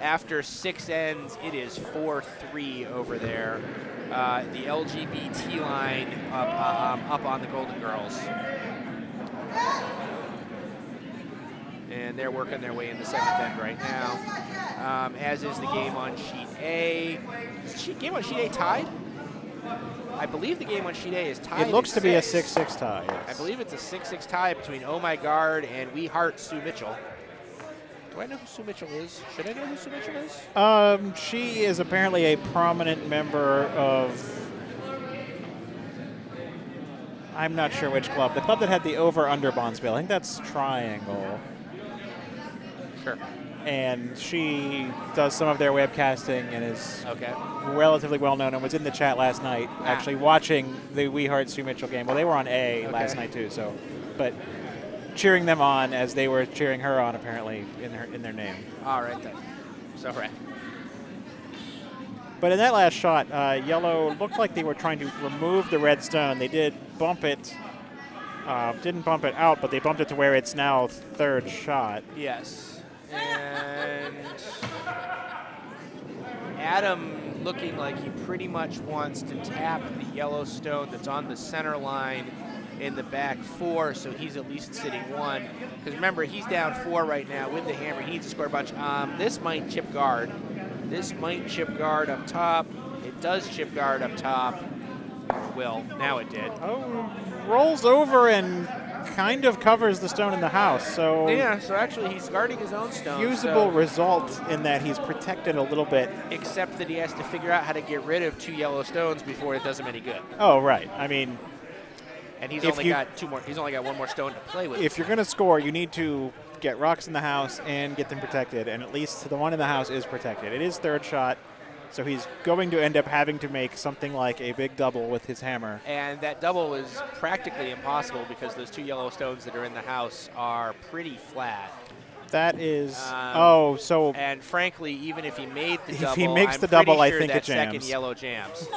After 6 ends, it is 4-3 over there. The LGBT line up on the Golden Girls. And they're working their way in the 7th end right now, as is the game on sheet A. Is the game on sheet A tied? I believe the game on sheet A is tied. It looks to be a 6. 6-6 tie. Yes. I believe it's a 6-6 tie between Oh My Guard and We Heart Sue Mitchell. Do I know who Sue Mitchell is? Should I know who Sue Mitchell is? She is apparently a prominent member of, I'm not sure which club. The club that had the over-under Bombspiel. I think that's Triangle. Sure. And she does some of their webcasting and is Okay. relatively well known and was in the chat last night actually watching the We Heart Sue Mitchell game. Well, they were on A last night too, so, but cheering them on as they were cheering her on apparently in their name. All right then. So right. But in that last shot, yellow looked like they were trying to remove the red stone. They did bump it, didn't bump it out, but they bumped it to where it's now 3rd shot. Yes. And Adam looking like he pretty much wants to tap the yellow stone that's on the center line in the back 4, so he's at least sitting 1. Because remember, he's down 4 right now with the hammer. He needs to score a bunch. This might chip guard. This might chip guard up top. It does chip guard up top. Will. Now it did. Oh, rolls over and kind of covers the stone in the house. So yeah, so actually he's guarding his own stone. Usable result in that he's protected a little bit. Except that he has to figure out how to get rid of 2 yellow stones before it does him any good. Oh, right. I mean, and he's only got 2 more. He's only got 1 more stone to play with. If you're going to score, you need to get rocks in the house and get them protected, and at least the one in the house is protected. It is 3rd shot, So he's going to end up having to make something like a big double with his hammer. And that double is practically impossible because those 2 yellow stones that are in the house are pretty flat. That is, And frankly, even if he made the double, if he makes I'm the double, pretty I sure think that it jams. second yellow jams.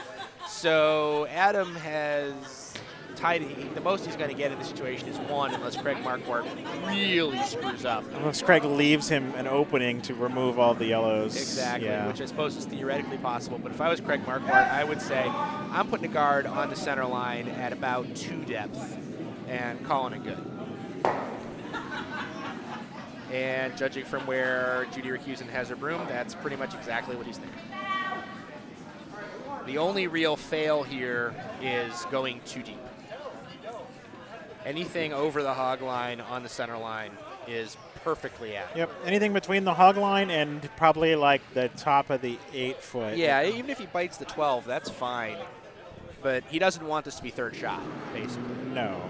So Adam has tied. The most he's going to get in this situation is 1, unless Craig Marquardt really screws up. Unless Craig leaves him an opening to remove all the yellows. Exactly, yeah. which I suppose is theoretically possible. But if I was Craig Marquardt, I would say I'm putting a guard on the center line at about 2 depth and calling it good. And judging from where Judy Rakusin has her broom, that's pretty much exactly what he's thinking. The only real fail here is going too deep. Anything over the hog line on the center line is perfectly out. Yep, anything between the hog line and probably like the top of the 8-foot. Yeah, even if he bites the 12, that's fine. But he doesn't want this to be third shot, basically. No.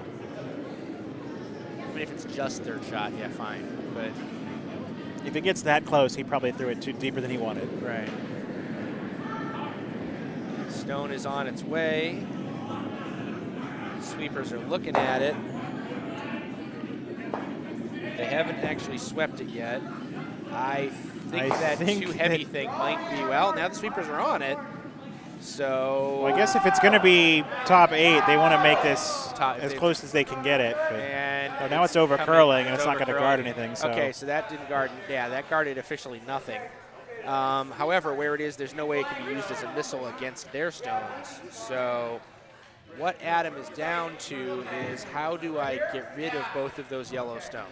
Even if it's just third shot, yeah, fine. But if it gets that close, he probably threw it deeper than he wanted. Right. Stone is on its way. Sweepers are looking at it. They haven't actually swept it yet. I think that too heavy thing might be, well, now the sweepers are on it. So well, I guess if it's going to be top 8, they want to make this as close as they can get it. And now it's over curling, and it's not going to guard anything. So. Okay, so that didn't guard. Yeah, that guarded officially nothing. However, where it is, there's no way it can be used as a missile against their stones. So what Adam is down to is, how do I get rid of both of those yellow stones?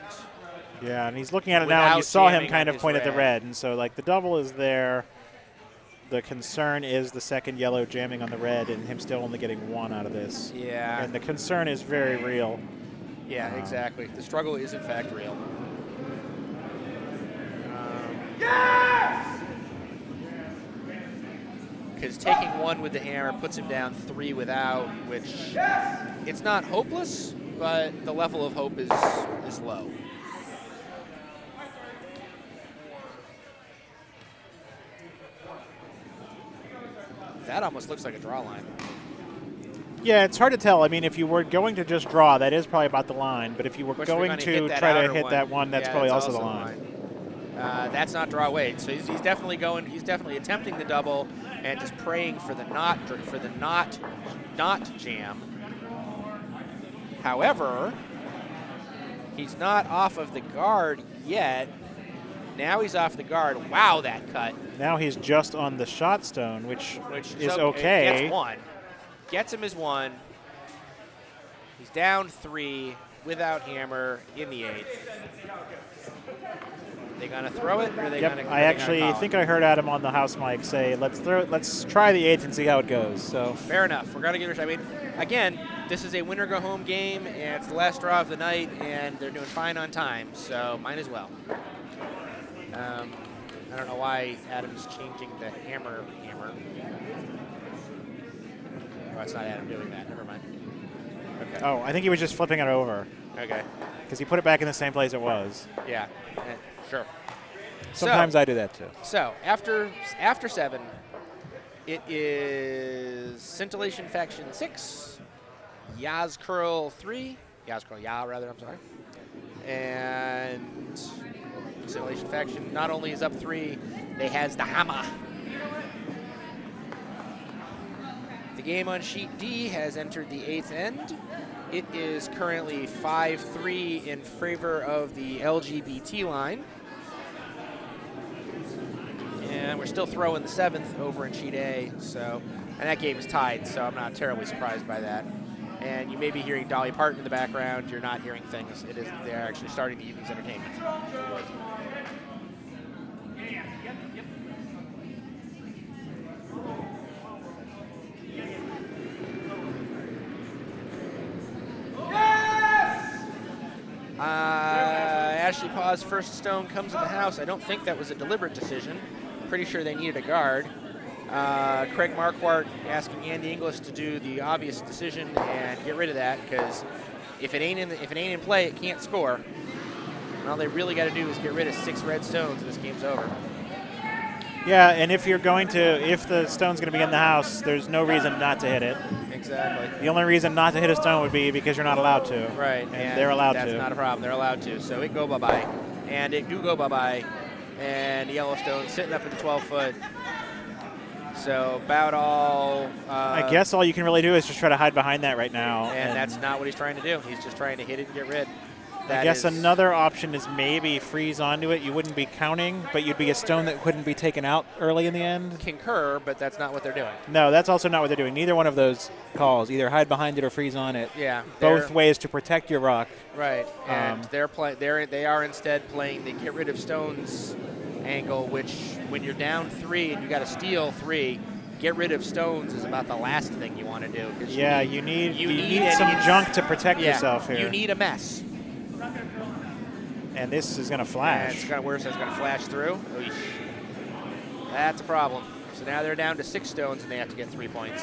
Yeah, and he's looking at it now, and you saw him kind of point at the red. And so, like, the double is there. The concern is the second yellow jamming on the red and him still only getting 1 out of this. Yeah. And the concern is very real. Yeah, exactly. The struggle is, in fact, real. Yes! Because taking 1 with the hammer puts him down 3 without, which it's not hopeless, but the level of hope is low. That almost looks like a draw line. Yeah, it's hard to tell. I mean, if you were going to just draw, that is probably about the line. But if you were going to try to hit that one, that's probably also the line. That's not draw weight. So he's definitely going. He's definitely attempting the double and just praying for the not jam. However, he's not off of the guard yet. Now he's off the guard. Wow, that cut. Now he's just on the shot stone, which is okay. Gets 1. Gets him his 1. He's down 3 without hammer in the 8th. They gonna throw it, or are they gonna? I actually think I heard Adam on the house mic say, "Let's throw it. Let's try the 8th and see how it goes." So fair enough. We're gonna give it a try. I mean, again, this is a winner-go-home game, and it's the last draw of the night, and they're doing fine on time, so might as well. I don't know why Adam's changing the hammer. Oh, it's not Adam doing that. Never mind. Okay. Oh, I think he was just flipping it over. Okay. Because he put it back in the same place it was. Yeah. Sure. Sometimes I do that too. So after 7, it is Scintillation Faction 6, Yaz Curl 3, Yaz Curl Ya rather. I'm sorry. And Scintillation Faction not only is up 3, they has the hammer. The game on sheet D has entered the 8th end. It is currently 5-3 in favor of the LGBT line. And we're still throwing the 7th over in sheet A, so, and that game is tied, so I'm not terribly surprised by that. And you may be hearing Dolly Parton in the background. You're not hearing things. It is, they're actually starting the evening's entertainment. Ashley Paw's first stone comes in the house. I don't think that was a deliberate decision. Pretty sure they needed a guard. Craig Marquardt asking Andy Inglis to do the obvious decision and get rid of that, because if it ain't in play, it can't score. And all they really got to do is get rid of 6 red stones, and this game's over. Yeah, and if the stone's going to be in the house, there's no reason not to hit it. Exactly. The only reason not to hit a stone would be because you're not allowed to. Right. And they're allowed that's to. That's not a problem. They're allowed to. So it go bye-bye. And it do go bye-bye. And Yellowstone sitting up at the 12-foot. So about all... I guess all you can really do is just try to hide behind that right now. And that's not what he's trying to do. He's just trying to hit it and get rid. I guess another option is maybe freeze onto it. You wouldn't be counting, but you'd be a stone that couldn't be taken out early in the end. Concur, but that's not what they're doing. No, that's also not what they're doing. Neither one of those calls. Either hide behind it or freeze on it. Yeah. Both ways to protect your rock. Right. And they are instead playing the get rid of stones angle, which when you're down 3 and you got to steal 3, get rid of stones is about the last thing you want to do. Yeah, you need some junk to protect yourself here. You need a mess. And this is going to flash. And it's going to worse. It's going to flash through. Oish. That's a problem. So now they're down to 6 stones, and they have to get 3 points.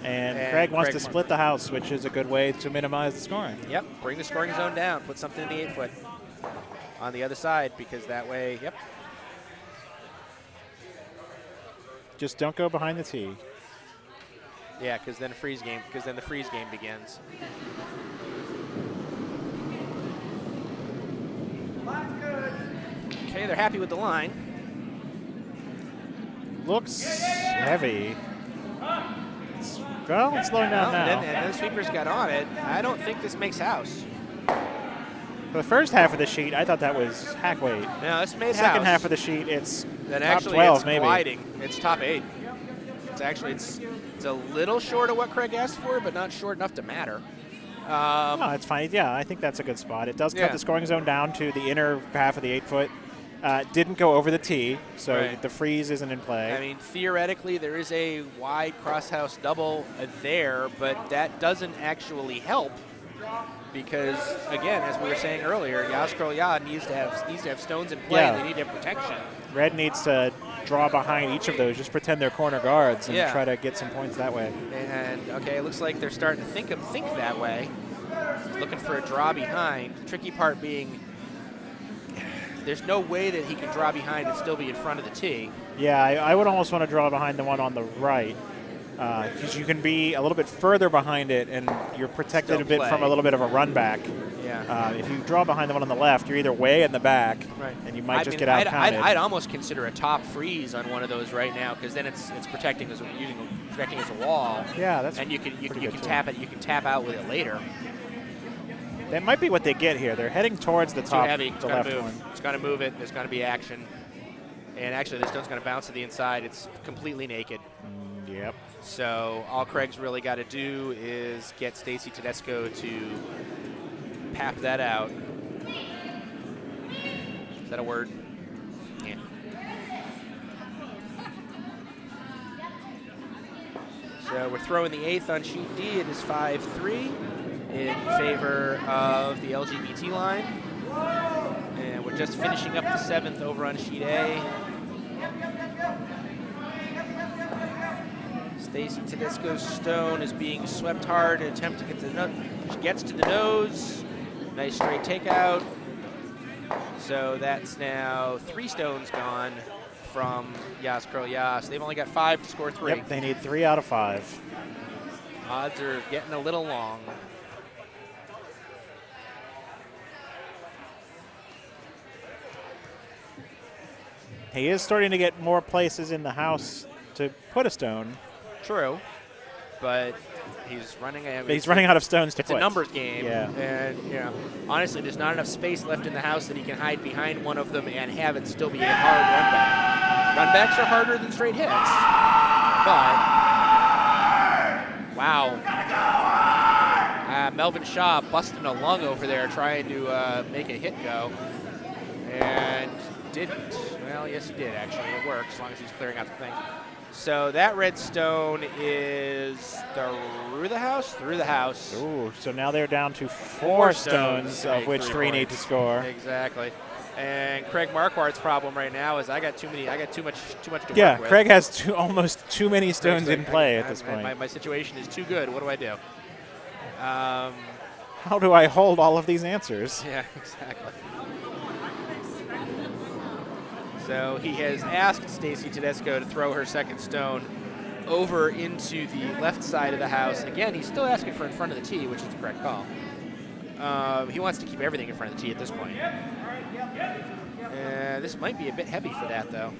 And Craig wants to split the house, which is a good way to minimize the scoring. Yep. Bring the scoring zone down. Put something in the 8-foot on the other side, because that way, yep. Just don't go behind the tee. Yeah, because then the freeze game begins. Okay, they're happy with the line. Looks heavy. It's slowing down now. And then the sweepers got on it. I don't think this makes house. For the first half of the sheet, I thought that was hack weight. No, this made Second house. half of the sheet, it's then top actually 12, it's maybe. gliding. It's top 8. It's a little short of what Craig asked for, but not short enough to matter. No, it's fine. Yeah, I think that's a good spot. It does cut the scoring zone down to the inner half of the 8-foot. Didn't go over the tee, so the freeze isn't in play. I mean, theoretically, there is a wide crosshouse double there, but that doesn't actually help because, again, as we were saying earlier, Yas Curl Ya needs to have stones in play. Yeah. And they need to have protection. Red needs to draw behind each of those, just pretend they're corner guards and try to get some points that way. And, okay, it looks like they're starting to think that way. Looking for a draw behind. The tricky part being there's no way that he can draw behind and still be in front of the tee. Yeah, I would almost want to draw behind the one on the right because you can be a little bit further behind it and you're protected Still a bit play. from a little bit of a run back. Yeah. If you draw behind the one on the left, you're either way in the back and you might get out counted. I'd almost consider a top freeze on one of those right now because then it's protecting as a wall. Yeah, that's and you can tap it. You can tap out with it later. That might be what they get here. They're heading towards the top, too heavy. the left one. It's got to move it. There's got to be action. And actually, this stone's going to bounce to the inside. It's completely naked. Yep. So all Craig's really got to do is get Stacy Tedesco to pap that out. Is that a word? Yeah. So we're throwing the 8th on sheet D. It is 5-3 in favor of the LGBT line. And we're just finishing up the 7th over on sheet A. Stacy Tedesco's stone is being swept hard in an attempt to get to the nose. She gets to the nose. Nice straight takeout. So that's now 3 stones gone from Yas Curl Yas. They've only got 5 to score 3. Yep, they need 3 out of 5. Odds are getting a little long. He is starting to get more places in the house to put a stone. True, but he's running. He's running out of stones to put. put. It's a numbers game. Yeah. And honestly, there's not enough space left in the house that he can hide behind one of them and have it still be a hard run back. Run backs are harder than straight hits, but wow. Melvin Shaw busting a lung over there trying to make a hit go, and didn't. Well, yes, he did actually. It worked as long as he's clearing out the thing. So that red stone is through the house? Through the house. Ooh, so now they're down to 4 stones, of which 3 need to score. Exactly. And Craig Marquardt's problem right now is I got too much to work with. Yeah, Craig has almost too many stones in play at this point. My situation is too good. What do I do? How do I hold all of these answers? Yeah, exactly. So he has asked Stacy Tedesco to throw her second stone over into the left side of the house. Again, he's still asking for in front of the tee, which is the correct call. He wants to keep everything in front of the tee at this point. This might be a bit heavy for that, though.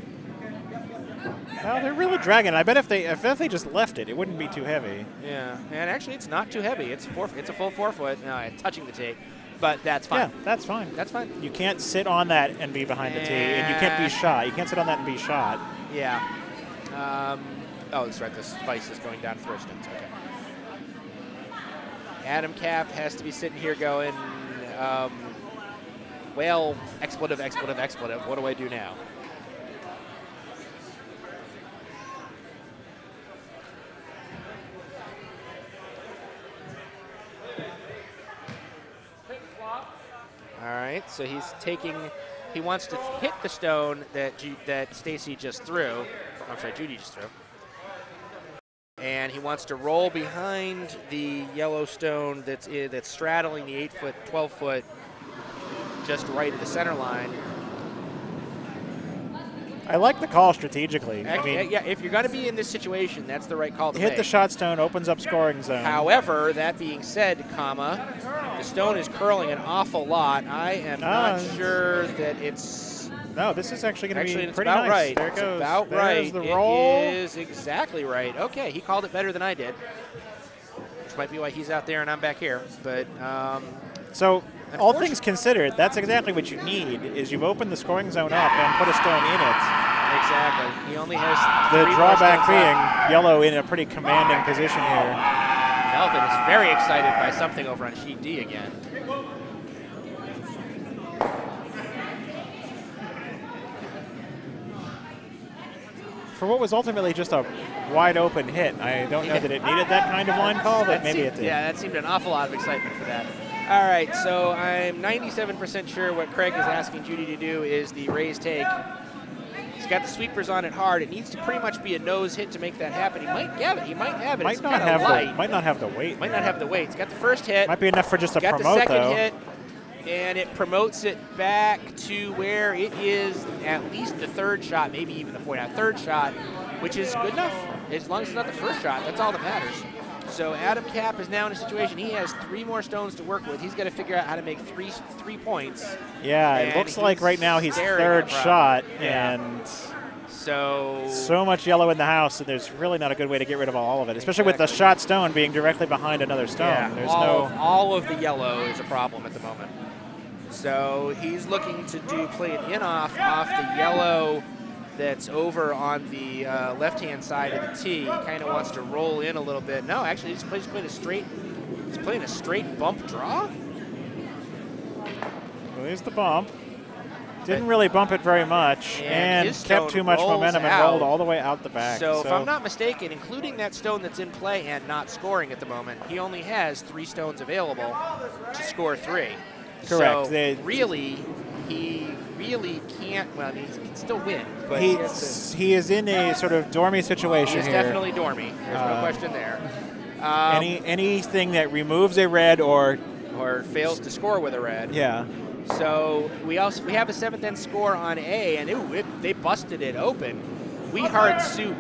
Well, they're really dragging it. I bet if they just left it, it wouldn't be too heavy. Yeah, and actually, it's not too heavy. It's a full 4 foot, touching the tee, but that's fine. Yeah, that's fine. That's fine. You can't sit on that and be behind the tee, and you can't be shot. You can't sit on that and be shot. Yeah. Oh, that's right. This vice is going down to throw stones. Okay. Adam Cap has to be sitting here going, well, expletive. What do I do now? All right, so he's taking. He wants to hit the stone that Stacy just threw. I'm sorry, Judy just threw. And he wants to roll behind the yellow stone that's straddling the 8 foot, 12 foot, just right of the center line. I like the call strategically. Yeah, if you're going to be in this situation, that's the right call to hit make. the shot stone, opens up scoring zone. However, that being said, the stone is curling an awful lot. I am not sure that it's... No, this is actually going to be it's pretty about nice. Right. There it goes. It's about There's right. the roll. It is exactly right. Okay, he called it better than I did, which might be why he's out there and I'm back here. But so, all things considered, that's exactly what you need. Is you've opened the scoring zone up and put a stone in it. Exactly. He only has the drawback being left. yellow in a pretty commanding position here. Melvin is very excited by something over on sheet D again. For what was ultimately just a wide open hit, I don't know that it needed that kind of line call, but maybe it did. Yeah, that seemed an awful lot of excitement for that. All right, so I'm 97% sure what Craig is asking Judy to do is the raise take. He's got the sweepers on it hard. It needs to pretty much be a nose hit to make that happen. He might have it. He might have it. Might not have the weight. Might not have the weight. He's got the first hit. Might be enough for just a promote, though. Got the second hit, and it promotes it back to where it is at least the third shot, maybe even the fourth. Now, third shot, which is good enough. As long as it's not the first shot, that's all that matters. So Adam Cap is now in a situation. He has 3 more stones to work with. He's got to figure out how to make three points. Yeah, it looks like right now he's third shot, and so much yellow in the house, and there's really not a good way to get rid of all of it, especially with the shot stone being directly behind another stone. Yeah, there's all of the yellow is a problem at the moment. So he's looking to play an in-off off the yellow that's over on the left-hand side of the tee. He kind of wants to roll in a little bit. No, actually, he's playing a straight bump draw. Well, here's the bump. Didn't really bump it very much, and kept too much momentum and rolled all the way out the back. So if I'm not mistaken, including that stone that's in play and not scoring at the moment, he only has 3 stones available to score 3. Correct. So really, he can't. Well, I mean, he can still win, but he is in a sort of dormy situation here. He's definitely dormy. There's no question there. Anything that removes a red or fails to score with a red. Yeah. So we have a 7th end score on A, and they busted it open. We heard Sue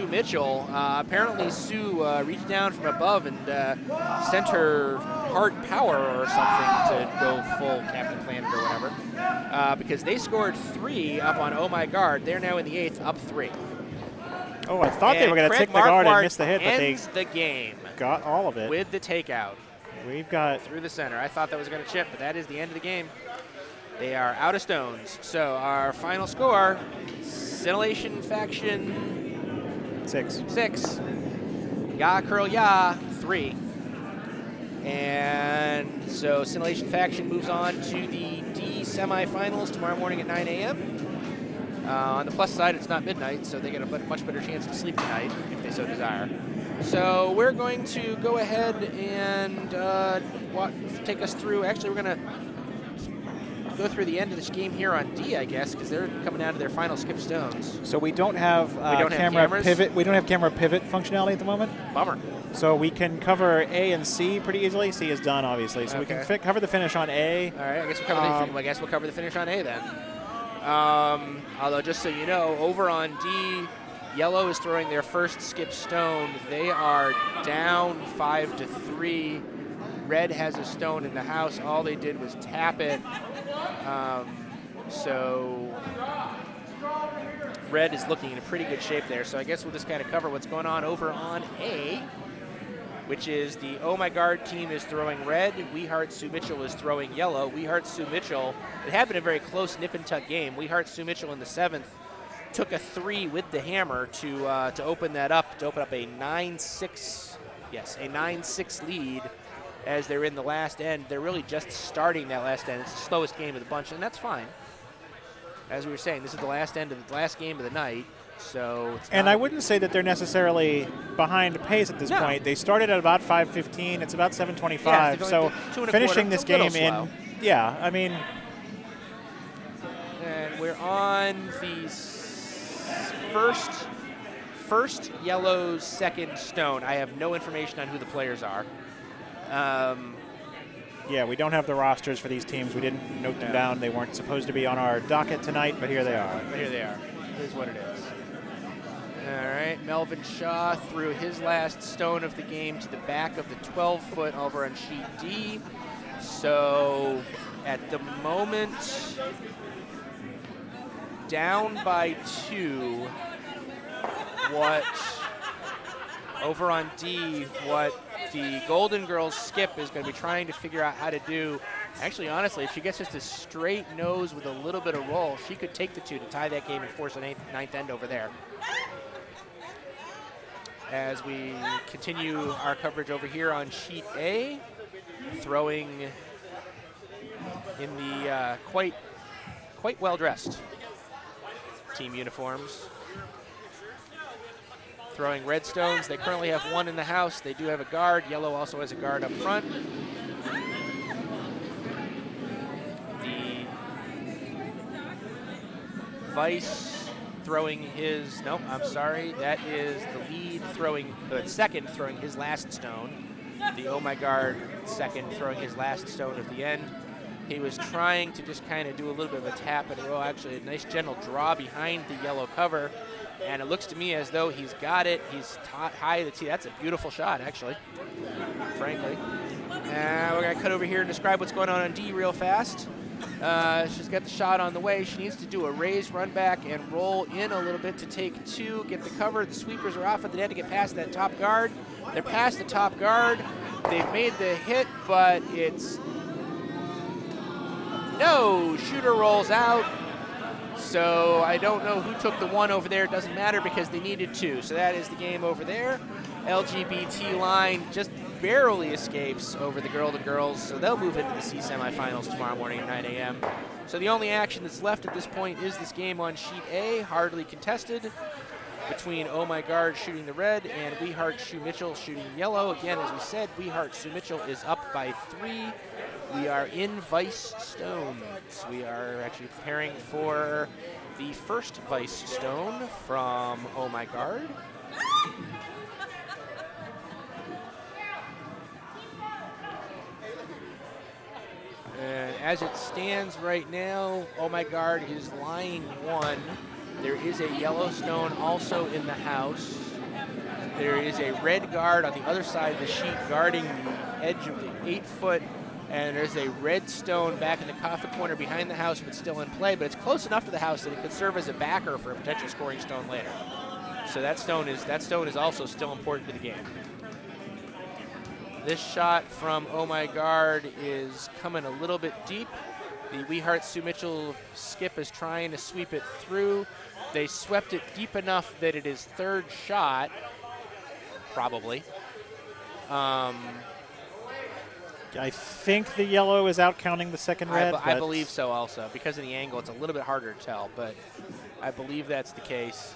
Mitchell. Apparently Sue reached down from above and sent her hard power or something to go full Captain Planet or whatever, because they scored 3 up on Oh My Guard. They're now in the 8th, up 3. Oh, I thought they were going to take the guard and miss the hit, but they the game got all of it with the takeout. We've got through the center. I thought that was going to chip, but that is the end of the game. They are out of stones. So our final score, Scintillation Faction 6. Ya Curl Ya 3. And so Scintillation Faction moves on to the D semifinals tomorrow morning at 9 a.m. On the plus side, it's not midnight, so they get a much better chance to sleep tonight if they so desire. So we're going to go ahead and take us through. Actually, we're going to go through the end of this game here on D, I guess, because they're coming down to their final skip stones. So we don't have camera pivot. We don't have camera pivot functionality at the moment. Bummer. So we can cover A and C pretty easily. C is done, obviously. So we can cover the finish on A. All right. I guess we'll cover the finish on A then. Although, just so you know, over on D, yellow is throwing their first skip stone. They are down 5-3. Red has a stone in the house. All they did was tap it. So red is looking in a pretty good shape there. So I guess we'll just kind of cover what's going on over on A, which is the Oh My Guard team is throwing red. We Heart Sue Mitchell is throwing yellow. We Heart Sue Mitchell, it had been a very close nip and tuck game. We Heart Sue Mitchell in the 7th took a 3 with the hammer to open that up, to open up a 9-6, yes, a 9-6 lead as they're in the last end. They're really just starting that last end. It's the slowest game of the bunch, and that's fine. As we were saying, this is the last end of the last game of the night. So and I wouldn't say that they're necessarily behind pace at this point. They started at about 5:15. It's about 7:25. Yeah, so finishing this game in, yeah, I mean. And we're on the first yellow's second stone. I have no information on who the players are. Yeah, we don't have the rosters for these teams. We didn't note them down. They weren't supposed to be on our docket tonight, but here they are. But here they are. Here's what it is. All right, Melvin Shaw threw his last stone of the game to the back of the 12-foot over on sheet D. So at the moment, down by 2. What over on D, what the Golden Girls skip is going to be trying to figure out how to do. Actually, honestly, if she gets just a straight nose with a little bit of roll, she could take the 2 to tie that game and force an 9th end over there. As we continue our coverage over here on sheet A, throwing in the quite well-dressed team uniforms. Throwing red stones. They currently have 1 in the house. They do have a guard. Yellow also has a guard up front. The Vice throwing his, no, I'm sorry, that is the lead throwing, second throwing his last stone. The Oh My Guard second throwing his last stone at the end. He was trying to just kind of do a little bit of a tap and roll, actually a nice gentle draw behind the yellow cover. And it looks to me as though he's got it. He's high to the tee. That's a beautiful shot, actually, frankly. And we're going to cut over here and describe what's going on D real fast. She's got the shot on the way. She needs to do a raise, run back, and roll in a little bit to take 2, get the cover. The sweepers are off at the net to get past that top guard. They're past the top guard. They've made the hit, but it's no. Shooter rolls out. So I don't know who took the 1 over there. It doesn't matter because they needed 2. So that is the game over there. LGBT line just barely escapes over the Golden Girls. So they'll move into the C semifinals tomorrow morning at 9 a.m. So the only action that's left at this point is this game on sheet A, hardly contested, between Oh My Guard shooting the red and We Heart Sue Mitchell shooting yellow. Again, as we said, We Heart Sue Mitchell is up by 3. We are in Vice Stones. We are actually preparing for the first Vice Stone from Oh My Guard. And as it stands right now, Oh My Guard is lying 1. There is a yellow stone also in the house. There is a red guard on the other side of the sheet guarding the edge of the 8-foot. And there's a red stone back in the coffin corner behind the house, but still in play. But it's close enough to the house that it could serve as a backer for a potential scoring stone later. So that stone is also still important to the game. This shot from Oh My Guard is coming a little bit deep. The We Heart Sue Mitchell skip is trying to sweep it through. They swept it deep enough that it is 3rd shot, probably. I think the yellow is out counting the second red. I believe so also. Because of the angle, it's a little bit harder to tell, but I believe that's the case.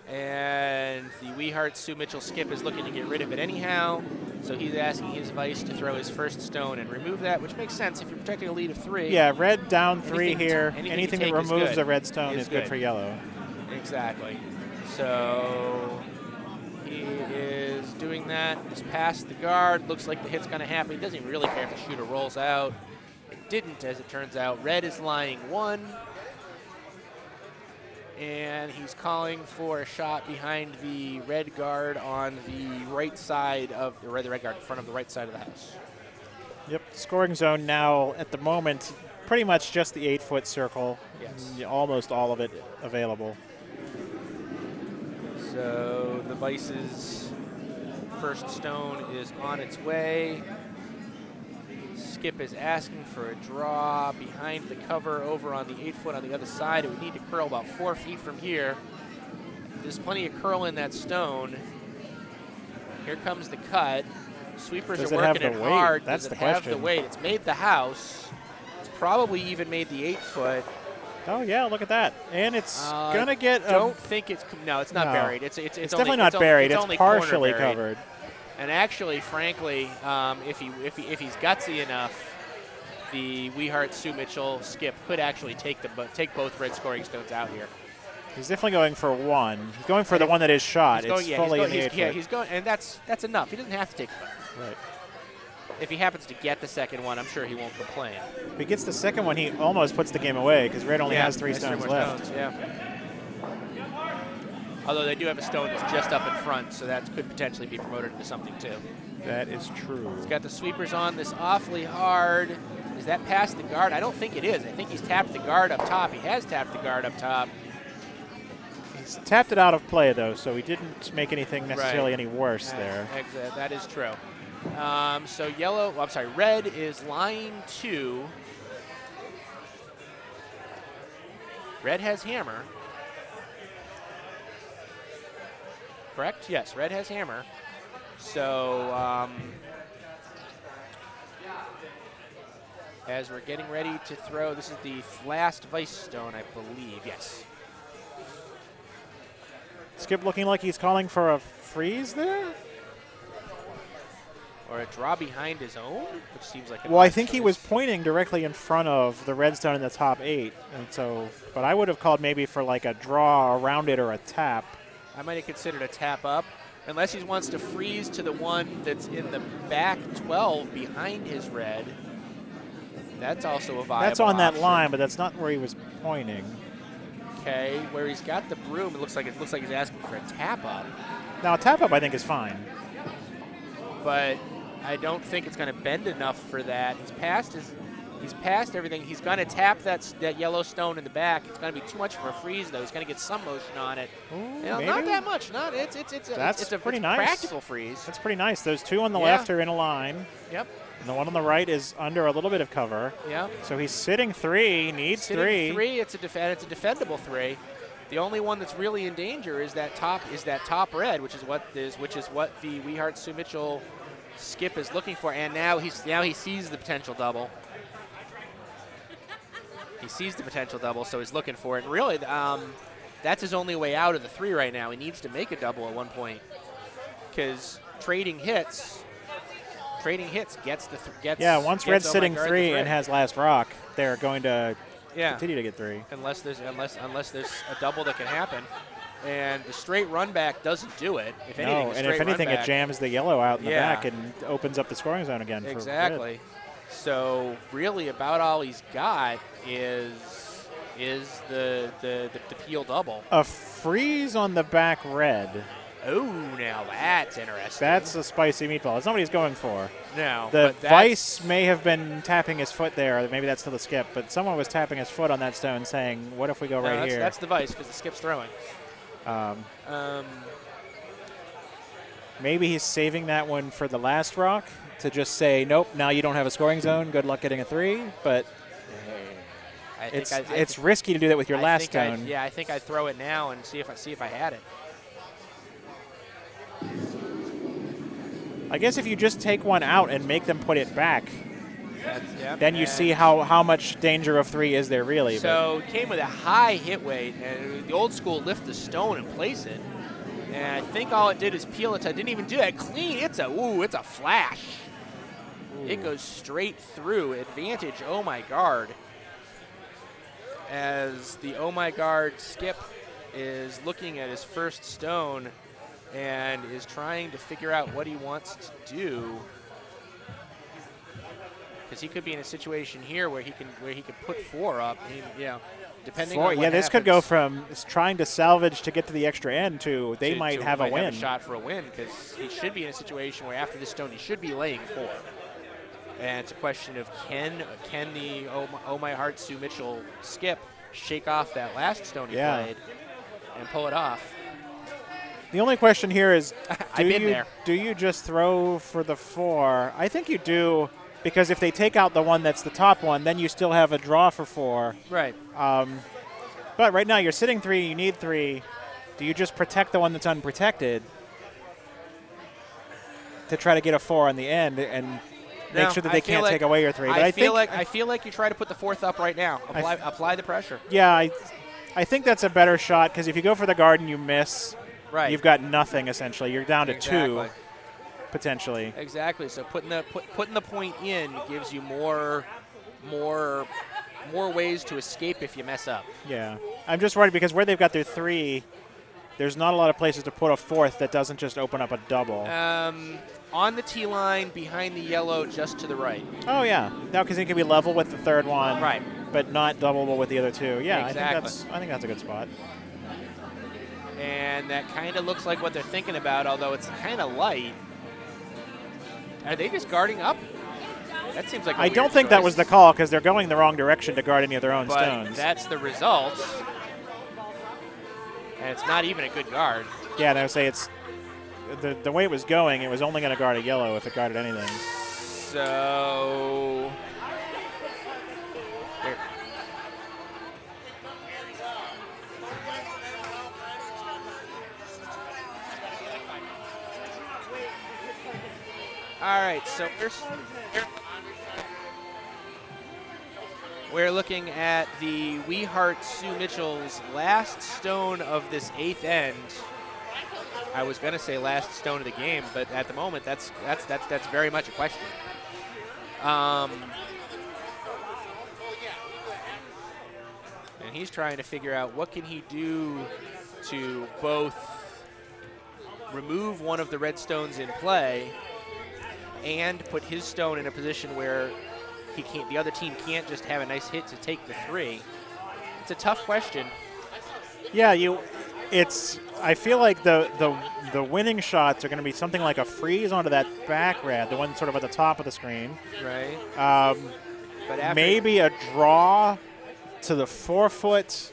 And the We Heart Sue Mitchell skip is looking to get rid of it anyhow. So he's asking his Vice to throw his first stone and remove that, which makes sense if you're protecting a lead of 3. Yeah, red down 3 here. Anything that removes a red stone is good for yellow. Exactly. So he is doing that. He's past the guard. Looks like the hit's going to happen. He doesn't even really care if the shooter rolls out. It didn't, as it turns out. Red is lying 1. and he's calling for a shot behind the red guard on the right side of the red guard in front of the right side of the house. Yep, scoring zone now at the moment, pretty much just the 8-foot circle. Yes. Almost all of it available. So the Vice's first stone is on its way. Skip is asking for a draw behind the cover over on the 8-foot on the other side. It would need to curl about 4 feet from here. There's plenty of curl in that stone. Here comes the cut. Sweepers Does are it have working the it weight? hard. That's Does it the have question. the weight? It's made the house. It's probably even made the 8-foot. Oh yeah, look at that, and it's gonna get. Don't think it's no. It's not No. buried. It's definitely only, not buried. It's only corner partially buried. covered. And actually, frankly, if he's gutsy enough, the Weehart Sue Mitchell skip could actually take both red scoring stones out here. He's definitely going for one. He's going for the one that is shot. He's going, It's fully in the 8-foot. he's going, and that's enough. He doesn't have to take both. Right. If he happens to get the second one, I'm sure he won't complain. If he gets the second one, he almost puts the game away because red only has 3 stones more left. stones, yeah. Although they do have a stone that's just up in front, so that could potentially be promoted into something too. That is true. He's got the sweepers on this awfully hard. Is that past the guard? I don't think it is. I think he's tapped the guard up top. He has tapped the guard up top. He's tapped it out of play, though, so he didn't make anything necessarily Right. any worse there. That is true. So red is line 2. Red has hammer. Correct? Yes, red has hammer. So as we're getting ready to throw, this is the last Vice stone, I believe. Yes. Skip looking like he's calling for a freeze there? Or a draw behind his own, which seems like. Well, I think he was pointing directly in front of the red stone in the top 8, and so. But I would have called maybe for like a draw around it or a tap. I might have considered a tap up, unless he wants to freeze to the one that's in the back 12 behind his red. That's also a viable That's on that option. line, but that's not where he was pointing. Okay, where he's got the broom, it looks like he's asking for a tap up, Now, a tap up I think is fine. but I don't think it's going to bend enough for that. He's past everything. He's going to tap that yellow stone in the back. It's going to be too much for a freeze, though. He's going to get some motion on it. Ooh, Not that much. Not it's a pretty it's nice. practical freeze. That's pretty nice. Those 2 on the Yeah. left are in a line, Yep. and the one on the right is under a little bit of cover. Yep. So he's sitting 3, needs Sitting 3. It's a defendable 3. The only one that's really in danger is that top red, which is what the Weehart Sue Mitchell skip is looking for. And now he sees the potential double. He sees the potential double, so he's looking for it. And really, that's his only way out of the 3 right now. He needs to make a double at one point, because trading hits gets the Once red's sitting 3 and has. has last rock, they're going to Yeah. continue to get 3. Unless there's a double that can happen, and the straight run back doesn't do it. If anything, No, the and straight if anything, run it back, jams the yellow out in the Yeah. back and opens up the scoring zone again. exactly. For So really, about all he's got is the peel double. a freeze on the back red. Oh, now that's interesting. That's a spicy meatball. That's not what he's going for. no, The but Vice may have been tapping his foot there. Maybe that's still the skip, but someone was tapping his foot on that stone saying, what if we go right here? That's the Vice, because the skip's throwing. Maybe he's saving that one for the last rock to just say, nope, now you don't have a scoring zone. Good luck getting a 3. But it's risky to do that with your last stone. I think I'd throw it now and see if I had it. I guess if you just take one out and make them put it back, then you see how much danger of 3 is there really. So it came with a high hit weight, and the old school lift the stone and place it. And I think all it did is peel it. I didn't even do that clean. It's a flash. Ooh. It goes straight through. Advantage, oh my guard. As the oh my guard skip is looking at his first stone and is trying to figure out what he wants to do. because he could be in a situation here where he could put 4 up. You know, depending Four, on what yeah, this could happens, go from trying to salvage to get to the extra end to they might have a win. Have a shot for a win, because he should be in a situation where after this stone he should be laying 4. And it's a question of can the Oh My Heart Sue Mitchell skip shake off that last stone he played and pull it off. The only question here is, do you just throw for the 4? I think you do, because if they take out the one that's the top one, then you still have a draw for 4. Right. But right now you're sitting 3, you need 3. Do you just protect the one that's unprotected to try to get a 4 on the end and make sure that they can't take away your 3? But I feel like you try to put the 4th up right now. Apply the pressure. Yeah, I think that's a better shot, because if you go for the guard and you miss, you've got nothing essentially. You're down to 2 potentially. Exactly. So putting the point in gives you more ways to escape if you mess up. Yeah, I'm just worried because where they've got their 3, there's not a lot of places to put a 4th that doesn't just open up a double. On the T line behind the yellow, just to the right. Oh yeah, no, because it can be level with the 3rd one, right? But not doubleable with the other 2. Yeah, exactly. I think that's a good spot. And that kind of looks like what they're thinking about, although it's kind of light. Are they just guarding up? That seems like a weird don't think choice. that was the call, because they're going the wrong direction to guard any of their own But stones. that's the result. And it's not even a good guard. Yeah, and I would say it's the way it was going, it was only going to guard a yellow if it guarded anything. So here. All right, so we're looking at the We Heart Sue Mitchell's last stone of this 8th end. I was going to say last stone of the game, but at the moment, that's very much a question. And he's trying to figure out what can he do to both remove one of the red stones in play and put his stone in a position where the other team can't just have a nice hit to take the 3. It's a tough question. Yeah, I feel like the winning shots are going to be something like a freeze onto that back red, the one sort of at the top of the screen. Right. But maybe a draw to the 4-foot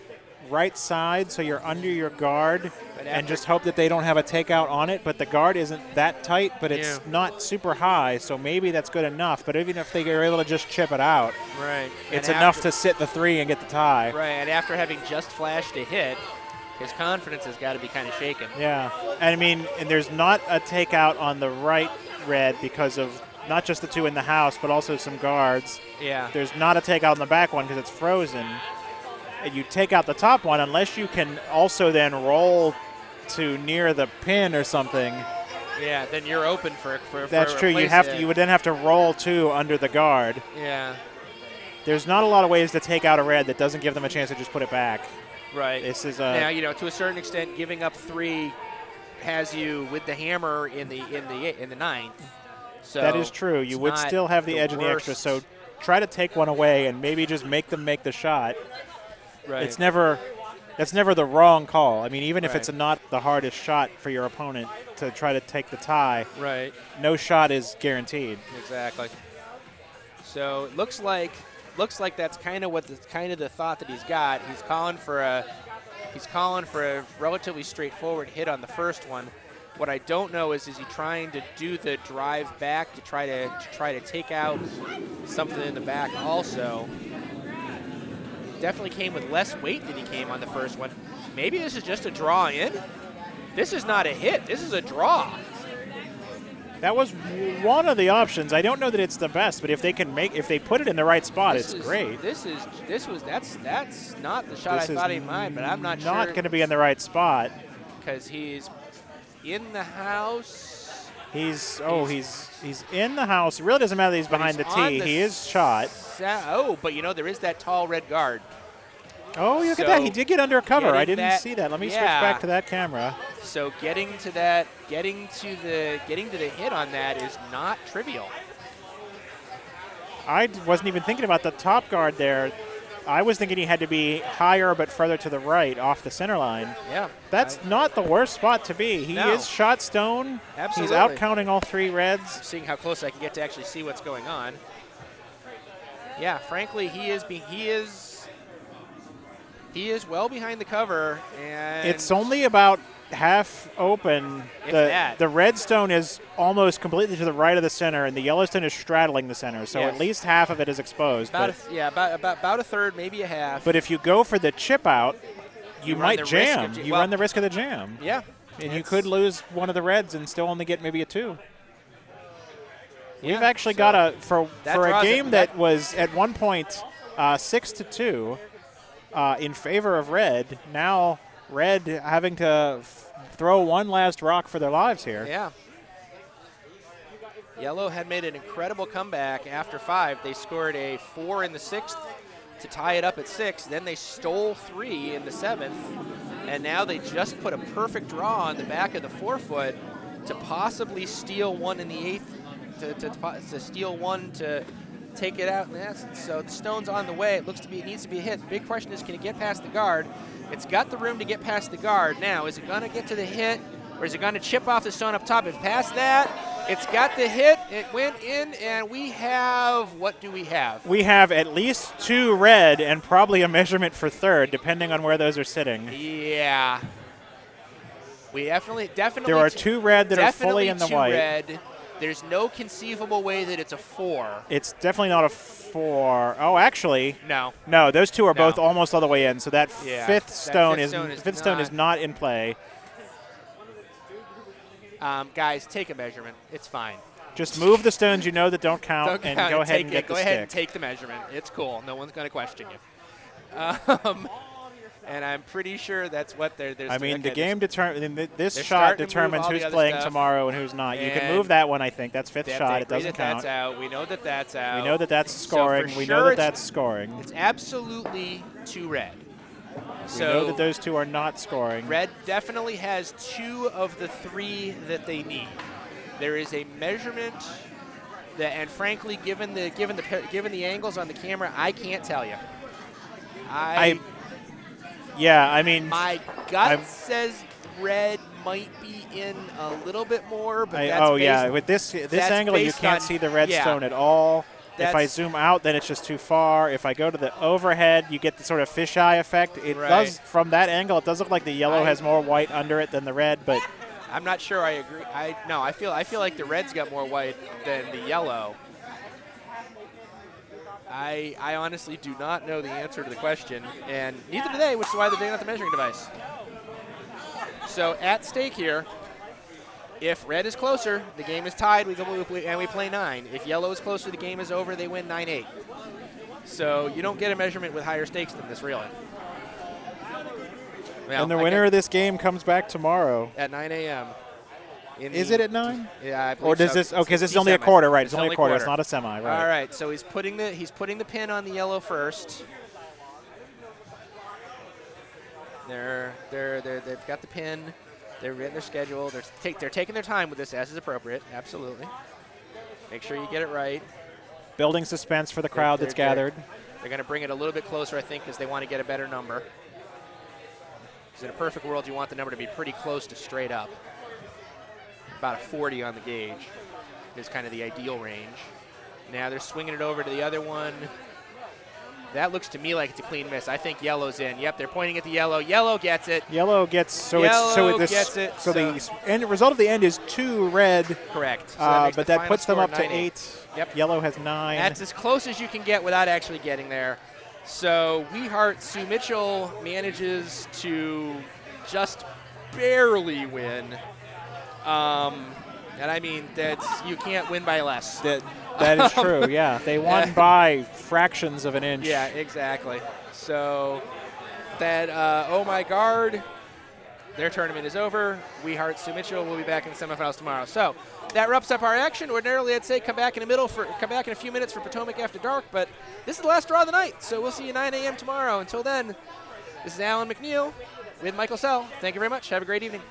right side, so you're under your guard, and just hope that they don't have a takeout on it. But the guard isn't that tight, but it's not super high, so maybe that's good enough. But even if they are able to just chip it out, right, it's enough to sit the 3 and get the tie. Right, and after having just flashed a hit, his confidence has got to be kind of shaken. Yeah, and I mean, and there's not a takeout on the right red because of not just the 2 in the house, but also some guards. Yeah. There's not a takeout on the back one because it's frozen. And you take out the top one unless you can also then roll to near the pin or something. Yeah, then you're open for That's true. You would then have to roll 2 under the guard. Yeah. There's not a lot of ways to take out a red that doesn't give them a chance to just put it back. Right. This is now, to a certain extent, giving up 3 has you with the hammer in the 9th. So that is true. You would still have the edge in the extra. So try to take one away and maybe just make them make the shot. Right. That's never the wrong call. I mean, even if it's not the hardest shot for your opponent to try to take the tie, right, no shot is guaranteed. Exactly. So it looks like that's kind of the thought that he's got. He's calling for a relatively straightforward hit on the first one. What I don't know is he trying to do the drive back to try to take out something in the back also. Definitely came with less weight than he came on the first one. Maybe this is just a draw in. This is not a hit. This is a draw. That was one of the options. I don't know that it's the best, but if they put it in the right spot, it's great. That's not the shot I thought he might, but I'm not sure. Not going to be in the right spot because he's in the house. He's in the house. It really doesn't matter that he's behind the tee. He is shot. But there is that tall red guard. Oh, look at that. He did get under cover. I didn't see that. Let me switch back to that camera. So getting to the hit on that is not trivial. I wasn't even thinking about the top guard there. I was thinking he had to be higher but further to the right off the center line. Yeah. That's not the worst spot to be. He No. is shot stone. Absolutely. He's out counting all 3 reds. Seeing how close I can get to actually see what's going on. Yeah, frankly, he is well behind the cover, and It's only about half open. If that. The red stone is almost completely to the right of the center, and the yellow stone is straddling the center. So Yes. at least half of it is exposed. about a third, maybe a half. But if you go for the chip out, you run might the risk jam. of You well, run the risk of the jam. yeah, And you could lose one of the reds and still only get maybe a 2. We've Yeah, actually so got for that a draws it. game that was at one point 6-2 in favor of red. Now red having to throw one last rock for their lives here. Yeah. Yellow had made an incredible comeback after 5. They scored a 4 in the 6th to tie it up at 6. Then they stole 3 in the 7th, and now they just put a perfect draw on the back of the 4-foot to possibly steal 1 in the 8th, to steal 1 to take it out in essence. So the stone's on the way. It needs to be a hit. The big question is, can it get past the guard? It's got the room to get past the guard. Now, is it going to get to the hit, or is it going to chip off the stone up top? If past that, it's got the hit. It went in, and we have, what do we have? We have at least 2 red and probably a measurement for third, depending on where those are sitting. Yeah. We definitely. There are 2 red that are fully in the white. Red. There's no conceivable way that it's a 4. It's definitely not a 4. Oh, actually. No. No, those 2 are No. both almost all the way in. So that Yeah, fifth that stone fifth stone is not in play. Guys, take a measurement. It's fine. Just move the stones you know that don't count, Don't and count go it. ahead and get Go the ahead stick. and take the measurement. It's cool. No one's going to question you. And I'm pretty sure that's what they're. I mean, the game this they're shot starting to move determines all the who's other playing stuff. tomorrow and who's not. You can And move that one, I think. That's 5th they shot. It agree doesn't that count. That's out. We know that that's out. We know that that's So scoring. for We sure know that it's- that's scoring. It's absolutely 2 red. We know that those 2 are not scoring. Red definitely has 2 of the 3 that they need. There is a measurement that, and frankly, given the angles on the camera, I can't tell you. Yeah, I mean, My gut says red might be in a little bit more, but that's yeah, with this angle, you based can't on- see the red yeah. stone at all. If I That's- zoom out, then it's just too far. If I go to the overhead, you get the sort of fisheye effect. It Right. does, from that angle, it does look like the yellow has more white under it than the red, but I'm not sure I agree. I feel like the red's got more white than the yellow. I honestly do not know the answer to the question, and neither do they, which is why they're not the measuring device. So at stake here, if red is closer, the game is tied, and we play 9. If yellow is closer, the game is over, they win 9-8. So you don't get a measurement with higher stakes than this, really. Well, and the winner of this game comes back tomorrow. at 9 a.m. Is it at 9? Yeah, I believe Or does so. this? Okay, this is the only a semis. quarter, right? It's It's only a quarter. It's not a semi, right? All right, so he's putting the pin on the yellow first. They've got the pin. They're getting their schedule. They're taking their time with this, as is appropriate. Absolutely. Make sure you get it right. Building suspense for the crowd that's gathered. They're going to bring it a little bit closer, I think, because they want to get a better number. Because in a perfect world, you want the number to be pretty close to straight up. About a 40 on the gauge is kind of the ideal range. Now they're swinging it over to the other one. That looks to me like it's a clean miss. I think yellow's in. Yep, they're pointing at the yellow. Yellow gets it. Yellow gets Gets it. So the end result of the end is 2 red. Correct. So But that puts them up to 8. Yep. Yellow has 9. That's as close as you can get without actually getting there. So Weehart Sue Mitchell manages to just barely win. And I mean, you can't win by less. That is true, yeah. They won by fractions of an inch. Yeah, exactly. So that, oh my guard, their tournament is over. Weehart Sue Mitchell will be back in the semifinals tomorrow. So that wraps up our action. Ordinarily, I'd say come back in a few minutes for Potomac After Dark, but this is the last draw of the night. So we'll see you 9 a.m. tomorrow. Until then, this is Alan McNeil with Michael Sell. Thank you very much. Have a great evening.